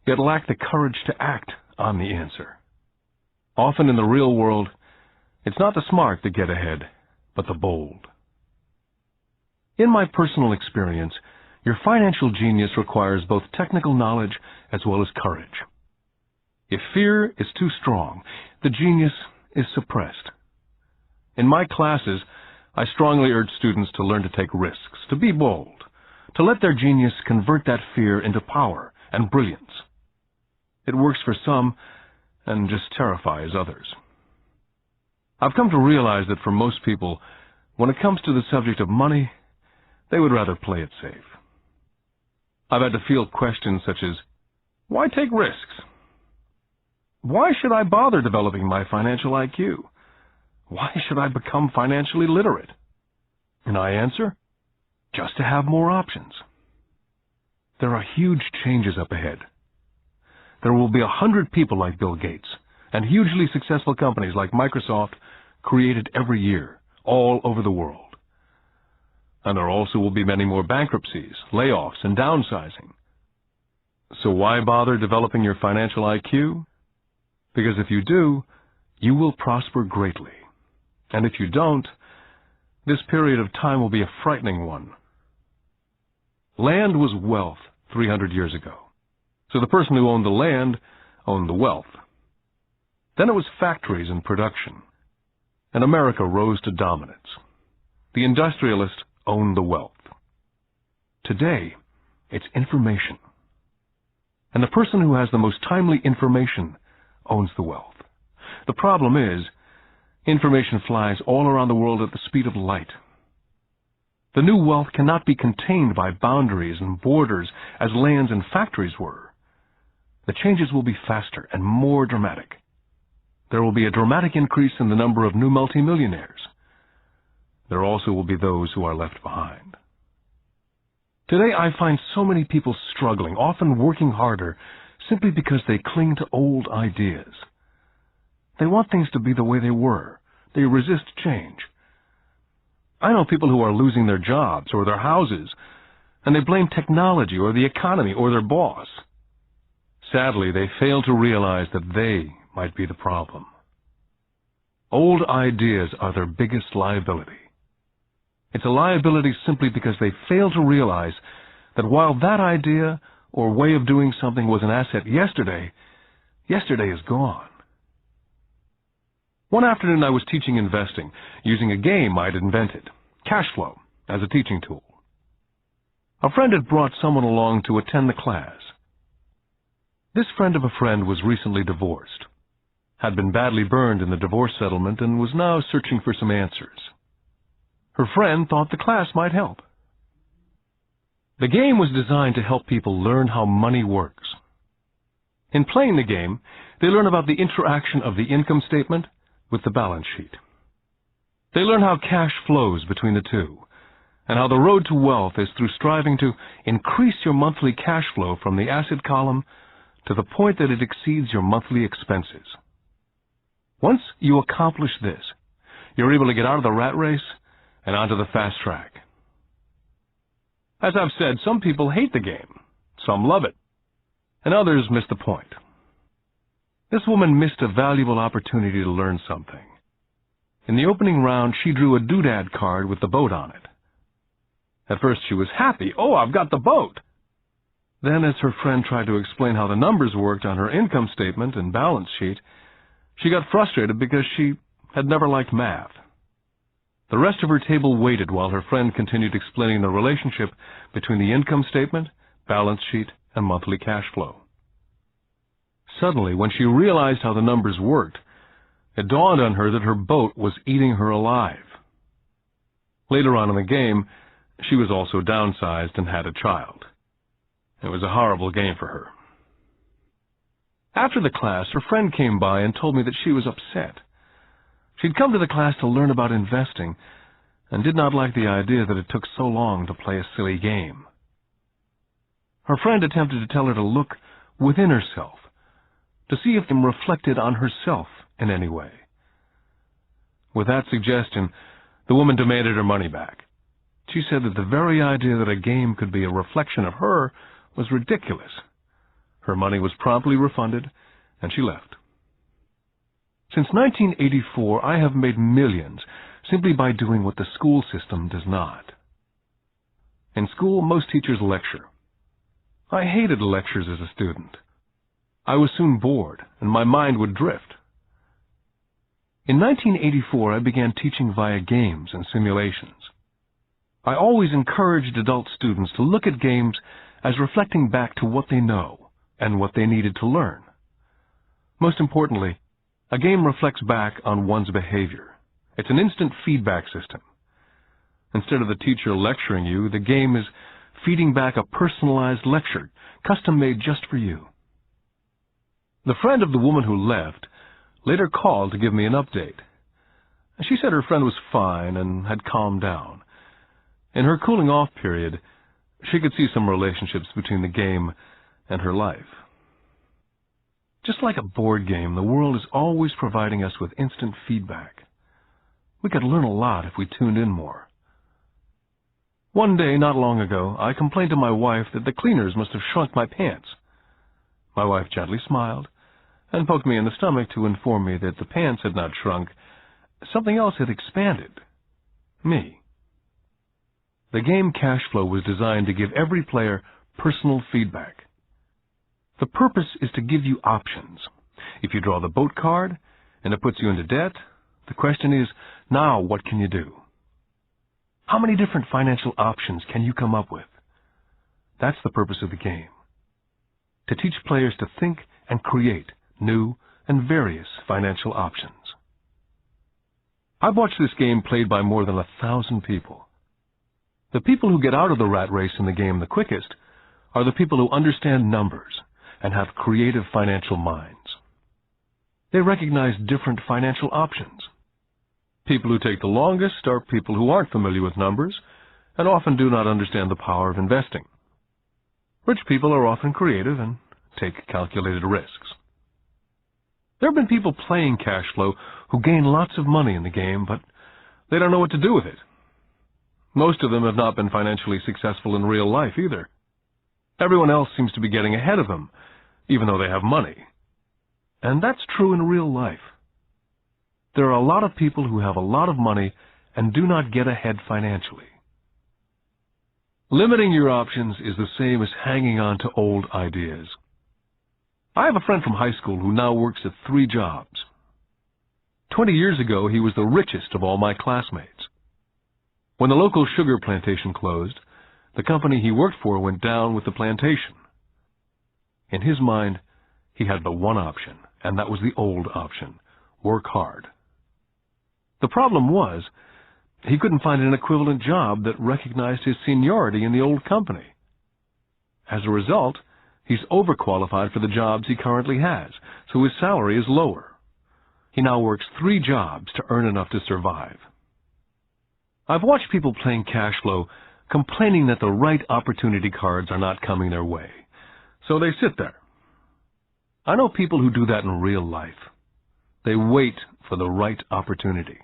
[SPEAKER 2] yet lack the courage to act on the answer. Often in the real world, it's not the smart that get ahead, but the bold. In my personal experience, your financial genius requires both technical knowledge as well as courage. If fear is too strong, the genius is suppressed. In my classes, I strongly urge students to learn to take risks, to be bold, to let their genius convert that fear into power and brilliance. It works for some and just terrifies others. I've come to realize that for most people, when it comes to the subject of money, they would rather play it safe. I've had to field questions such as, why take risks? Why should I bother developing my financial IQ? Why should I become financially literate? And I answer, just to have more options. There are huge changes up ahead. There will be 100 people like Bill Gates and hugely successful companies like Microsoft created every year, all over the world. And there also will be many more bankruptcies, layoffs, and downsizing. So why bother developing your financial IQ? Because if you do, you will prosper greatly. And if you don't, this period of time will be a frightening one. Land was wealth 300 years ago. So the person who owned the land owned the wealth. Then it was factories and production. And America rose to dominance. The industrialist owned the wealth. Today, it's information. And the person who has the most timely information owns the wealth. The problem is, information flies all around the world at the speed of light. The new wealth cannot be contained by boundaries and borders as lands and factories were. The changes will be faster and more dramatic. There will be a dramatic increase in the number of new multimillionaires. There also will be those who are left behind. Today I find so many people struggling, often working harder, simply because they cling to old ideas. They want things to be the way they were. They resist change. I know people who are losing their jobs or their houses, and they blame technology or the economy or their boss. Sadly, they fail to realize that they might be the problem. Old ideas are their biggest liability. It's a liability simply because they fail to realize that while that idea or way of doing something was an asset yesterday, yesterday is gone. One afternoon I was teaching investing using a game I'd invented, cash flow, as a teaching tool. A friend had brought someone along to attend the class. This friend of a friend was recently divorced, had been badly burned in the divorce settlement, and was now searching for some answers. Her friend thought the class might help. The game was designed to help people learn how money works. In playing the game, they learn about the interaction of the income statement with the balance sheet. They learn how cash flows between the two, and how the road to wealth is through striving to increase your monthly cash flow from the asset column to the point that it exceeds your monthly expenses. Once you accomplish this, you're able to get out of the rat race and onto the fast track. As I've said, some people hate the game, some love it, and others miss the point. This woman missed a valuable opportunity to learn something. In the opening round, she drew a doodad card with the boat on it. At first she was happy. "Oh, I've got the boat." Then, as her friend tried to explain how the numbers worked on her income statement and balance sheet, she got frustrated because she had never liked math. The rest of her table waited while her friend continued explaining the relationship between the income statement, balance sheet, and monthly cash flow. Suddenly, when she realized how the numbers worked, it dawned on her that her boat was eating her alive. Later on in the game, she was also downsized and had a child. It was a horrible game for her. After the class, her friend came by and told me that she was upset. She'd come to the class to learn about investing and did not like the idea that it took so long to play a silly game. Her friend attempted to tell her to look within herself, to see if it reflected on herself in any way. With that suggestion, the woman demanded her money back. She said that the very idea that a game could be a reflection of her was ridiculous. Her money was promptly refunded, and she left. Since 1984, I have made millions simply by doing what the school system does not. In school, most teachers lecture. I hated lectures as a student. I was soon bored, and my mind would drift. In 1984, I began teaching via games and simulations. I always encouraged adult students to look at games as reflecting back to what they know and what they needed to learn. Most importantly, a game reflects back on one's behavior. It's an instant feedback system. Instead of the teacher lecturing you, the game is feeding back a personalized lecture, custom-made just for you. The friend of the woman who left later called to give me an update. She said her friend was fine and had calmed down. In her cooling-off period, she could see some relationships between the game and her life. Just like a board game, the world is always providing us with instant feedback. We could learn a lot if we tuned in more. One day, not long ago, I complained to my wife that the cleaners must have shrunk my pants. My wife gently smiled and poked me in the stomach to inform me that the pants had not shrunk. Something else had expanded. Me. The game Cash Flow was designed to give every player personal feedback. The purpose is to give you options. If you draw the boat card and it puts you into debt, the question is, now what can you do? How many different financial options can you come up with? That's the purpose of the game. To teach players to think and create new and various financial options. I've watched this game played by more than 1,000 people. The people who get out of the rat race in the game the quickest are the people who understand numbers and have creative financial minds. They recognize different financial options. People who take the longest are people who aren't familiar with numbers and often do not understand the power of investing. Rich people are often creative and take calculated risks. There have been people playing cash flow who gain lots of money in the game, but they don't know what to do with it. Most of them have not been financially successful in real life either. Everyone else seems to be getting ahead of them, even though they have money. And that's true in real life. There are a lot of people who have a lot of money and do not get ahead financially. Limiting your options is the same as hanging on to old ideas. I have a friend from high school who now works at 3 jobs. 20 years ago, he was the richest of all my classmates. When the local sugar plantation closed, the company he worked for went down with the plantation. In his mind, he had but one option, and that was the old option: work hard. The problem was, he couldn't find an equivalent job that recognized his seniority in the old company. As a result, he's overqualified for the jobs he currently has, so his salary is lower. He now works 3 jobs to earn enough to survive. I've watched people playing cash flow complaining that the right opportunity cards are not coming their way, so they sit there. I know people who do that in real life. They wait for the right opportunity.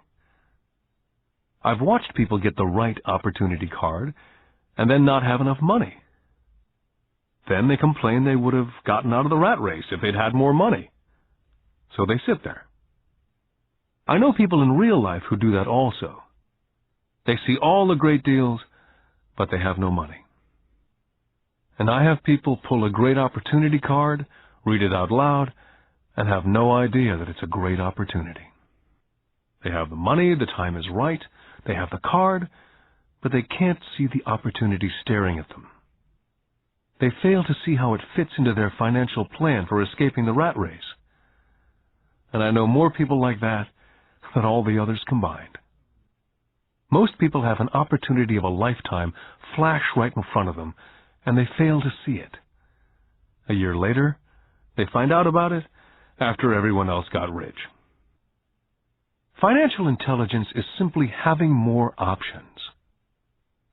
[SPEAKER 2] I've watched people get the right opportunity card and then not have enough money. Then they complain they would have gotten out of the rat race if they'd had more money. So they sit there. I know people in real life who do that also. They see all the great deals, but they have no money. And I have people pull a great opportunity card, read it out loud, and have no idea that it's a great opportunity. They have the money, the time is right, they have the card, but they can't see the opportunity staring at them. They fail to see how it fits into their financial plan for escaping the rat race. And I know more people like that than all the others combined. Most people have an opportunity of a lifetime flash right in front of them, and they fail to see it. A year later, they find out about it after everyone else got rich. Financial intelligence is simply having more options.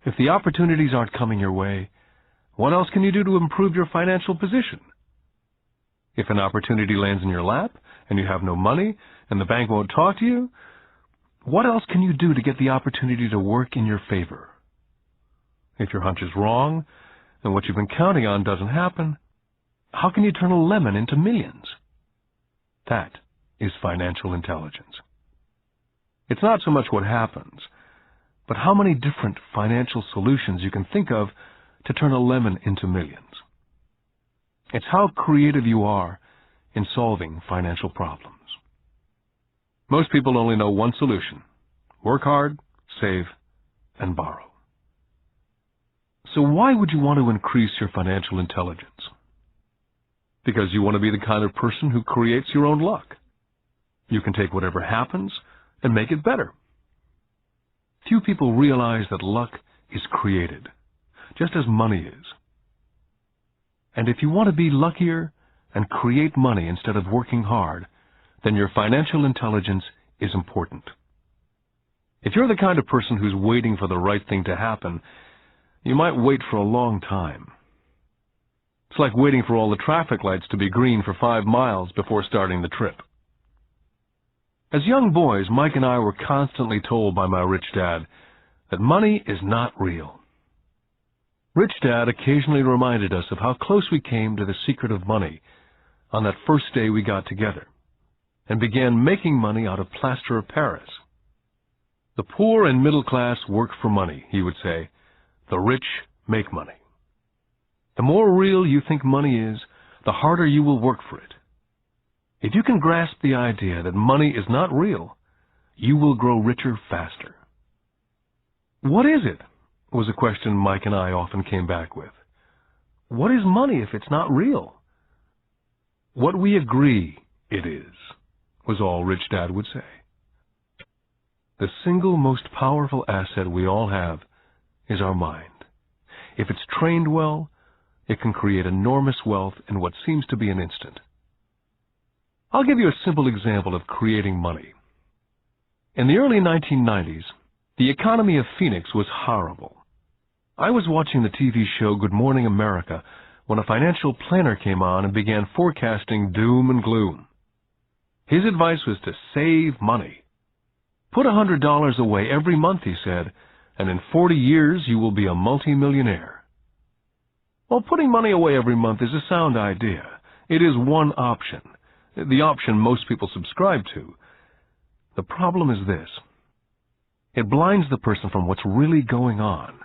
[SPEAKER 2] If the opportunities aren't coming your way, what else can you do to improve your financial position? If an opportunity lands in your lap and you have no money and the bank won't talk to you, what else can you do to get the opportunity to work in your favor? If your hunch is wrong and what you've been counting on doesn't happen, how can you turn a lemon into millions? That is financial intelligence. It's not so much what happens, but how many different financial solutions you can think of to turn a lemon into millions. It's how creative you are in solving financial problems. Most people only know one solution: work hard, save, and borrow. So why would you want to increase your financial intelligence? Because you want to be the kind of person who creates your own luck. You can take whatever happens and make it better. Few people realize that luck is created, just as money is. And if you want to be luckier and create money instead of working hard, then your financial intelligence is important. If you're the kind of person who's waiting for the right thing to happen, you might wait for a long time. It's like waiting for all the traffic lights to be green for 5 miles before starting the trip. As young boys, Mike and I were constantly told by my rich dad that money is not real. Rich Dad occasionally reminded us of how close we came to the secret of money on that first day we got together and began making money out of plaster of Paris. The poor and middle class work for money, he would say. The rich make money. The more real you think money is, the harder you will work for it. If you can grasp the idea that money is not real, you will grow richer faster. What is it? Was a question Mike and I often came back with. What is money if it's not real? What we agree it is, was all Rich Dad would say. The single most powerful asset we all have is our mind. If it's trained well, it can create enormous wealth in what seems to be an instant. I'll give you a simple example of creating money. In the early 1990s, the economy of Phoenix was horrible. I was watching the TV show Good Morning America when a financial planner came on and began forecasting doom and gloom. His advice was to save money. Put $100 away every month, he said, and in 40 years you will be a multimillionaire. Well, putting money away every month is a sound idea. It is one option, the option most people subscribe to. The problem is this. It blinds the person from what's really going on.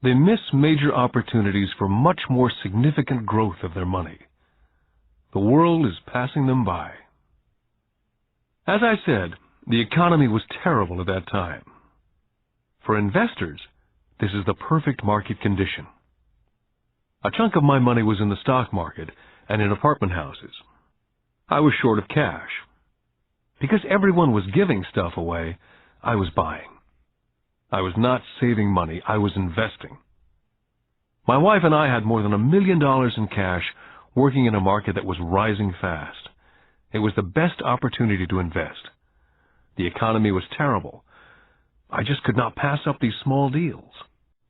[SPEAKER 2] They miss major opportunities for much more significant growth of their money. The world is passing them by. As I said, the economy was terrible at that time. For investors, this is the perfect market condition. A chunk of my money was in the stock market and in apartment houses. I was short of cash. Because everyone was giving stuff away, I was buying. I was not saving money, I was investing. My wife and I had more than $1 million in cash working in a market that was rising fast. It was the best opportunity to invest. The economy was terrible. I just could not pass up these small deals.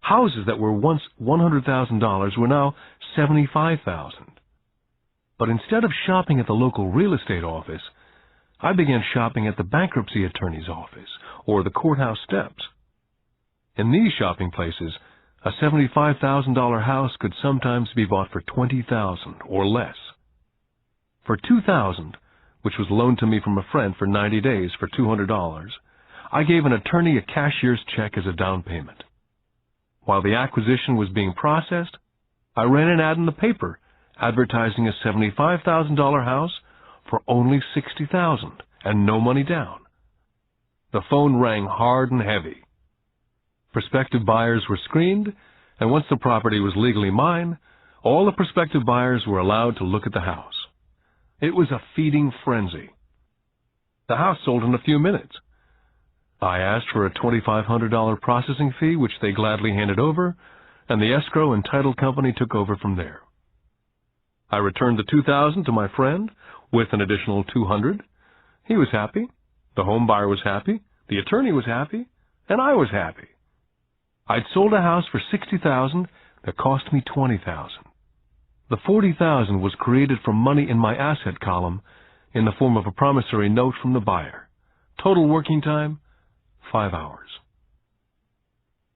[SPEAKER 2] Houses that were once $100,000 were now $75,000. But instead of shopping at the local real estate office, I began shopping at the bankruptcy attorney's office or the courthouse steps. In these shopping places, a $75,000 house could sometimes be bought for $20,000 or less. For $2,000, which was loaned to me from a friend for 90 days for $200, I gave an attorney a cashier's check as a down payment. While the acquisition was being processed, I ran an ad in the paper advertising a $75,000 house for only $60,000 and no money down. The phone rang hard and heavy. Prospective buyers were screened, and once the property was legally mine, all the prospective buyers were allowed to look at the house. It was a feeding frenzy. The house sold in a few minutes. I asked for a $2,500 processing fee, which they gladly handed over, and the escrow and title company took over from there. I returned the $2,000 to my friend with an additional $200. He was happy, the home buyer was happy, the attorney was happy, and I was happy. I'd sold a house for $60,000 that cost me $20,000. The $40,000 was created from money in my asset column in the form of a promissory note from the buyer. Total working time, 5 hours.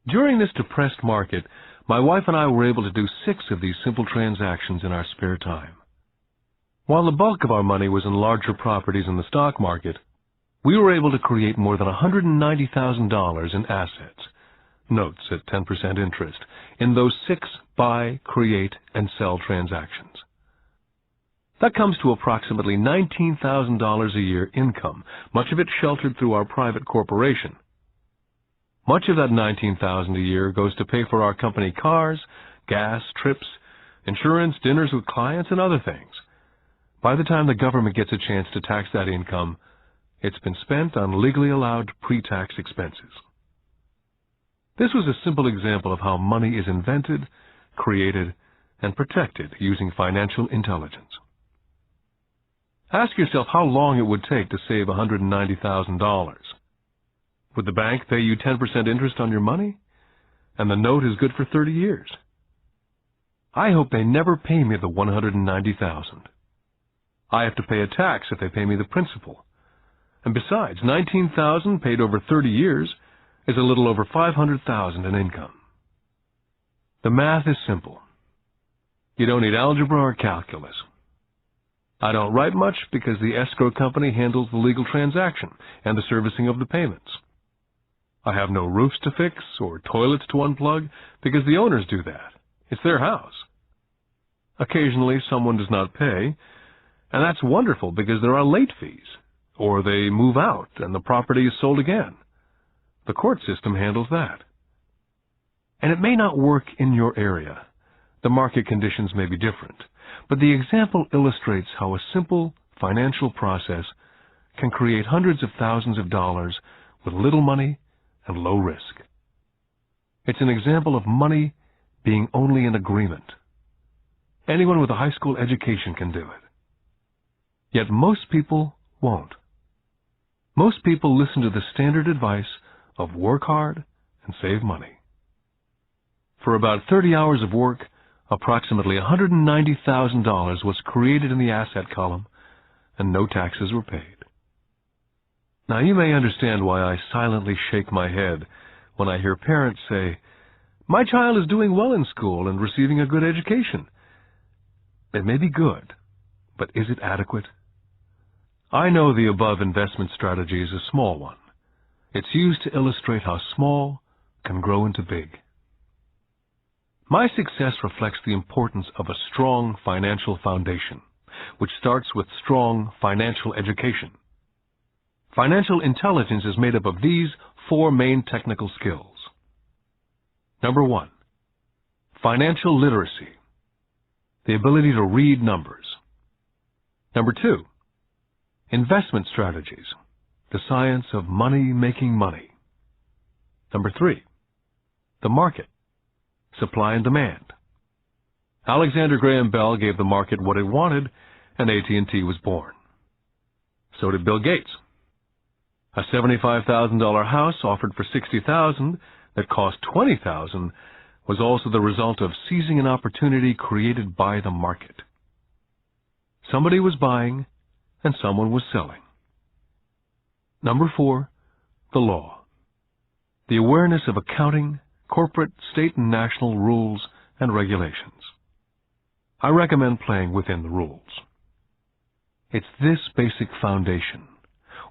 [SPEAKER 2] During this depressed market, my wife and I were able to do 6 of these simple transactions in our spare time. While the bulk of our money was in larger properties in the stock market, we were able to create more than $190,000 in assets, notes at 10% interest, in those 6 buy, create, and sell transactions. That comes to approximately $19,000 a year income, much of it sheltered through our private corporation. Much of that $19,000 a year goes to pay for our company cars, gas, trips, insurance, dinners with clients, and other things. By the time the government gets a chance to tax that income, it's been spent on legally allowed pre-tax expenses. This was a simple example of how money is invented, created, and protected using financial intelligence. Ask yourself how long it would take to save $190,000. Would the bank pay you 10% interest on your money? And the note is good for 30 years. I hope they never pay me the $190,000. I have to pay a tax if they pay me the principal. And besides, $19,000 paid over 30 years is a little over $500,000 in income. The math is simple. You don't need algebra or calculus. I don't write much because the escrow company handles the legal transaction and the servicing of the payments. I have no roofs to fix or toilets to unplug because the owners do that. It's their house. Occasionally someone does not pay, and that's wonderful because there are late fees, or they move out and the property is sold again. The court system handles that. And it may not work in your area. The market conditions may be different, but the example illustrates how a simple financial process can create hundreds of thousands of dollars with little money and low risk. It's an example of money being only an agreement. Anyone with a high school education can do it. Yet most people won't. Most people listen to the standard advice of work hard and save money. For about 30 hours of work, approximately $190,000 was created in the asset column, and no taxes were paid. Now you may understand why I silently shake my head when I hear parents say, "My child is doing well in school and receiving a good education." It may be good, but is it adequate? I know the above investment strategy is a small one. It's used to illustrate how small can grow into big. My success reflects the importance of a strong financial foundation, which starts with strong financial education. Financial intelligence is made up of these 4 main technical skills. Number 1, financial literacy, the ability to read numbers. Number 2, investment strategies, the science of making money. Number 3, the market, supply and demand. Alexander Graham Bell gave the market what it wanted, and AT&T was born. So did Bill Gates. A $75,000 house offered for $60,000 that cost $20,000 was also the result of seizing an opportunity created by the market. Somebody was buying and someone was selling. Number 4, the law. The awareness of accounting, corporate, state, and national rules and regulations. I recommend playing within the rules. It's this basic foundation,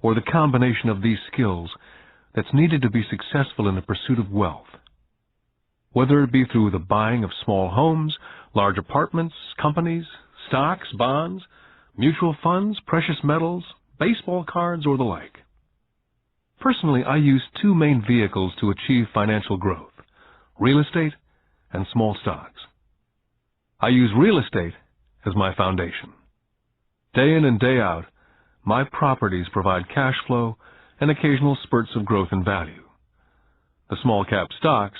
[SPEAKER 2] or the combination of these skills, that's needed to be successful in the pursuit of wealth. Whether it be through the buying of small homes, large apartments, companies, stocks, bonds, mutual funds, precious metals, baseball cards, or the like. Personally, I use 2 main vehicles to achieve financial growth: real estate and small stocks. I use real estate as my foundation. Day in and day out, my properties provide cash flow and occasional spurts of growth in value. The small cap stocks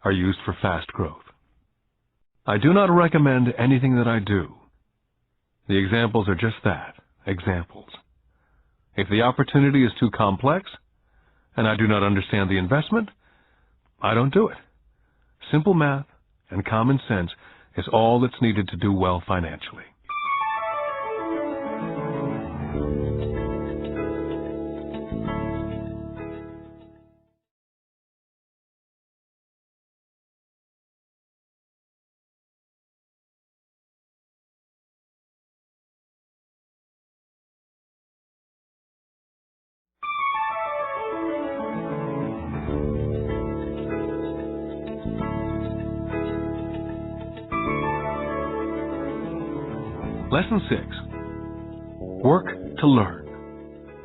[SPEAKER 2] are used for fast growth. I do not recommend anything that I do. The examples are just that, examples. If the opportunity is too complex, and I do not understand the investment, I don't do it. Simple math and common sense is all that's needed to do well financially. Lesson 6. Work to learn.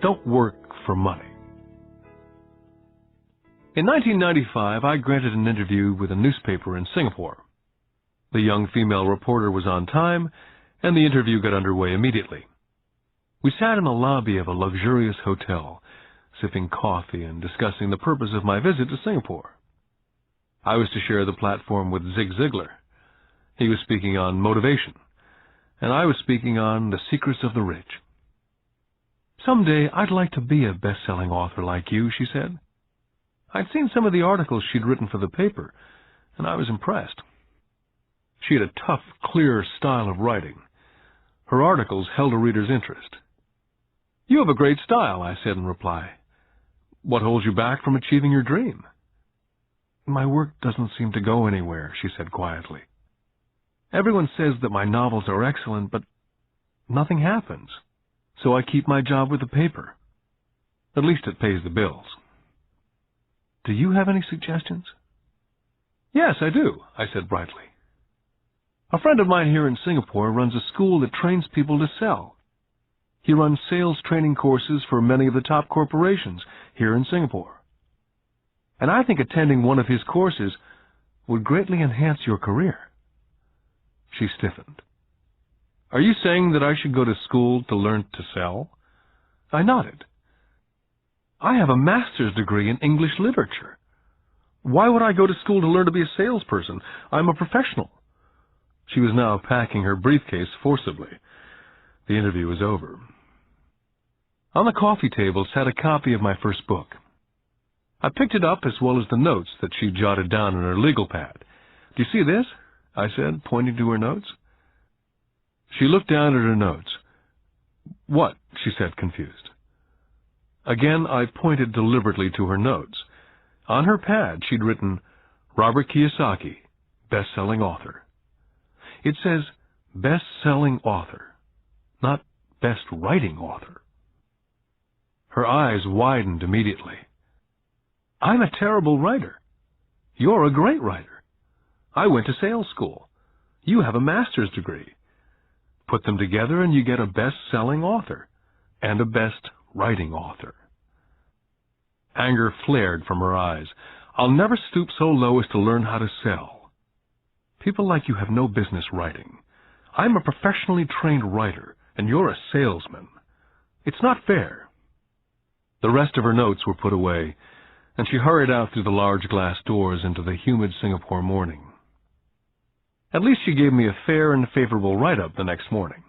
[SPEAKER 2] Don't work for money. In 1995, I granted an interview with a newspaper in Singapore. The young female reporter was on time, and the interview got underway immediately. We sat in the lobby of a luxurious hotel, sipping coffee and discussing the purpose of my visit to Singapore. I was to share the platform with Zig Ziglar. He was speaking on motivation, and I was speaking on the secrets of the rich. "Someday I'd like to be a best-selling author like you," she said. I'd seen some of the articles she'd written for the paper, and I was impressed. She had a tough, clear style of writing. Her articles held a reader's interest. "You have a great style," I said in reply. "What holds you back from achieving your dream?" "My work doesn't seem to go anywhere," she said quietly. "Everyone says that my novels are excellent, but nothing happens. So I keep my job with the paper. At least it pays the bills." "Do you have any suggestions?" "Yes, I do," I said brightly. "A friend of mine here in Singapore runs a school that trains people to sell. He runs sales training courses for many of the top corporations here in Singapore. And I think attending one of his courses would greatly enhance your career." She stiffened. "Are you saying that I should go to school to learn to sell?" I nodded. "I have a master's degree in English literature. Why would I go to school to learn to be a salesperson? I'm a professional. She was now packing her briefcase forcibly. The interview was over. On the coffee table sat a copy of my first book. I picked it up as well as the notes that she jotted down in her legal pad. "Do you see this?" I said, pointing to her notes. She looked down at her notes. "What?" she said, confused. Again, I pointed deliberately to her notes. On her pad, she'd written, "Robert Kiyosaki, best-selling author." It says best-selling author, not best-writing author. Her eyes widened immediately. "I'm a terrible writer. You're a great writer. I went to sales school. You have a master's degree. Put them together and you get a best-selling author and a best-writing author." Anger flared from her eyes. "I'll never stoop so low as to learn how to sell. People like you have no business writing. I'm a professionally trained writer, and you're a salesman. It's not fair." The rest of her notes were put away, and she hurried out through the large glass doors into the humid Singapore morning. At least she gave me a fair and favorable write-up the next morning.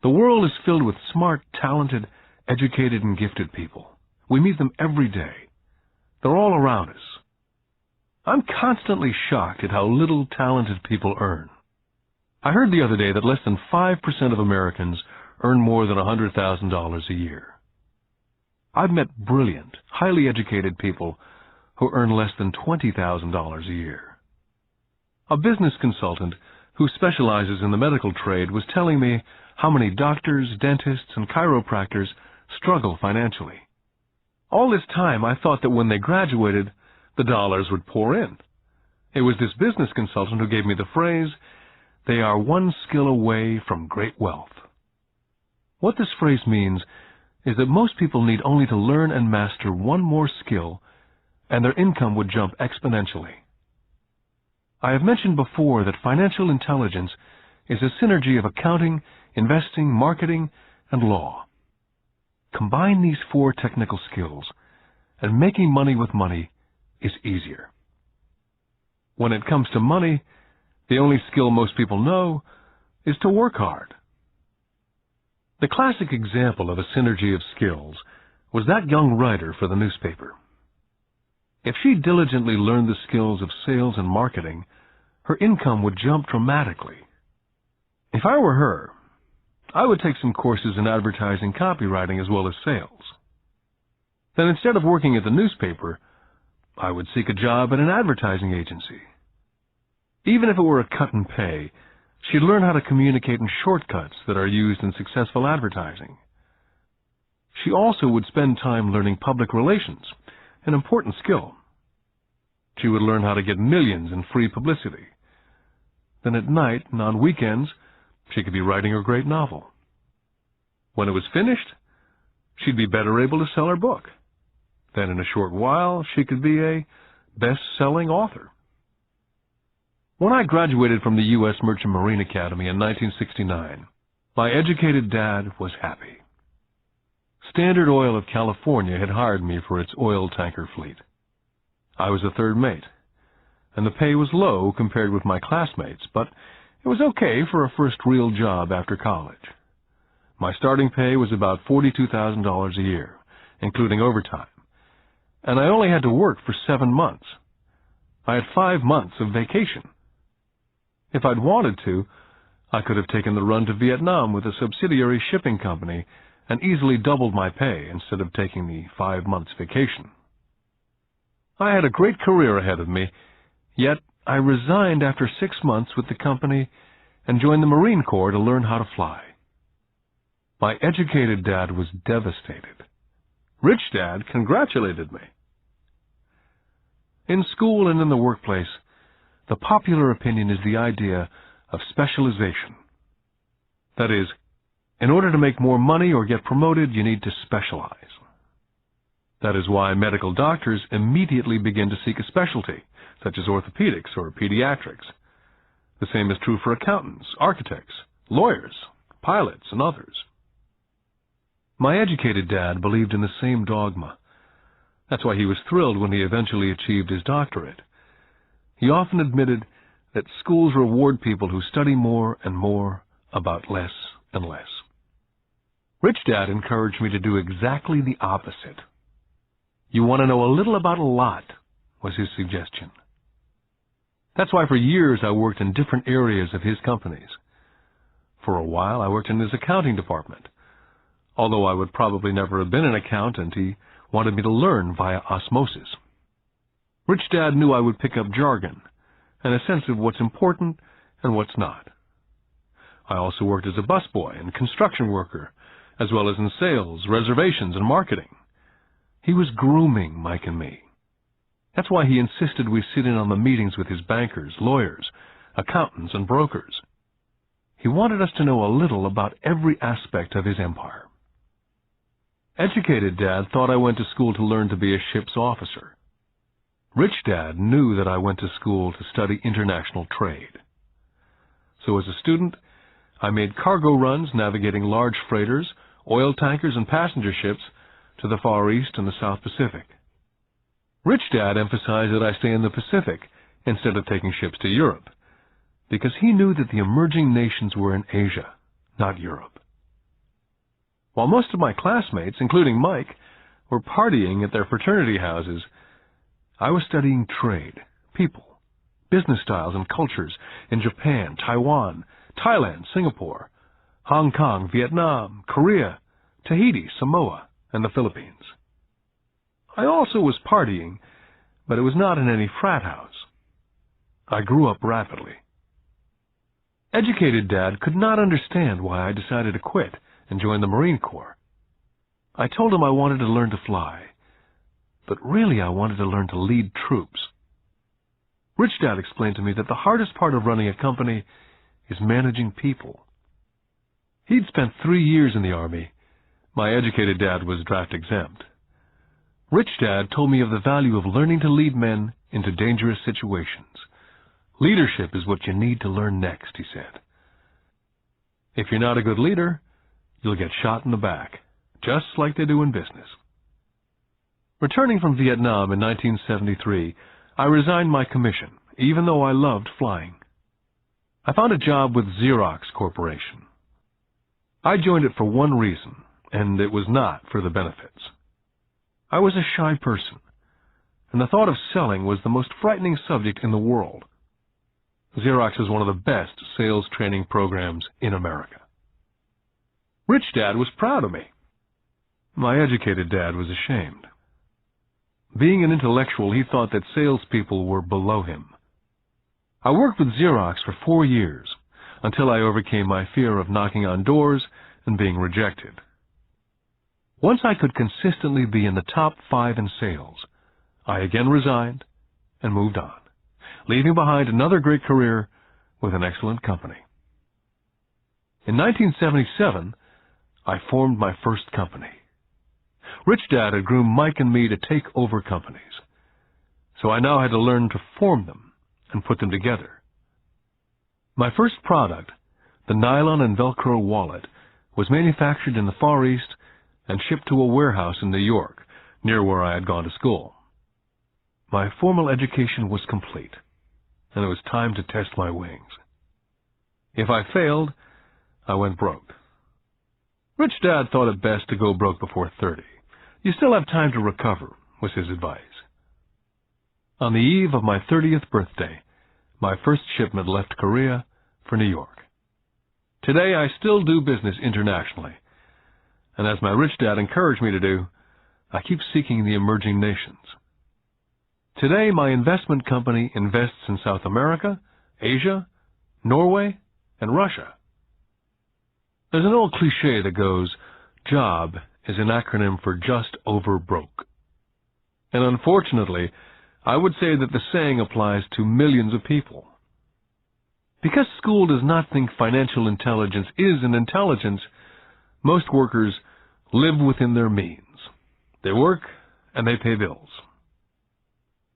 [SPEAKER 2] The world is filled with smart, talented, educated, and gifted people. We meet them every day. They're all around us. I'm constantly shocked at how little talented people earn. I heard the other day that less than 5% of Americans earn more than $100,000 a year. I've met brilliant, highly educated people who earn less than $20,000 a year. A business consultant who specializes in the medical trade was telling me how many doctors, dentists, and chiropractors struggle financially. All this time, I thought that when they graduated, the dollars would pour in. It was this business consultant who gave me the phrase, "They are one skill away from great wealth." What this phrase means is that most people need only to learn and master one more skill, and their income would jump exponentially. I have mentioned before that financial intelligence is a synergy of accounting, investing, marketing, and law. Combine these 4 technical skills, and making money with money is easier. When it comes to money, the only skill most people know is to work hard. The classic example of a synergy of skills was that young writer for the newspaper. If she diligently learned the skills of sales and marketing, her income would jump dramatically. If I were her, I would take some courses in advertising copywriting as well as sales. Then instead of working at the newspaper, I would seek a job at an advertising agency. Even if it were a cut in pay, she'd learn how to communicate in shortcuts that are used in successful advertising. She also would spend time learning public relations, an important skill. She would learn how to get millions in free publicity. Then at night and on weekends, she could be writing her great novel. When it was finished, she'd be better able to sell her book. Then in a short while, she could be a best-selling author. When I graduated from the U.S. Merchant Marine Academy in 1969, my educated dad was happy. Standard Oil of California had hired me for its oil tanker fleet. I was a third mate, and the pay was low compared with my classmates, but it was okay for a first real job after college. My starting pay was about $42,000 a year, including overtime, and I only had to work for 7 months. I had 5 months of vacation. If I'd wanted to, I could have taken the run to Vietnam with a subsidiary shipping company and easily doubled my pay instead of taking the 5 months vacation. I had a great career ahead of me, yet I resigned after 6 months with the company and joined the Marine Corps to learn how to fly. My educated dad was devastated. Rich Dad congratulated me. In school and in the workplace, the popular opinion is the idea of specialization. That is, in order to make more money or get promoted, you need to specialize. That is why medical doctors immediately begin to seek a specialty, such as orthopedics or pediatrics. The same is true for accountants, architects, lawyers, pilots, and others. My educated dad believed in the same dogma, That's why he was thrilled when he eventually achieved his doctorate. He often admitted that schools reward people who study more and more about less and less. Rich Dad encouraged me to do exactly the opposite. You want to know a little about a lot, was his suggestion. That's why for years I worked in different areas of his companies. For a while I worked in his accounting department. Although I would probably never have been an accountant, he wanted me to learn via osmosis. Rich Dad knew I would pick up jargon and a sense of what's important and what's not. I also worked as a busboy and construction worker, as well as in sales, reservations, and marketing. He was grooming Mike and me. That's why he insisted we sit in on the meetings with his bankers, lawyers, accountants, and brokers. He wanted us to know a little about every aspect of his empire. Educated Dad thought I went to school to learn to be a ship's officer. Rich Dad knew that I went to school to study international trade. So as a student, I made cargo runs navigating large freighters, oil tankers, and passenger ships to the Far East and the South Pacific. Rich Dad emphasized that I stay in the Pacific instead of taking ships to Europe, because he knew that the emerging nations were in Asia, not Europe. While most of my classmates, including Mike, were partying at their fraternity houses, I was studying trade, people, business styles and cultures in Japan, Taiwan, Thailand, Singapore, Hong Kong, Vietnam, Korea, Tahiti, Samoa, and the Philippines. I also was partying, but it was not in any frat house. I grew up rapidly. Educated Dad could not understand why I decided to quit and join the Marine Corps. I told him I wanted to learn to fly, but really I wanted to learn to lead troops. Rich Dad explained to me that the hardest part of running a company is managing people. He'd spent 3 years in the Army. My educated dad was draft exempt. Rich Dad told me of the value of learning to lead men into dangerous situations. Leadership is what you need to learn next, he said. If you're not a good leader, you'll get shot in the back, just like they do in business. Returning from Vietnam in 1973, I resigned my commission, even though I loved flying. I found a job with Xerox Corporation. I joined it for one reason, and it was not for the benefits. I was a shy person, and the thought of selling was the most frightening subject in the world. Xerox is one of the best sales training programs in America. Rich Dad was proud of me. My educated dad was ashamed. Being an intellectual, he thought that salespeople were below him. I worked with Xerox for 4 years, until I overcame my fear of knocking on doors and being rejected. Once I could consistently be in the top 5 in sales, I again resigned and moved on, leaving behind another great career with an excellent company. In 1977, I formed my first company. Rich Dad had groomed Mike and me to take over companies, so I now had to learn to form them and put them together. My first product, the nylon and Velcro wallet, was manufactured in the Far East and shipped to a warehouse in New York, near where I had gone to school. My formal education was complete, and it was time to test my wings. If I failed, I went broke. Rich Dad thought it best to go broke before 30. You still have time to recover, was his advice. On the eve of my 30th birthday, my first shipment left Korea for New York. Today, I still do business internationally, and as my rich dad encouraged me to do, I keep seeking the emerging nations. Today, my investment company invests in South America, Asia, Norway, and Russia. There's an old cliché that goes, JOB is an acronym for just over broke. And unfortunately, I would say that the saying applies to millions of people. Because school does not think financial intelligence is an intelligence, most workers live within their means. They work and they pay bills.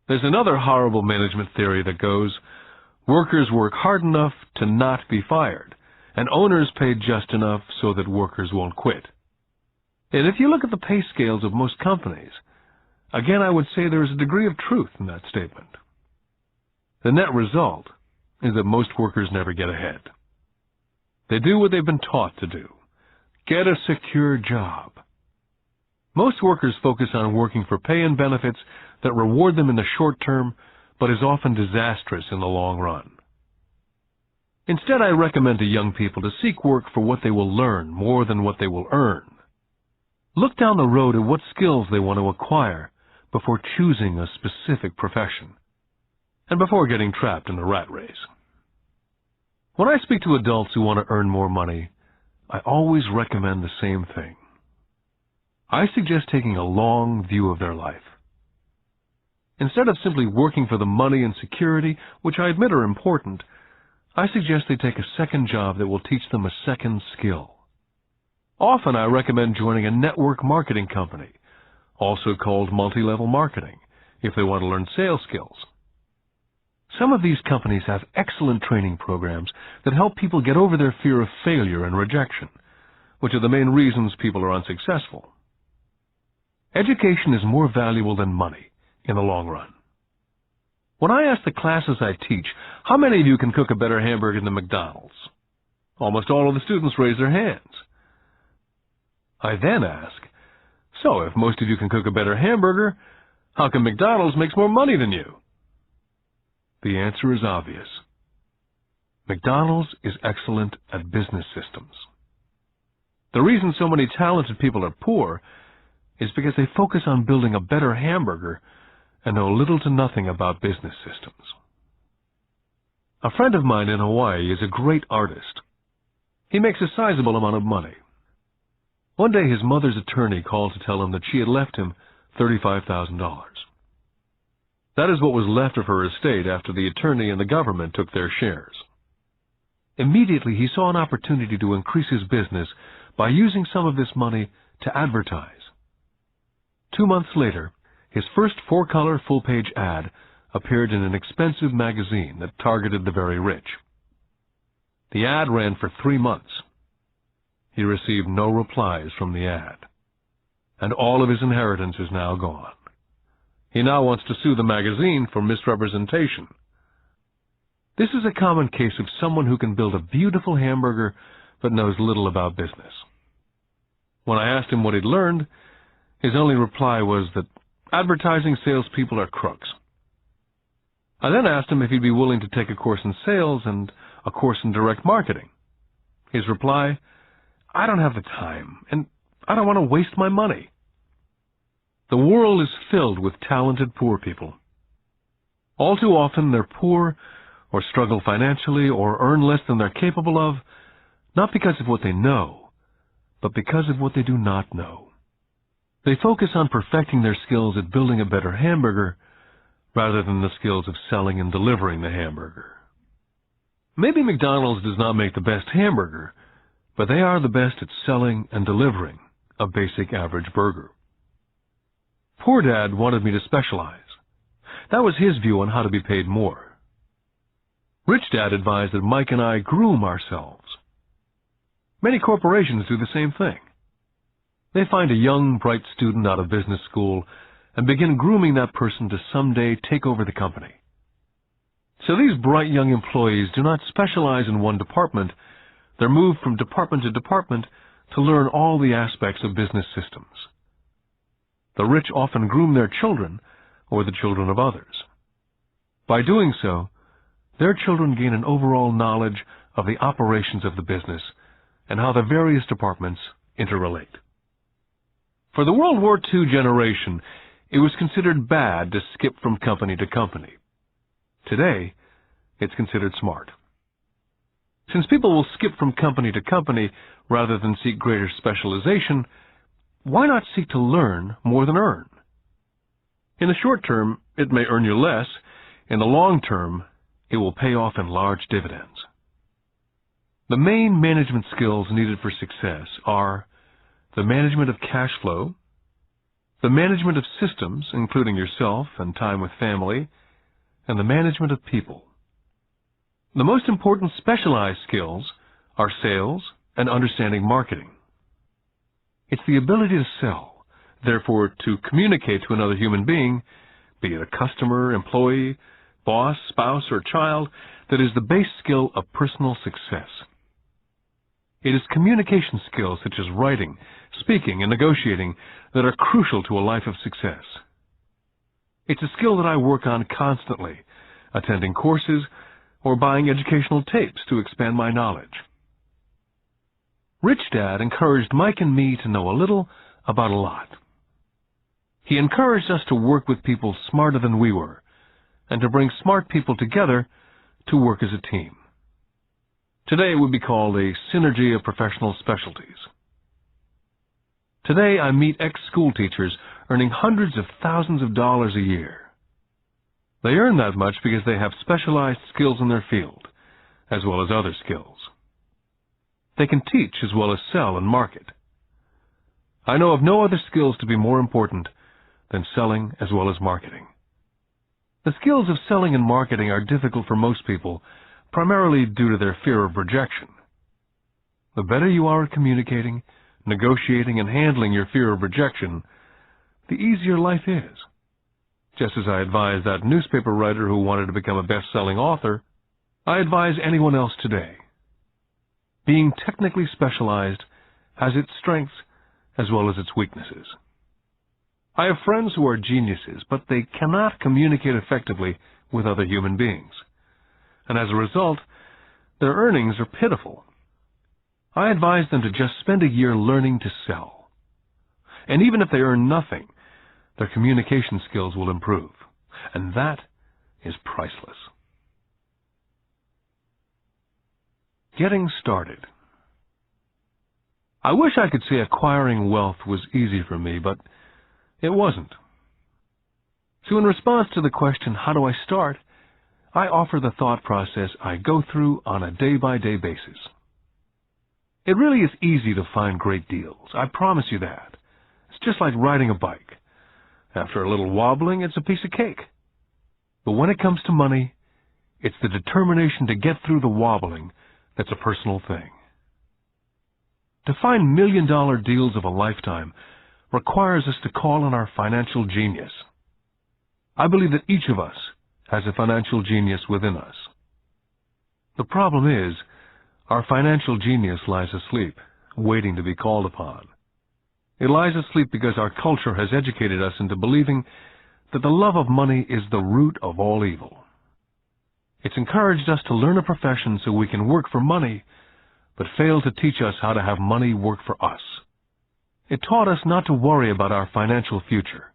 [SPEAKER 2] There's another horrible management theory that goes, workers work hard enough to not be fired, and owners pay just enough so that workers won't quit. And if you look at the pay scales of most companies, Again, I would say there is a degree of truth in that statement. The net result is that most workers never get ahead. They do what they've been taught to do. Get a secure job. Most workers focus on working for pay and benefits that reward them in the short term, but is often disastrous in the long run. Instead, I recommend to young people to seek work for what they will learn more than what they will earn. Look down the road at what skills they want to acquire before choosing a specific profession, and before getting trapped in the rat race. When I speak to adults who want to earn more money, I always recommend the same thing. I suggest taking a long view of their life. Instead of simply working for the money and security, which I admit are important, I suggest they take a second job that will teach them a second skill. Often I recommend joining a network marketing company, also called multi-level marketing, if they want to learn sales skills. Some of these companies have excellent training programs that help people get over their fear of failure and rejection, which are the main reasons people are unsuccessful. Education is more valuable than money in the long run. When I ask the classes I teach, how many of you can cook a better hamburger than McDonald's? Almost all of the students raise their hands. I then ask, so if most of you can cook a better hamburger, how come McDonald's makes more money than you? The answer is obvious. McDonald's is excellent at business systems. The reason so many talented people are poor is because they focus on building a better hamburger and know little to nothing about business systems. A friend of mine in Hawaii is a great artist. He makes a sizable amount of money. One day his mother's attorney called to tell him that she had left him $35,000. That is what was left of her estate after the attorney and the government took their shares. Immediately he saw an opportunity to increase his business by using some of this money to advertise. 2 months later, his first 4-color full-page ad appeared in an expensive magazine that targeted the very rich. The ad ran for 3 months. He received no replies from the ad, and all of his inheritance is now gone. He now wants to sue the magazine for misrepresentation. This is a common case of someone who can build a beautiful hamburger but knows little about business. When I asked him what he'd learned, his only reply was that advertising salespeople are crooks. I then asked him if he'd be willing to take a course in sales and a course in direct marketing. His reply, I don't have the time, and I don't want to waste my money. The world is filled with talented poor people. All too often they're poor or struggle financially or earn less than they're capable of, not because of what they know, but because of what they do not know. They focus on perfecting their skills at building a better hamburger rather than the skills of selling and delivering the hamburger. Maybe McDonald's does not make the best hamburger, but they are the best at selling and delivering a basic average burger. Poor Dad wanted me to specialize. That was his view on how to be paid more. Rich Dad advised that Mike and I groom ourselves. Many corporations do the same thing. They find a young, bright student out of business school and begin grooming that person to someday take over the company. So these bright young employees do not specialize in one department. They're moved from department to department to learn all the aspects of business systems. The rich often groom their children or the children of others. By doing so, their children gain an overall knowledge of the operations of the business and how the various departments interrelate. For the World War II generation, it was considered bad to skip from company to company. Today, it's considered smart. Since people will skip from company to company rather than seek greater specialization, why not seek to learn more than earn? In the short term, it may earn you less. In the long term, it will pay off in large dividends. The main management skills needed for success are the management of cash flow, the management of systems, including yourself and time with family, and the management of people. The most important specialized skills are sales and understanding marketing. It's the ability to sell, Therefore, to communicate to another human being, be it a customer, employee, boss, spouse, or child, that is the base skill of personal success. It is communication skills such as writing, speaking, and negotiating that are crucial to a life of success. It's a skill that I work on constantly, attending courses or buying educational tapes to expand my knowledge. Rich Dad encouraged Mike and me to know a little about a lot. He encouraged us to work with people smarter than we were, and to bring smart people together to work as a team. Today it would be called a synergy of professional specialties. Today I meet ex-school teachers earning hundreds of thousands of dollars a year. They earn that much because they have specialized skills in their field, as well as other skills. They can teach as well as sell and market. I know of no other skills to be more important than selling as well as marketing. The skills of selling and marketing are difficult for most people, primarily due to their fear of rejection. The better you are at communicating, negotiating, and handling your fear of rejection, the easier life is. Just as I advise that newspaper writer who wanted to become a best-selling author, I advise anyone else today. Being technically specialized has its strengths as well as its weaknesses. I have friends who are geniuses, but they cannot communicate effectively with other human beings, and as a result, their earnings are pitiful. I advise them to just spend a year learning to sell. And even if they earn nothing, their communication skills will improve, and that is priceless. Getting started. I wish I could say acquiring wealth was easy for me, but it wasn't. So in response to the question, how do I start, I offer the thought process I go through on a day-by-day basis. It really is easy to find great deals. I promise you that. It's just like riding a bike. After a little wobbling, it's a piece of cake. But when it comes to money, it's the determination to get through the wobbling that's a personal thing. To find million-dollar deals of a lifetime requires us to call on our financial genius. I believe that each of us has a financial genius within us. The problem is, our financial genius lies asleep, waiting to be called upon. It lies asleep because our culture has educated us into believing that the love of money is the root of all evil. It's encouraged us to learn a profession so we can work for money, but failed to teach us how to have money work for us. It taught us not to worry about our financial future.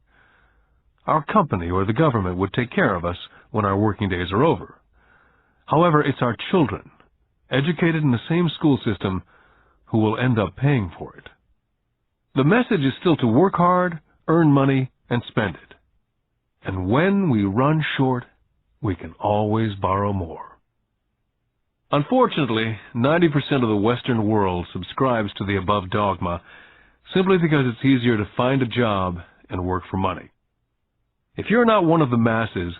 [SPEAKER 2] Our company or the government would take care of us when our working days are over. However, it's our children, educated in the same school system, who will end up paying for it. The message is still to work hard, earn money, and spend it. And when we run short, we can always borrow more. Unfortunately, 90% of the Western world subscribes to the above dogma simply because it's easier to find a job and work for money. If you're not one of the masses,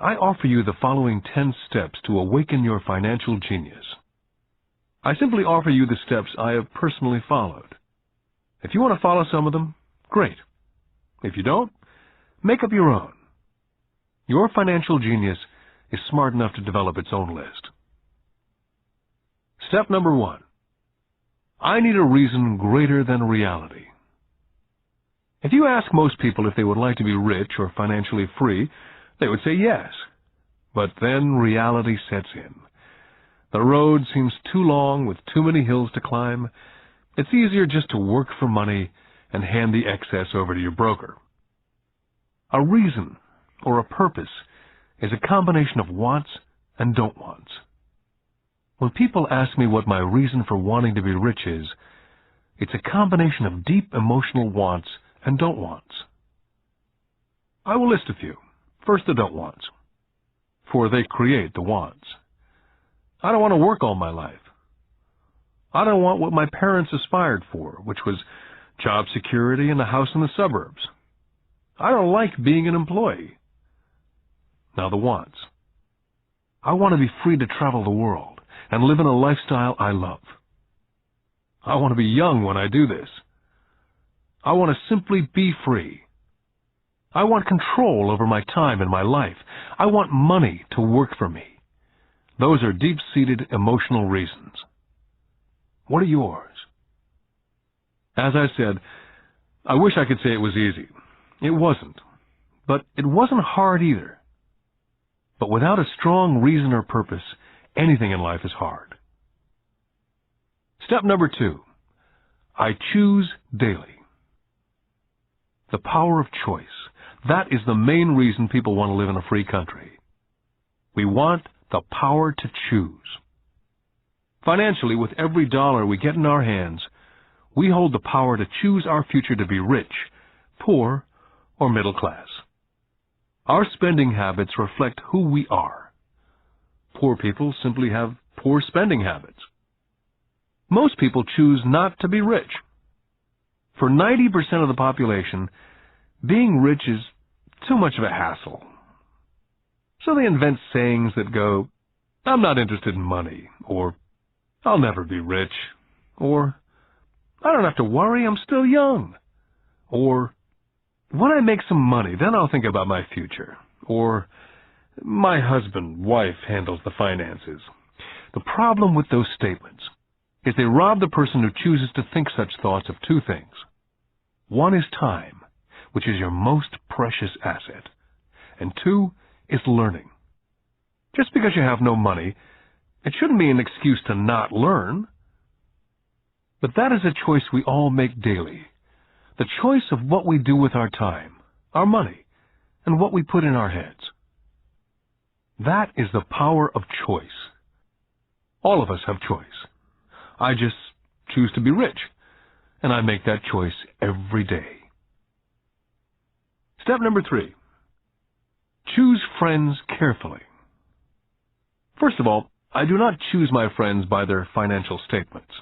[SPEAKER 2] I offer you the following 10 steps to awaken your financial genius. I simply offer you the steps I have personally followed. If you want to follow some of them, great. If you don't, make up your own. Your financial genius is smart enough to develop its own list. Step number 1. I need a reason greater than reality. If you ask most people if they would like to be rich or financially free, they would say yes. But then reality sets in. The road seems too long with too many hills to climb. It's easier just to work for money and hand the excess over to your broker. A reason or a purpose is a combination of wants and don't wants. When people ask me what my reason for wanting to be rich is, it's a combination of deep emotional wants and don't wants. I will list a few. First, the don't wants, for they create the wants. I don't want to work all my life. I don't want what my parents aspired for, which was job security and a house in the suburbs. I don't like being an employee. Now the wants. I want to be free to travel the world and live in a lifestyle I love. I want to be young when I do this. I want to simply be free. I want control over my time and my life. I want money to work for me. Those are deep-seated emotional reasons. What are yours? As I said, I wish I could say it was easy. It wasn't. But it wasn't hard either. But without a strong reason or purpose, anything in life is hard. Step number 2. I choose daily. The power of choice. That is the main reason people want to live in a free country. We want the power to choose. Financially, with every dollar we get in our hands, we hold the power to choose our future to be rich, poor, or middle class. Our spending habits reflect who we are. Poor people simply have poor spending habits. Most people choose not to be rich. For 90% of the population, being rich is too much of a hassle. So they invent sayings that go, "I'm not interested in money," or "I'll never be rich," or "I don't have to worry, I'm still young," or "When I make some money, then I'll think about my future," or "My husband, wife handles the finances." The problem with those statements is they rob the person who chooses to think such thoughts of two things. One is time, which is your most precious asset, and 2 is learning. Just because you have no money, it shouldn't be an excuse to not learn. But that is a choice we all make daily. The choice of what we do with our time, our money, and what we put in our heads. That is the power of choice. All of us have choice. I just choose to be rich, and I make that choice every day. Step number 3. Choose friends carefully. First of all, I do not choose my friends by their financial statements.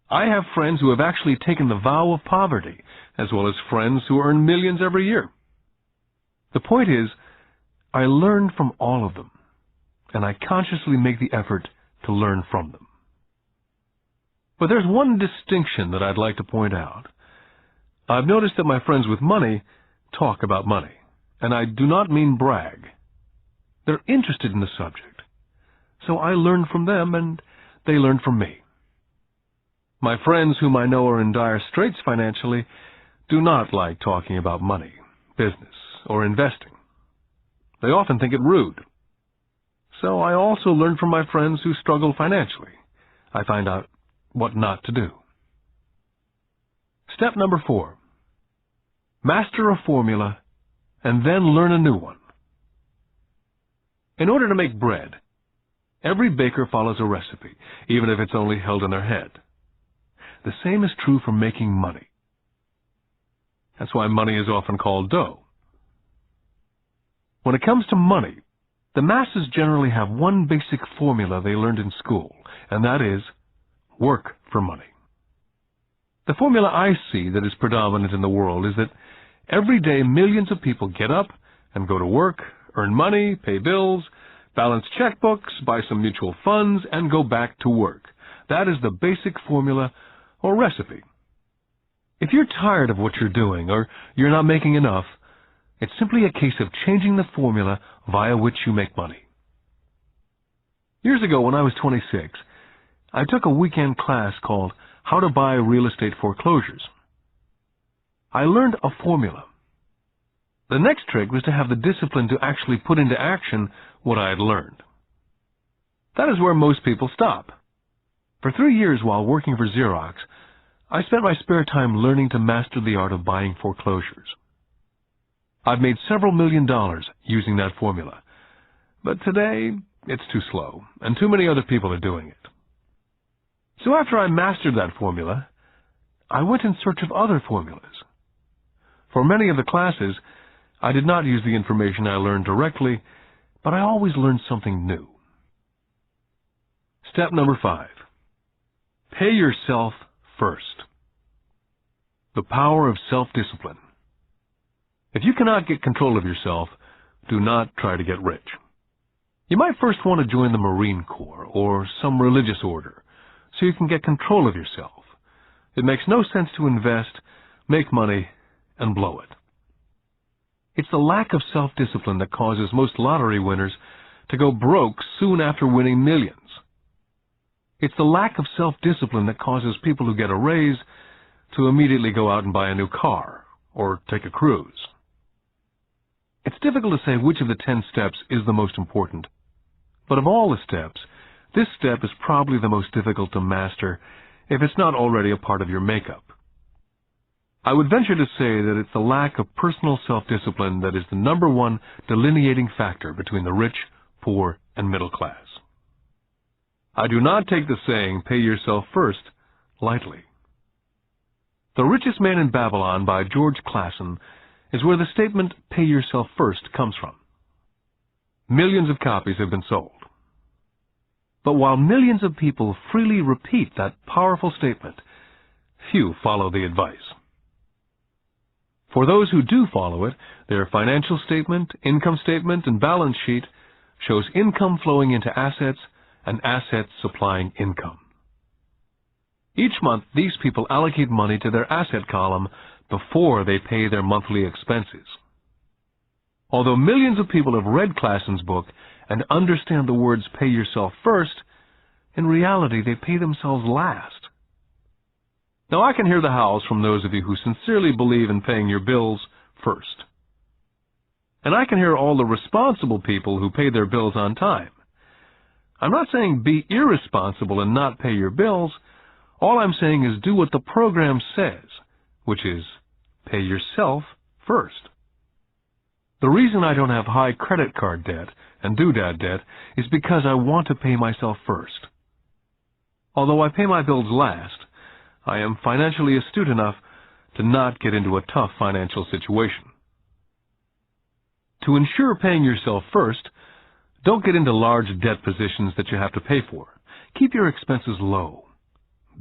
[SPEAKER 2] I have friends who have actually taken the vow of poverty, as well as friends who earn millions every year. The point is, I learn from all of them, and I consciously make the effort to learn from them. But there's one distinction that I'd like to point out. I've noticed that my friends with money talk about money, and I do not mean brag. They're interested in the subject, so I learn from them and they learn from me. My friends whom I know are in dire straits financially do not like talking about money, business, or investing. They often think it rude. So I also learn from my friends who struggle financially. I find out what not to do. Step number 4. Master a formula and then learn a new one. In order to make bread, every baker follows a recipe, even if it's only held in their head. The same is true for making money. That's why money is often called dough. When it comes to money, the masses generally have one basic formula they learned in school, and that is work for money. The formula I see that is predominant in the world is that every day millions of people get up and go to work, earn money, pay bills, balance checkbooks, buy some mutual funds, and go back to work. That is the basic formula or recipe. If you're tired of what you're doing or you're not making enough, it's simply a case of changing the formula via which you make money. Years ago, when I was 26, I took a weekend class called How to Buy Real Estate Foreclosures. I learned a formula. The next trick was to have the discipline to actually put into action what I had learned. That is where most people stop. For 3 years while working for Xerox, I spent my spare time learning to master the art of buying foreclosures. I've made several $1 million using that formula, but today it's too slow, and too many other people are doing it. So after I mastered that formula, I went in search of other formulas. For many of the classes, I did not use the information I learned directly, but I always learned something new. Step number 5. Pay yourself first. The power of self-discipline. If you cannot get control of yourself, do not try to get rich. You might first want to join the Marine Corps or some religious order so you can get control of yourself. It makes no sense to invest make money, and blow it. It's the lack of self-discipline that causes most lottery winners to go broke soon after winning millions. It's the lack of self-discipline that causes people who get a raise to immediately go out and buy a new car or take a cruise. It's difficult to say which of the 10 steps is the most important, but of all the steps, this step is probably the most difficult to master if it's not already a part of your makeup. I would venture to say that it's the lack of personal self-discipline that is the number one delineating factor between the rich, poor, and middle class. I do not take the saying, "pay yourself first," lightly. The Richest Man in Babylon by George Clason is where the statement, "pay yourself first," comes from. Millions of copies have been sold. But while millions of people freely repeat that powerful statement, few follow the advice. For those who do follow it, their financial statement, income statement, and balance sheet shows income flowing into assets and assets supplying income. Each month, these people allocate money to their asset column before they pay their monthly expenses. Although millions of people have read Clason's book and understand the words "pay yourself first," in reality they pay themselves last. Now I can hear the howls from those of you who sincerely believe in paying your bills first. And I can hear all the responsible people who pay their bills on time. I'm not saying be irresponsible and not pay your bills. All I'm saying is do what the program says, which is pay yourself first. The reason I don't have high credit card debt and doodad debt is because I want to pay myself first. Although I pay my bills last, I am financially astute enough to not get into a tough financial situation. To ensure paying yourself first, don't get into large debt positions that you have to pay for. Keep your expenses low.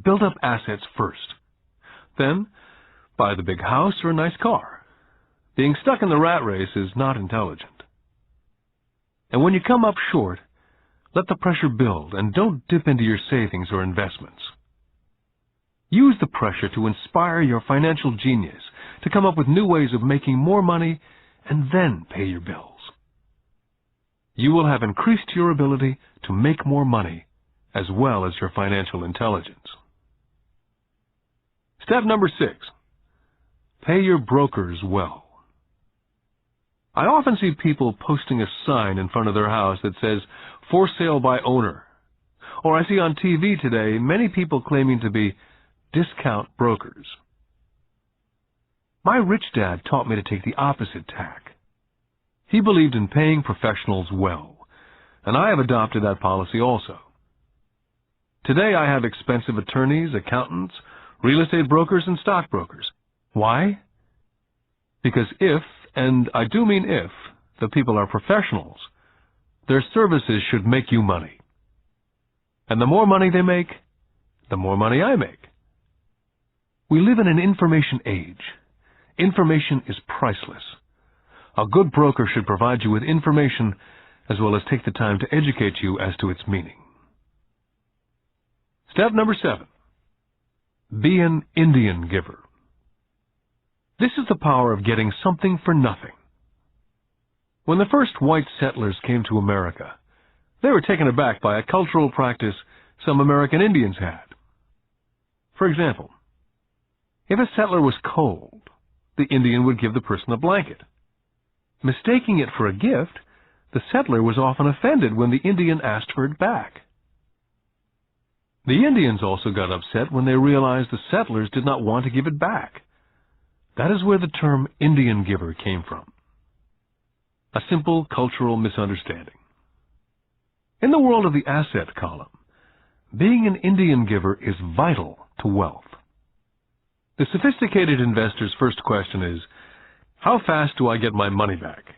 [SPEAKER 2] Build up assets first. Then, buy the big house or a nice car. Being stuck in the rat race is not intelligent. And when you come up short, let the pressure build and don't dip into your savings or investments. Use the pressure to inspire your financial genius to come up with new ways of making more money and then pay your bills. You will have increased your ability to make more money as well as your financial intelligence. Step number 6. Pay your brokers well. I often see people posting a sign in front of their house that says, "For sale by owner." Or I see on TV today many people claiming to be discount brokers. My rich dad taught me to take the opposite tack. He believed in paying professionals well, and I have adopted that policy also. Today I have expensive attorneys, accountants, real estate brokers, and stockbrokers. Why? Because if, and I do mean if, the people are professionals, their services should make you money. And the more money they make, the more money I make. We live in an information age. Information is priceless. A good broker should provide you with information as well as take the time to educate you as to its meaning. Step number 7. Be an Indian giver. This is the power of getting something for nothing. When the first white settlers came to America, they were taken aback by a cultural practice some American Indians had. For example, if a settler was cold, the Indian would give the person a blanket. Mistaking it for a gift, the settler was often offended when the Indian asked for it back. The Indians also got upset when they realized the settlers did not want to give it back. That is where the term Indian giver came from. A simple cultural misunderstanding. In the world of the asset column, being an Indian giver is vital to wealth. The sophisticated investor's first question is, how fast do I get my money back?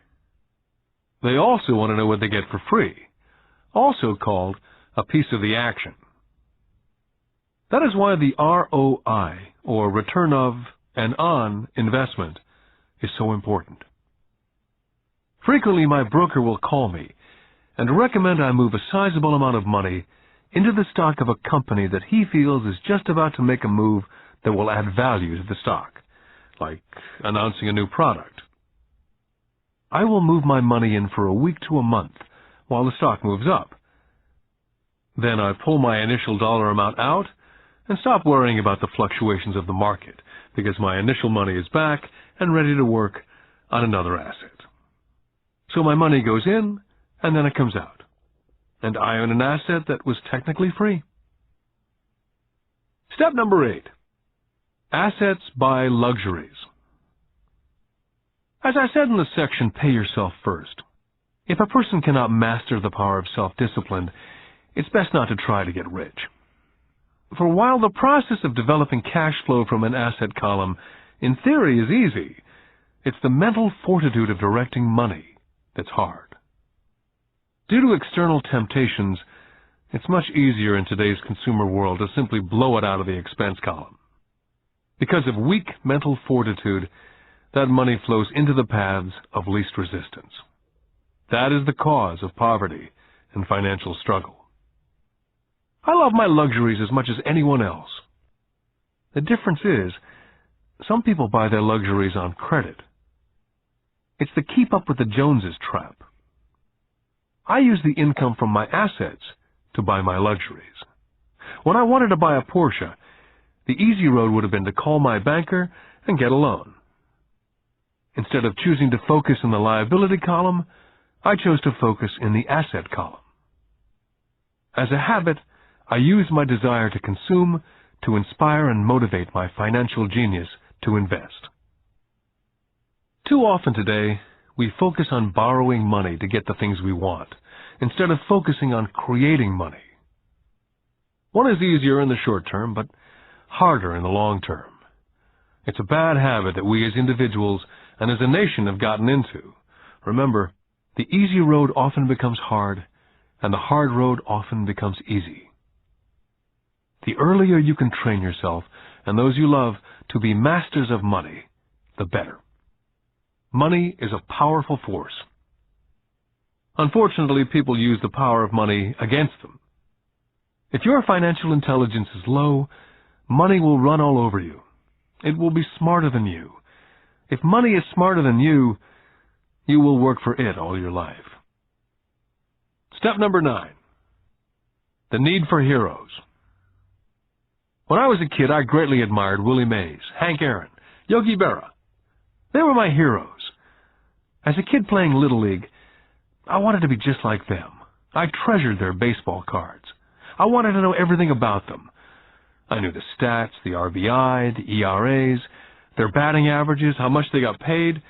[SPEAKER 2] They also want to know what they get for free, also called a piece of the action. That is why the ROI, or return of and on investment, is so important. Frequently, my broker will call me and recommend I move a sizable amount of money into the stock of a company that he feels is just about to make a move that will add value to the stock, like announcing a new product. I will move my money in for a week to a month while the stock moves up. Then I pull my initial dollar amount out and stop worrying about the fluctuations of the market because my initial money is back and ready to work on another asset. So my money goes in and then it comes out, and I own an asset that was technically free. Step number 8. Assets buy luxuries. As I said in the section, Pay Yourself First. If a person cannot master the power of self-discipline, it's best not to try to get rich. For while the process of developing cash flow from an asset column in theory is easy, it's the mental fortitude of directing money that's hard. Due to external temptations, it's much easier in today's consumer world to simply blow it out of the expense column. Because of weak mental fortitude, that money flows into the paths of least resistance. That is the cause of poverty and financial struggle. I love my luxuries as much as anyone else. The difference is, some people buy their luxuries on credit. It's the keep up with the Joneses trap. I use the income from my assets to buy my luxuries. When I wanted to buy a Porsche, the easy road would have been to call my banker and get a loan. Instead of choosing to focus in the liability column, I chose to focus in the asset column. As a habit, I use my desire to consume to inspire and motivate my financial genius to invest. Too often today, we focus on borrowing money to get the things we want, instead of focusing on creating money. One is easier in the short term, but harder in the long term. It's a bad habit that we as individuals and as a nation have gotten into. Remember, the easy road often becomes hard, and the hard road often becomes easy. The earlier you can train yourself and those you love to be masters of money, the better. Money is a powerful force. Unfortunately, people use the power of money against them. If your financial intelligence is low, money will run all over you. It will be smarter than you. If money is smarter than you will work for it all your life. Step number 9. The need for heroes. When I was a kid, I greatly admired Willie Mays, Hank Aaron, Yogi Berra. They were my heroes. As a kid playing Little League, I wanted to be just like them. I treasured their baseball cards. I wanted to know everything about them. I knew the stats, the RBI, the ERAs, their batting averages, how much they got paid,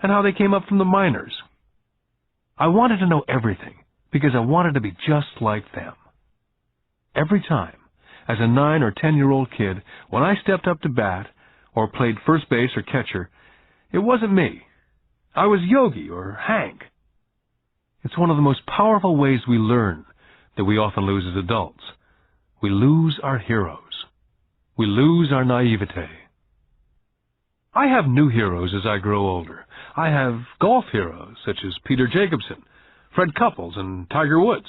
[SPEAKER 2] and how they came up from the minors. I wanted to know everything because I wanted to be just like them. Every time, as a 9 or 10-year-old kid, when I stepped up to bat or played first base or catcher, it wasn't me. I was Yogi or Hank. It's one of the most powerful ways we learn that we often lose as adults. We lose our heroes. We lose our naivete. I have new heroes as I grow older. I have golf heroes such as Peter Jacobsen, Fred Couples, and Tiger Woods.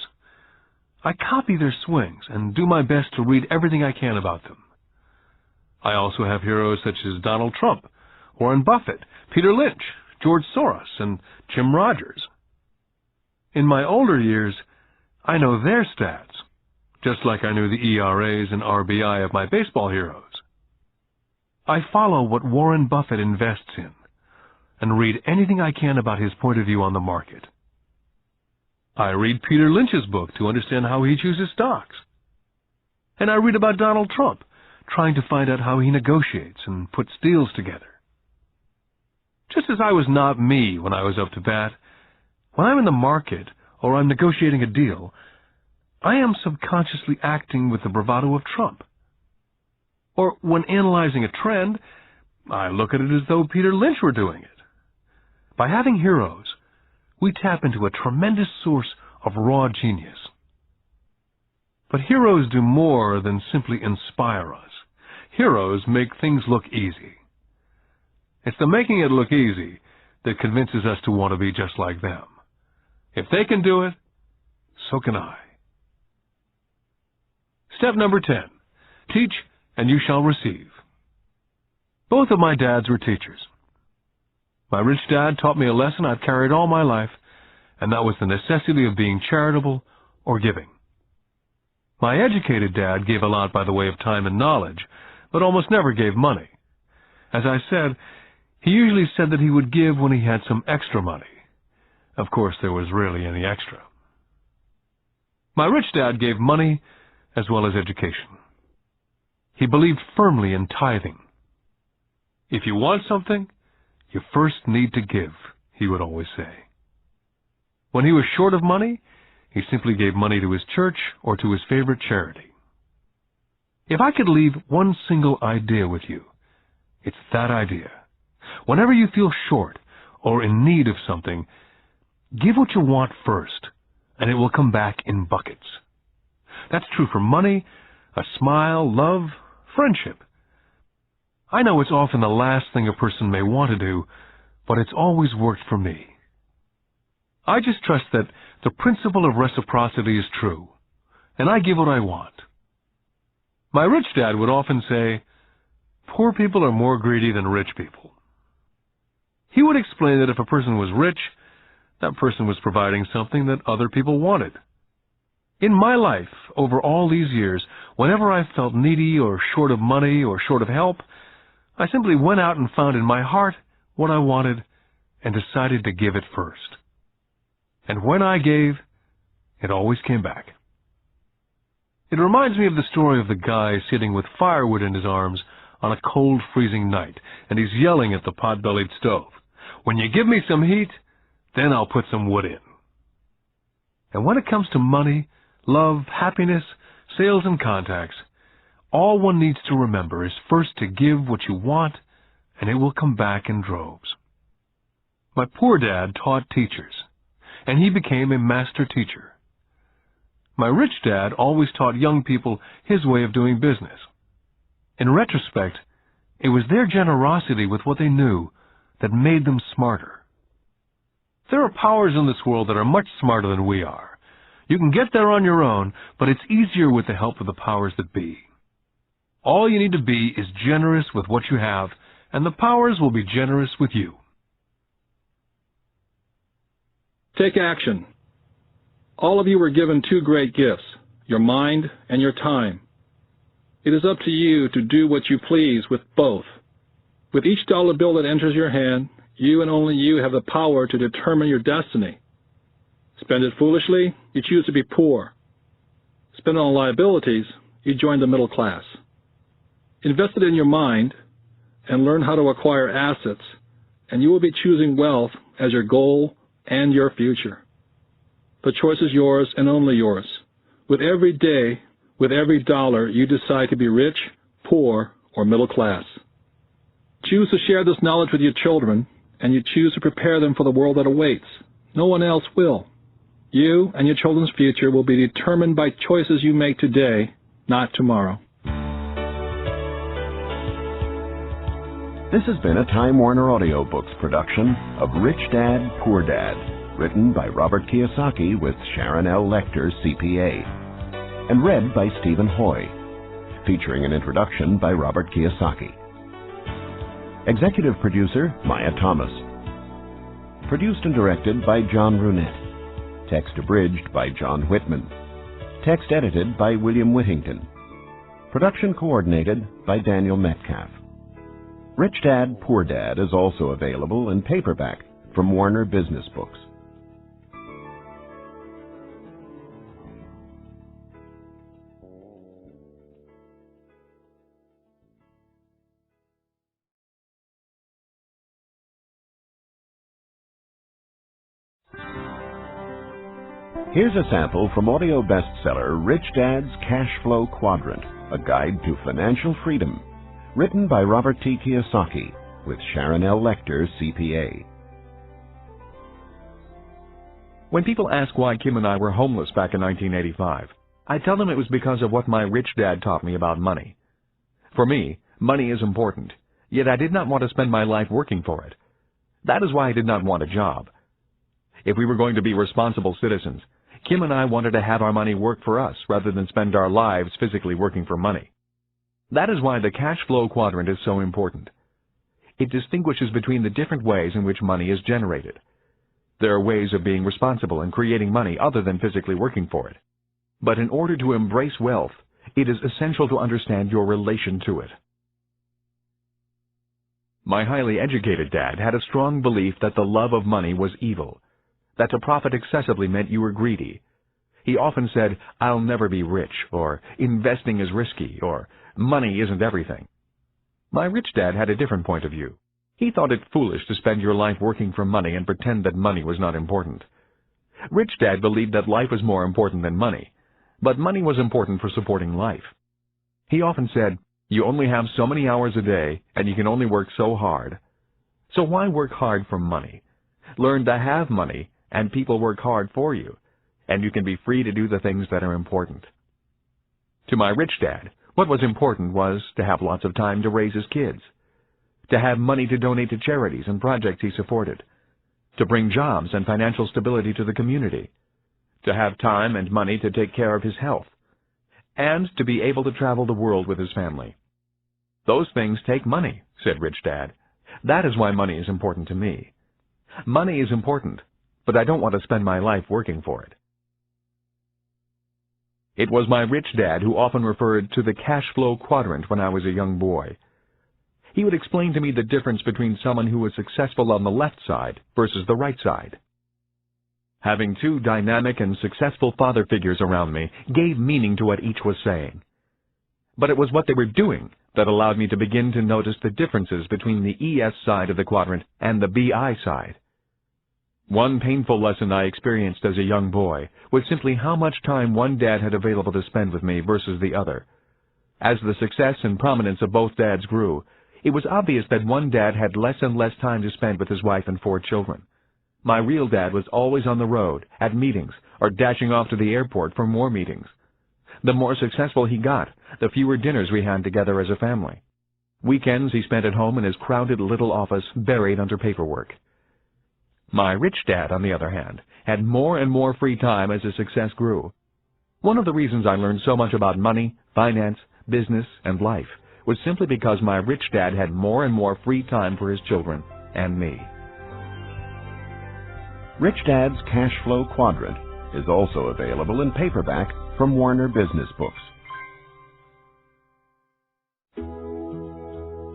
[SPEAKER 2] I copy their swings and do my best to read everything I can about them. I also have heroes such as Donald Trump, Warren Buffett, Peter Lynch, George Soros, and Jim Rogers. In my older years, I know their stats, just like I knew the ERAs and RBI of my baseball heroes. I follow what Warren Buffett invests in and read anything I can about his point of view on the market. I read Peter Lynch's book to understand how he chooses stocks. And I read about Donald Trump, trying to find out how he negotiates and puts deals together. Just as I was not me when I was up to bat, when I'm in the market or I'm negotiating a deal, I am subconsciously acting with the bravado of Trump. Or when analyzing a trend, I look at it as though Peter Lynch were doing it. By having heroes, we tap into a tremendous source of raw genius. But heroes do more than simply inspire us. Heroes make things look easy. It's the making it look easy that convinces us to want to be just like them. If they can do it, so can I. Step number 10. Teach and you shall receive. Both of my dads were teachers. My rich dad taught me a lesson I've carried all my life, and that was the necessity of being charitable or giving. My educated dad gave a lot by the way of time and knowledge, but almost never gave money. As I said, he usually said that he would give when he had some extra money. Of course, there was rarely any extra. My rich dad gave money as well as education. He believed firmly in tithing. If you want something, you first need to give, he would always say. When he was short of money, he simply gave money to his church or to his favorite charity. If I could leave one single idea with you, it's that idea. Whenever you feel short or in need of something, give what you want first, and it will come back in buckets. That's true for money, a smile, love, friendship. I know it's often the last thing a person may want to do, but it's always worked for me. I just trust that the principle of reciprocity is true, and I give what I want. My rich dad would often say, poor people are more greedy than rich people. He would explain that if a person was rich, that person was providing something that other people wanted. In my life, over all these years, whenever I felt needy or short of money or short of help, I simply went out and found in my heart what I wanted and decided to give it first. And when I gave, it always came back. It reminds me of the story of the guy sitting with firewood in his arms on a cold, freezing night, and he's yelling at the pot-bellied stove, "When you give me some heat, then I'll put some wood in." And when it comes to money, love, happiness, sales, and contacts, all one needs to remember is first to give what you want, and it will come back in droves. My poor dad taught teachers, and he became a master teacher. My rich dad always taught young people his way of doing business. In retrospect, it was their generosity with what they knew that made them smarter. There are powers in this world that are much smarter than we are. You can get there on your own, but it's easier with the help of the powers that be. All you need to be is generous with what you have, and the powers will be generous with you.
[SPEAKER 1] Take action. All of you were given two great gifts, your mind and your time. It is up to you to do what you please with both. With each dollar bill that enters your hand, you and only you have the power to determine your destiny. Spend it foolishly, you choose to be poor. Spend it on liabilities, you join the middle class. Invest it in your mind and learn how to acquire assets, and you will be choosing wealth as your goal and your future. The choice is yours and only yours. With every day, with every dollar, you decide to be rich, poor, or middle class. Choose to share this knowledge with your children, and you choose to prepare them for the world that awaits. No one else will. You and your children's future will be determined by choices you make today, not tomorrow.
[SPEAKER 3] This has been a Time Warner Audiobooks production of Rich Dad, Poor Dad, written by Robert Kiyosaki with Sharon L. Lecter, CPA, and read by Stephen Hoy, featuring an introduction by Robert Kiyosaki. Executive producer, Maya Thomas. Produced and directed by John Brunette. Text abridged by John Whitman. Text edited by William Whittington. Production coordinated by Daniel Metcalf. Rich Dad, Poor Dad is also available in paperback from Warner Business Books. Here's a sample from audio bestseller Rich Dad's Cash Flow Quadrant, a guide to financial freedom, written by Robert T. Kiyosaki with Sharon L. Lecter, CPA.
[SPEAKER 4] When people ask why Kim and I were homeless back in 1985, I tell them it was because of what my rich dad taught me about money. For me, money is important, yet I did not want to spend my life working for it. That is why I did not want a job. If we were going to be responsible citizens, Kim and I wanted to have our money work for us rather than spend our lives physically working for money. That is why the cash flow quadrant is so important. It distinguishes between the different ways in which money is generated. There are ways of being responsible and creating money other than physically working for it. But in order to embrace wealth, it is essential to understand your relation to it. My highly educated dad had a strong belief that the love of money was evil, that to profit excessively meant you were greedy. He often said, "I'll never be rich," or "investing is risky," or "money isn't everything." My rich dad had a different point of view. He thought it foolish to spend your life working for money and pretend that money was not important. Rich dad believed that life was more important than money, but money was important for supporting life. He often said, "You only have so many hours a day, and you can only work so hard. So why work hard for money? Learn to have money, and people work hard for you, and you can be free to do the things that are important." To my rich dad, what was important was to have lots of time to raise his kids, to have money to donate to charities and projects he supported, to bring jobs and financial stability to the community, to have time and money to take care of his health, and to be able to travel the world with his family. "Those things take money," said Rich Dad. "That is why money is important to me. Money is important, but I don't want to spend my life working for it." It was my rich dad who often referred to the cash flow quadrant when I was a young boy. He would explain to me the difference between someone who was successful on the left side versus the right side. Having two dynamic and successful father figures around me gave meaning to what each was saying. But it was what they were doing that allowed me to begin to notice the differences between the ES side of the quadrant and the BI side. One painful lesson I experienced as a young boy was simply how much time one dad had available to spend with me versus the other. As the success and prominence of both dads grew, it was obvious that one dad had less and less time to spend with his wife and 4 children. My real dad was always on the road, at meetings, or dashing off to the airport for more meetings. The more successful he got, the fewer dinners we had together as a family. Weekends he spent at home in his crowded little office buried under paperwork. My rich dad, on the other hand, had more and more free time as his success grew. One of the reasons I learned so much about money, finance, business, and life was simply because my rich dad had more and more free time for his children and me.
[SPEAKER 3] Rich Dad's Cash Flow Quadrant is also available in paperback from Warner Business Books.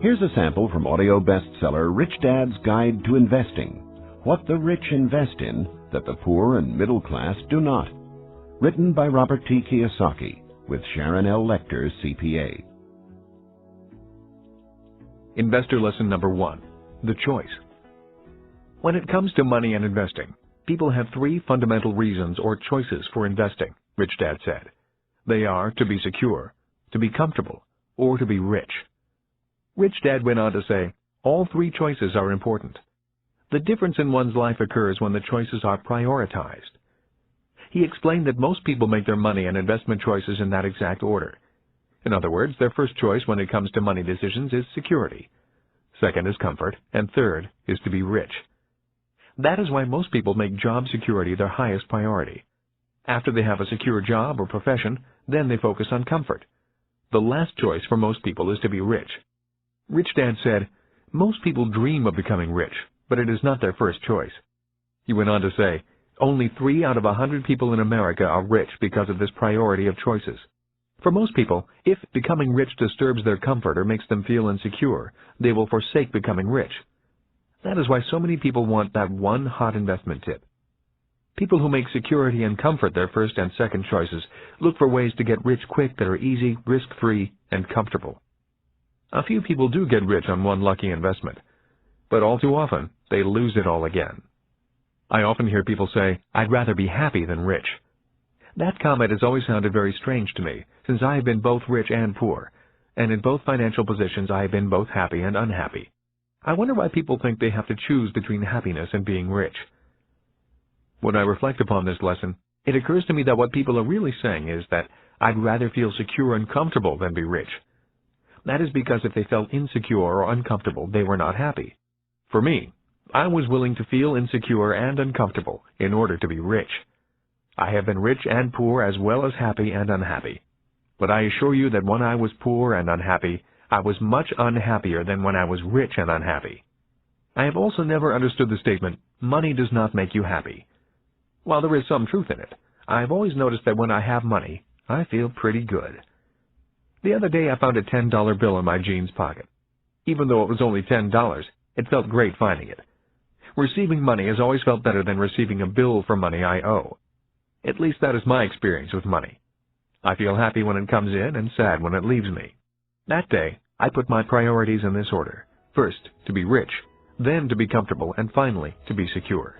[SPEAKER 3] Here's a sample from audio bestseller Rich Dad's Guide to Investing: What the Rich Invest in That the Poor and Middle Class Do Not. Written by Robert T. Kiyosaki with Sharon L. Lecter, CPA.
[SPEAKER 4] Investor lesson number 1. The choice. When it comes to money and investing, people have 3 fundamental reasons or choices for investing, Rich Dad said. They are to be secure, to be comfortable, or to be rich. Rich Dad went on to say, all 3 choices are important. The difference in one's life occurs when the choices are prioritized. He explained that most people make their money and investment choices in that exact order. In other words, their first choice when it comes to money decisions is security. Second is comfort, and third is to be rich. That is why most people make job security their highest priority. After they have a secure job or profession, then they focus on comfort. The last choice for most people is to be rich. Rich Dad said, most people dream of becoming rich, but it is not their first choice. He went on to say, only 3 out of 100 people in America are rich because of this priority of choices. For most people, if becoming rich disturbs their comfort or makes them feel insecure, they will forsake becoming rich. That is why so many people want that one hot investment tip. People who make security and comfort their first and second choices look for ways to get rich quick that are easy, risk-free, and comfortable. A few people do get rich on one lucky investment, but all too often, they lose it all again. I often hear people say, I'd rather be happy than rich. That comment has always sounded very strange to me, since I have been both rich and poor, and in both financial positions I have been both happy and unhappy. I wonder why people think they have to choose between happiness and being rich. When I reflect upon this lesson, it occurs to me that what people are really saying is that I'd rather feel secure and comfortable than be rich. That is because if they felt insecure or uncomfortable, they were not happy. For me, I was willing to feel insecure and uncomfortable in order to be rich. I have been rich and poor as well as happy and unhappy. But I assure you that when I was poor and unhappy, I was much unhappier than when I was rich and unhappy. I have also never understood the statement, money does not make you happy. While there is some truth in it, I have always noticed that when I have money, I feel pretty good. The other day I found a $10 bill in my jeans pocket. Even though it was only $10, it felt great finding it. Receiving money has always felt better than receiving a bill for money I owe. At least that is my experience with money. I feel happy when it comes in and sad when it leaves me. That day, I put my priorities in this order. First, to be rich, then to be comfortable, and finally, to be secure.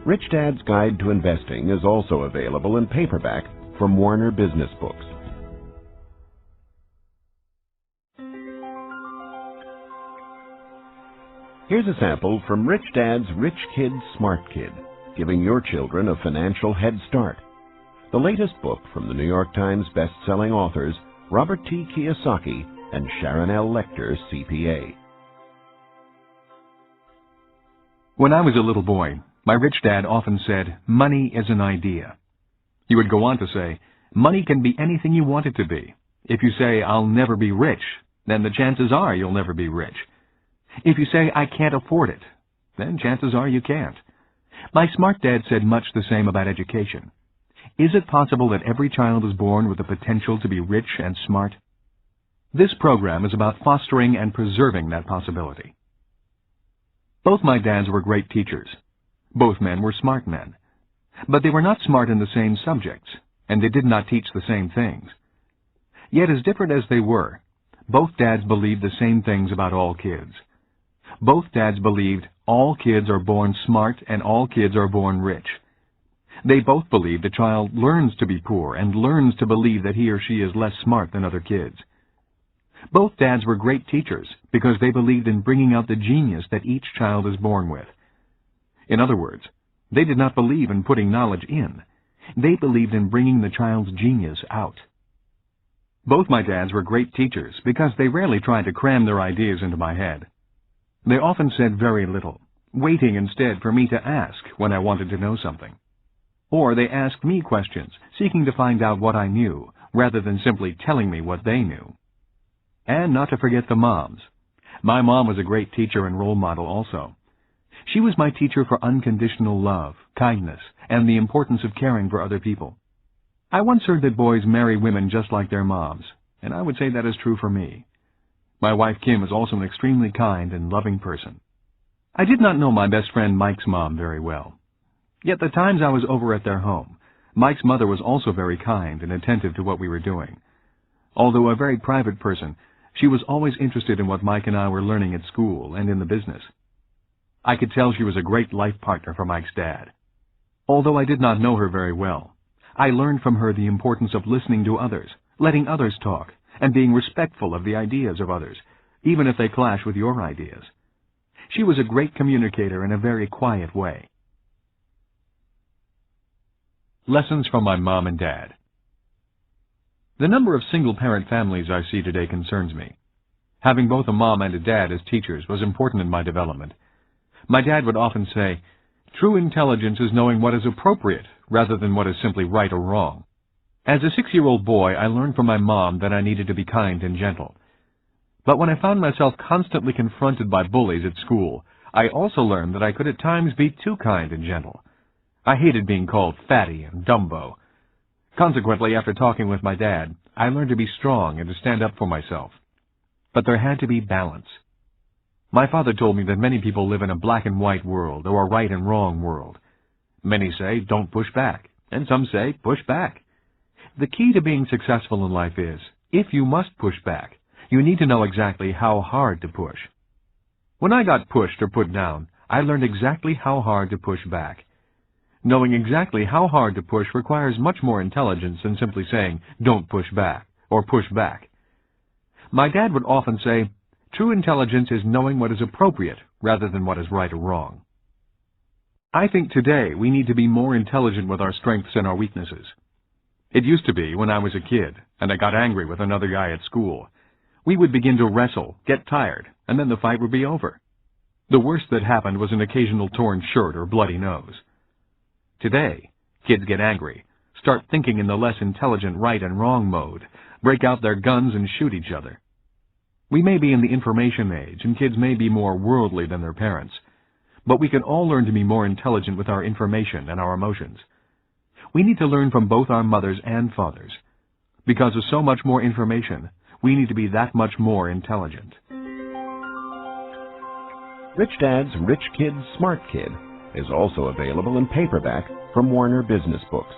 [SPEAKER 3] Rich Dad's Guide to Investing is also available in paperback from Warner Business Books. Here's a sample from Rich Dad's Rich Kid, Smart Kid, giving your children a financial head start. The latest book from the New York Times best-selling authors Robert T. Kiyosaki and Sharon L. Lecter, CPA.
[SPEAKER 2] When I was a little boy, my rich dad often said, money is an idea. He would go on to say, money can be anything you want it to be. If you say, I'll never be rich, then the chances are you'll never be rich. If you say, I can't afford it, then chances are you can't. My smart dad said much the same about education. Is it possible that every child is born with the potential to be rich and smart? This program is about fostering and preserving that possibility. Both my dads were great teachers. Both men were smart men. But they were not smart in the same subjects, and they did not teach the same things. Yet as different as they were, both dads believed the same things about all kids. Both dads believed all kids are born smart and all kids are born rich. They both believed a child learns to be poor and learns to believe that he or she is less smart than other kids. Both dads were great teachers because they believed in bringing out the genius that each child is born with. In other words, they did not believe in putting knowledge in. They believed in bringing the child's genius out. Both my dads were great teachers because they rarely tried to cram their ideas into my head. They often said very little, waiting instead for me to ask when I wanted to know something. Or they asked me questions, seeking to find out what I knew, rather than simply telling me what they knew. And not to forget the moms. My mom was a great teacher and role model also. She was my teacher for unconditional love, kindness, and the importance of caring for other people. I once heard that boys marry women just like their moms, and I would say that is true for me. My wife Kim is also an extremely kind and loving person. I did not know my best friend Mike's mom very well. Yet the times I was over at their home, Mike's mother was also very kind and attentive to what we were doing. Although a very private person, she was always interested in what Mike and I were learning at school and in the business. I could tell she was a great life partner for Mike's dad. Although I did not know her very well, I learned from her the importance of listening to others, letting others talk, and being respectful of the ideas of others, even if they clash with your ideas. She was a great communicator in a very quiet way. Lessons from my mom and dad. The number of single-parent families I see today concerns me. Having both a mom and a dad as teachers was important in my development. My dad would often say, true intelligence is knowing what is appropriate rather than what is simply right or wrong. As a 6-year-old boy, I learned from my mom that I needed to be kind and gentle. But when I found myself constantly confronted by bullies at school, I also learned that I could at times be too kind and gentle. I hated being called fatty and Dumbo. Consequently, after talking with my dad, I learned to be strong and to stand up for myself. But there had to be balance. My father told me that many people live in a black and white world or a right and wrong world. Many say, don't push back, and some say, push back. The key to being successful in life is, if you must push back, you need to know exactly how hard to push. When I got pushed or put down, I learned exactly how hard to push back. Knowing exactly how hard to push requires much more intelligence than simply saying, don't push back, or push back. My dad would often say, true intelligence is knowing what is appropriate rather than what is right or wrong. I think today we need to be more intelligent with our strengths and our weaknesses. It used to be when I was a kid and I got angry with another guy at school. We would begin to wrestle, get tired, and then the fight would be over. The worst that happened was an occasional torn shirt or bloody nose. Today, kids get angry, start thinking in the less intelligent right and wrong mode, break out their guns and shoot each other. We may be in the information age, and kids may be more worldly than their parents, but we can all learn to be more intelligent with our information and our emotions. We need to learn from both our mothers and fathers. Because of so much more information, we need to be that much more intelligent.
[SPEAKER 3] Rich Dad's Rich Kid, Smart Kid is also available in paperback from Warner Business Books.